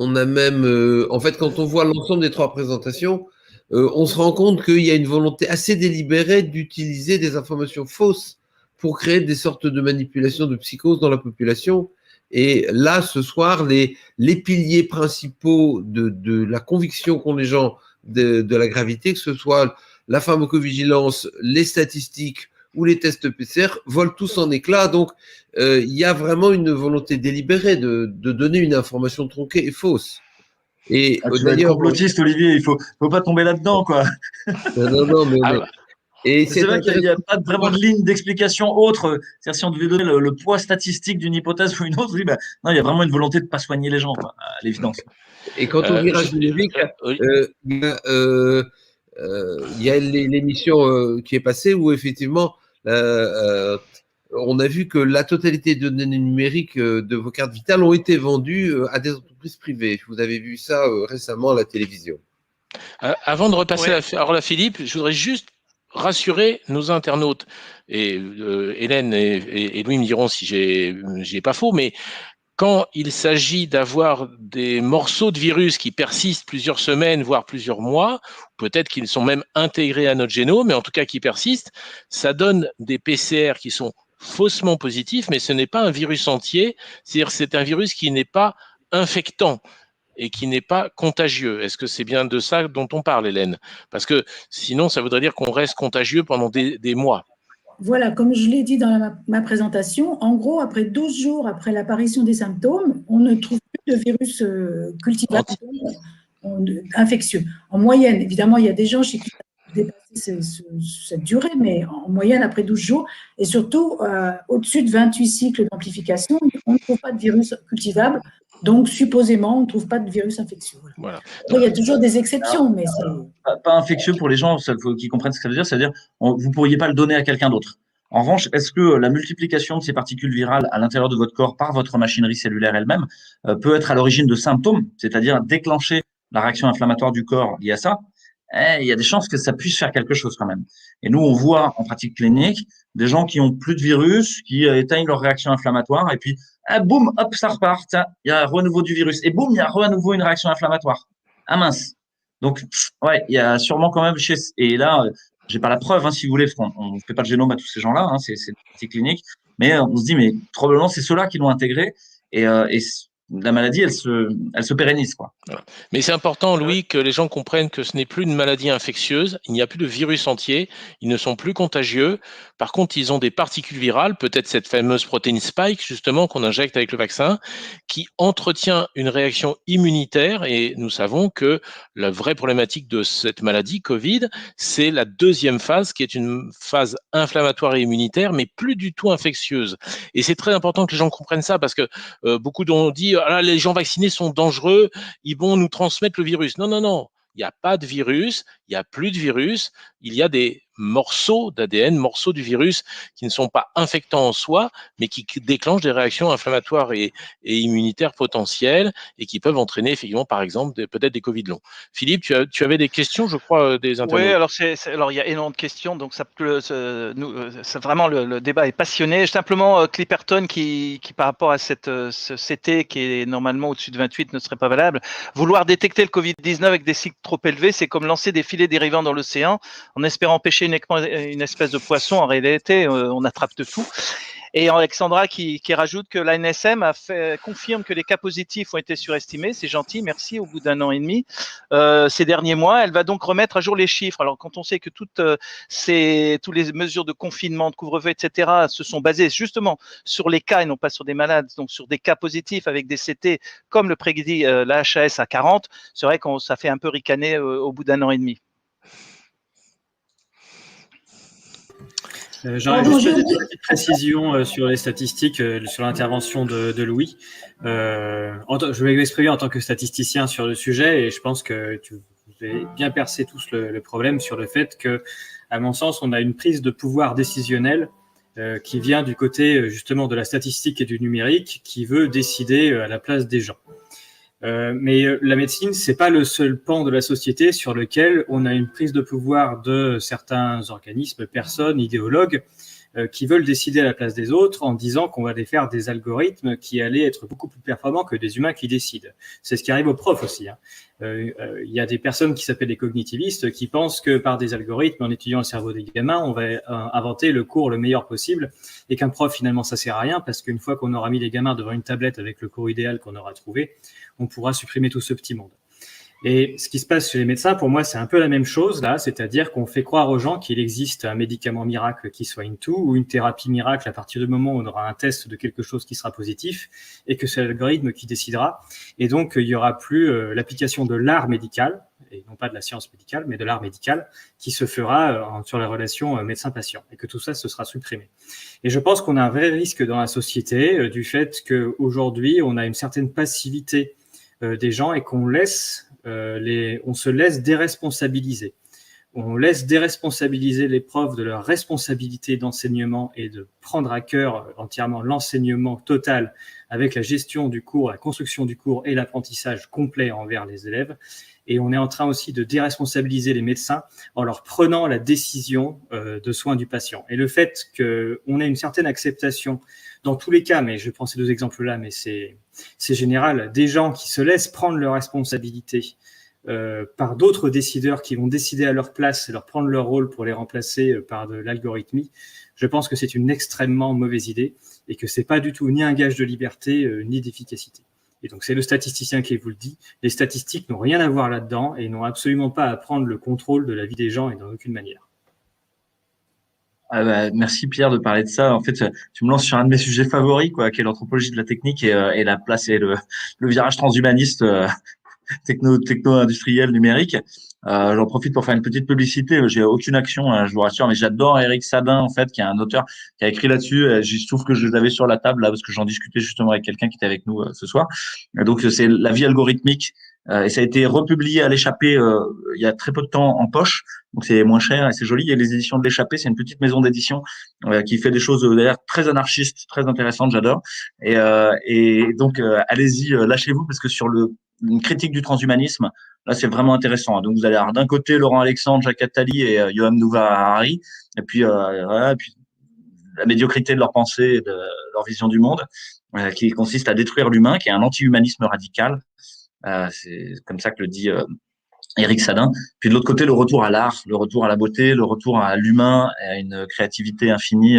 on a même, en fait, quand on voit l'ensemble des trois présentations, on se rend compte qu'il y a une volonté assez délibérée d'utiliser des informations fausses pour créer des sortes de manipulations de psychose dans la population. Et là, ce soir, les piliers principaux de la conviction qu'ont les gens de la gravité, que ce soit la pharmacovigilance, les statistiques ou les tests PCR, volent tous en éclats. Donc, il y a vraiment une volonté délibérée de donner une information tronquée et fausse. Et tu vas être complotiste, Olivier, il faut pas tomber là-dedans, quoi. Non, mais et c'est vrai qu'il n'y a pas vraiment de ligne d'explication autre. C'est-à-dire, si on devait donner le poids statistique d'une hypothèse ou une autre, oui, non, il y a vraiment une volonté de ne pas soigner les gens, quoi, à l'évidence. Et quand on virage numérique, il y a l'émission qui est passée où effectivement, on a vu que la totalité des données numériques de vos cartes vitales ont été vendues à des entreprises privées. Vous avez vu ça récemment à la télévision. Avant de repasser la parole à Philippe, je voudrais juste rassurer nos internautes. Et Hélène et Louis me diront si j'ai pas faux, mais quand il s'agit d'avoir des morceaux de virus qui persistent plusieurs semaines, voire plusieurs mois, peut-être qu'ils sont même intégrés à notre génome, mais en tout cas qui persistent, ça donne des PCR qui sont faussement positifs, mais ce n'est pas un virus entier, c'est-à-dire c'est un virus qui n'est pas infectant et qui n'est pas contagieux. Est-ce que c'est bien de ça dont on parle, Hélène? Parce que sinon, ça voudrait dire qu'on reste contagieux pendant des mois. Voilà, comme je l'ai dit dans ma présentation, en gros, après 12 jours après l'apparition des symptômes, on ne trouve plus de virus cultivable infectieux. En moyenne, évidemment, il y a des gens chez qui dépassé cette durée, mais en moyenne, après 12 jours, et surtout, au-dessus de 28 cycles d'amplification, on ne trouve pas de virus cultivable. Donc, supposément, on ne trouve pas de virus infectieux. Voilà. Après, il y a toujours des exceptions, mais c'est… Pas infectieux pour les gens qui comprennent ce que ça veut dire, c'est-à-dire vous ne pourriez pas le donner à quelqu'un d'autre. En revanche, est-ce que la multiplication de ces particules virales à l'intérieur de votre corps par votre machinerie cellulaire elle-même peut être à l'origine de symptômes, c'est-à-dire déclencher la réaction inflammatoire du corps liée à ça? Il y a des chances que ça puisse faire quelque chose quand même. Et nous, on voit en pratique clinique des gens qui ont plus de virus, qui éteignent leur réaction inflammatoire, et puis boum, hop, ça repart. Tiens, il y a un renouveau du virus. Et boum, il y a à nouveau une réaction inflammatoire. Ah mince. Donc, ouais, il y a sûrement quand même et là, j'ai pas la preuve, hein, si vous voulez, parce qu'on ne fait pas de génome à tous ces gens-là, hein, c'est clinique. Mais on se dit, mais probablement, c'est ceux-là qui l'ont intégré. Et la maladie, elle se pérennise, quoi. Voilà. Mais c'est important, Louis, que les gens comprennent que ce n'est plus une maladie infectieuse, il n'y a plus de virus entier, ils ne sont plus contagieux. Par contre, ils ont des particules virales, peut-être cette fameuse protéine spike, justement, qu'on injecte avec le vaccin, qui entretient une réaction immunitaire. Et nous savons que la vraie problématique de cette maladie, Covid, c'est la deuxième phase, qui est une phase inflammatoire et immunitaire, mais plus du tout infectieuse. Et c'est très important que les gens comprennent ça, parce que beaucoup ont dit ah, les gens vaccinés sont dangereux, ils vont nous transmettre le virus. Non, non, non, il n'y a pas de virus, il n'y a plus de virus, il y a des morceaux d'ADN, morceaux du virus qui ne sont pas infectants en soi, mais qui déclenchent des réactions inflammatoires et immunitaires potentielles et qui peuvent entraîner effectivement, par exemple, peut-être des Covid longs. Philippe, tu avais des questions, je crois, des internautes. Oui, alors il y a énormément de questions, donc vraiment le débat est passionné. Simplement, Clipperton qui par rapport à cette CT qui est normalement au-dessus de 28 ne serait pas valable. Vouloir détecter le Covid-19 avec des cycles trop élevés, c'est comme lancer des filets dérivants dans l'océan en espérant pêcher une espèce de poisson, en réalité, on attrape de tout. Et Alexandra qui rajoute que l'ANSM confirme que les cas positifs ont été surestimés. C'est gentil, merci, au bout d'1 an et demi. Ces derniers mois, elle va donc remettre à jour les chiffres. Alors, quand on sait que toutes les mesures de confinement, de couvre-feu, etc., se sont basées justement sur les cas et non pas sur des malades, donc sur des cas positifs avec des CT, comme le prédit la HAS à 40, c'est vrai que ça fait un peu ricaner au bout d'1 an et demi. J'aurais juste une petite précision sur les statistiques, sur l'intervention de Louis. Je vais m'exprimer en tant que statisticien sur le sujet et je pense que vous avez bien percé tous le problème sur le fait que, à mon sens, on a une prise de pouvoir décisionnelle qui vient du côté justement de la statistique et du numérique qui veut décider à la place des gens. Mais la médecine, c'est pas le seul pan de la société sur lequel on a une prise de pouvoir de certains organismes, personnes, idéologues qui veulent décider à la place des autres en disant qu'on va aller faire des algorithmes qui allaient être beaucoup plus performants que des humains qui décident. C'est ce qui arrive aux profs aussi. Il y a des personnes qui s'appellent des cognitivistes qui pensent que par des algorithmes, en étudiant le cerveau des gamins, on va inventer le cours le meilleur possible et qu'un prof, finalement, ça sert à rien parce qu'une fois qu'on aura mis les gamins devant une tablette avec le cours idéal qu'on aura trouvé, on pourra supprimer tout ce petit monde. Et ce qui se passe chez les médecins, pour moi, c'est un peu la même chose là, c'est-à-dire qu'on fait croire aux gens qu'il existe un médicament miracle qui soigne tout ou une thérapie miracle à partir du moment où on aura un test de quelque chose qui sera positif et que c'est l'algorithme qui décidera. Et donc, il y aura plus l'application de l'art médical, et non pas de la science médicale, mais de l'art médical, qui se fera sur la relation médecin-patient et que tout ça, ce sera supprimé. Et je pense qu'on a un vrai risque dans la société du fait qu'aujourd'hui, on a une certaine passivité des gens et qu'on on se laisse déresponsabiliser. On laisse déresponsabiliser les profs de leur responsabilité d'enseignement et de prendre à cœur entièrement l'enseignement total avec la gestion du cours, la construction du cours et l'apprentissage complet envers les élèves. Et on est en train aussi de déresponsabiliser les médecins en leur prenant la décision de soins du patient. Et le fait qu'on ait une certaine acceptation dans tous les cas, mais je prends ces deux exemples-là, mais c'est général, des gens qui se laissent prendre leurs responsabilités par d'autres décideurs qui vont décider à leur place et leur prendre leur rôle pour les remplacer par de l'algorithmie, je pense que c'est une extrêmement mauvaise idée et que c'est pas du tout ni un gage de liberté ni d'efficacité. Et donc, c'est le statisticien qui vous le dit. Les statistiques n'ont rien à voir là-dedans et n'ont absolument pas à prendre le contrôle de la vie des gens et dans aucune manière. Merci Pierre de parler de ça. En fait, tu me lances sur un de mes sujets favoris, quoi, qui est l'anthropologie de la technique et la place et le virage transhumaniste techno-industriel numérique. J'en profite pour faire une petite publicité. J'ai aucune action, je vous rassure, mais j'adore Eric Sadin, en fait, qui est un auteur qui a écrit là-dessus. Je trouve que je les avais sur la table, là, parce que j'en discutais justement avec quelqu'un qui était avec nous ce soir. Donc, c'est La vie algorithmique. Et ça a été republié à l'Échappée il y a très peu de temps en poche. Donc, c'est moins cher et c'est joli. Et les éditions de l'Échappée, c'est une petite maison d'édition qui fait des choses d'ailleurs très anarchistes, très intéressantes, j'adore. Et donc, allez-y, lâchez-vous, parce que sur une critique du transhumanisme, là, c'est vraiment intéressant. Donc, vous allez avoir d'un côté Laurent Alexandre, Jacques Attali et Yoav Nouva Harari. Et puis, voilà, puis la médiocrité de leur pensée et de leur vision du monde, qui consiste à détruire l'humain, qui est un anti-humanisme radical. C'est comme ça que le dit Eric Sadin. Puis de l'autre côté, le retour à l'art, le retour à la beauté, le retour à l'humain, à une créativité infinie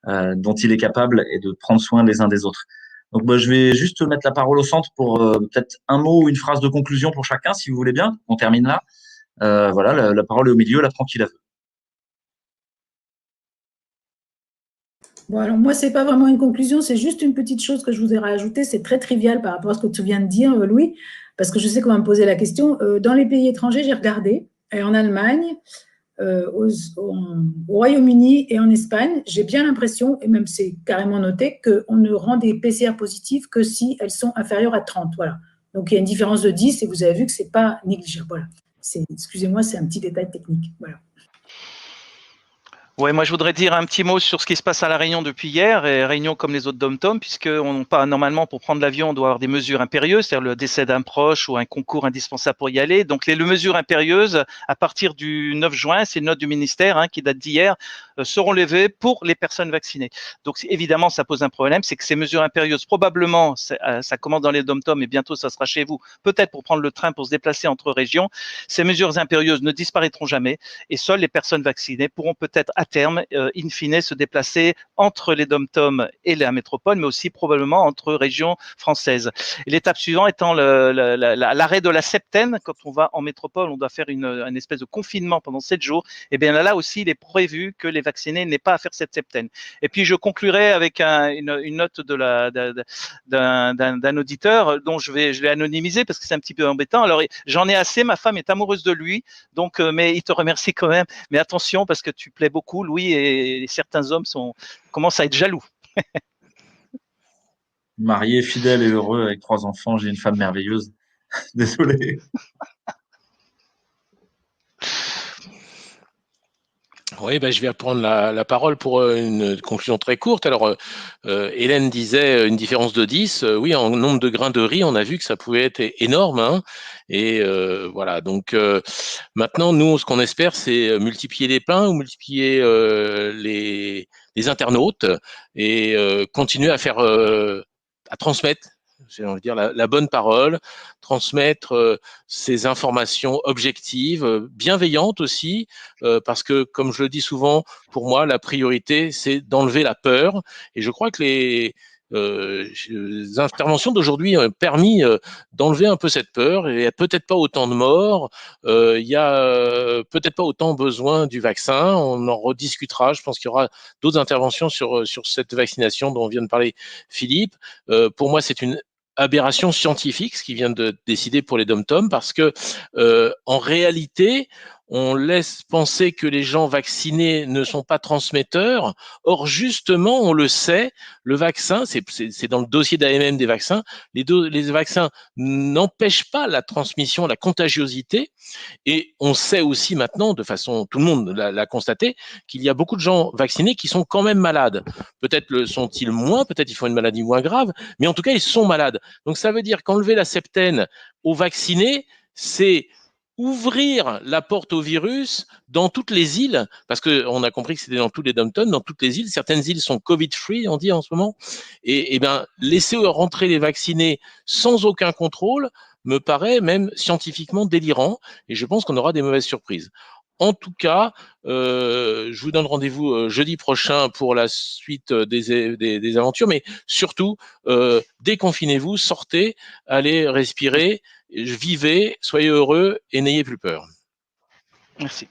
dont il est capable et de prendre soin les uns des autres. Donc, je vais juste mettre la parole au centre pour peut-être un mot ou une phrase de conclusion pour chacun, si vous voulez bien. On termine là. Voilà, la parole est au milieu, la tranquille à vous. Bon, alors moi, c'est pas vraiment une conclusion, c'est juste une petite chose que je voudrais rajouter. C'est très trivial par rapport à ce que tu viens de dire, Louis, parce que je sais qu'on va me poser la question. Dans les pays étrangers, j'ai regardé, et en Allemagne, au Royaume-Uni et en Espagne, j'ai bien l'impression, et même c'est carrément noté, qu'on ne rend des PCR positives que si elles sont inférieures à 30. Voilà. Donc, il y a une différence de 10 et vous avez vu que ce n'est pas négligeable. Voilà. Excusez-moi, c'est un petit détail technique. Voilà. Ouais, moi je voudrais dire un petit mot sur ce qui se passe à La Réunion depuis hier, et Réunion comme les autres dom-tom, puisque normalement pour prendre l'avion on doit avoir des mesures impérieuses, c'est-à-dire le décès d'un proche ou un concours indispensable pour y aller. Donc les mesures impérieuses, à partir du 9 juin, c'est une note du ministère qui date d'hier, seront levées pour les personnes vaccinées. Donc évidemment ça pose un problème, c'est que ces mesures impérieuses, probablement, ça commence dans les dom-tom et bientôt ça sera chez vous, peut-être pour prendre le train pour se déplacer entre régions. Ces mesures impérieuses ne disparaîtront jamais et seules les personnes vaccinées pourront peut-être à terme, in fine, se déplacer entre les dom-tom et la métropole, mais aussi probablement entre régions françaises. Et l'étape suivante étant l'arrêt de la septaine. Quand on va en métropole, on doit faire une espèce de confinement pendant 7 jours. Et bien là aussi, il est prévu que les vaccinés n'aient pas à faire cette septaine. Et puis je conclurai avec une note d'un auditeur dont je vais anonymiser parce que c'est un petit peu embêtant. Alors j'en ai assez, ma femme est amoureuse de lui, donc mais il te remercie quand même. Mais attention parce que tu plais beaucoup, Louis, et certains hommes commencent à être jaloux. Marié, fidèle et heureux avec 3 enfants, j'ai une femme merveilleuse. Désolé. Oui, je vais prendre la parole pour une conclusion très courte. Alors, Hélène disait une différence de 10. Oui, en nombre de grains de riz, on a vu que ça pouvait être énorme. Et voilà, donc maintenant, nous, ce qu'on espère, c'est multiplier les pains ou multiplier les internautes et continuer à faire, à transmettre, j'ai envie de dire, la bonne parole, transmettre ces informations objectives, bienveillantes aussi, parce que, comme je le dis souvent, pour moi, la priorité, c'est d'enlever la peur. Et je crois que les interventions d'aujourd'hui ont permis d'enlever un peu cette peur. Il n'y a peut-être pas autant de morts, il y a peut-être pas autant besoin du vaccin. On en rediscutera. Je pense qu'il y aura d'autres interventions sur cette vaccination dont vient de parler Philippe. Pour moi, c'est une aberration scientifique, ce qui vient de décider pour les dom-tom, parce que en réalité, on laisse penser que les gens vaccinés ne sont pas transmetteurs. Or, justement, on le sait, le vaccin, c'est dans le dossier d'AMM des vaccins, les vaccins n'empêchent pas la transmission, la contagiosité. Et on sait aussi maintenant, de façon, tout le monde l'a constaté, qu'il y a beaucoup de gens vaccinés qui sont quand même malades. Peut-être le sont-ils moins, peut-être ils font une maladie moins grave, mais en tout cas, ils sont malades. Donc, ça veut dire qu'enlever la septaine aux vaccinés, c'est ouvrir la porte au virus dans toutes les îles, parce qu'on a compris que c'était dans tous les dom-tom, dans toutes les îles. Certaines îles sont Covid-free, on dit en ce moment. Et bien, laisser rentrer les vaccinés sans aucun contrôle me paraît même scientifiquement délirant, et je pense qu'on aura des mauvaises surprises. En tout cas, je vous donne rendez-vous jeudi prochain pour la suite des aventures, mais surtout, déconfinez-vous, sortez, allez respirer, vivez, soyez heureux et n'ayez plus peur. Merci.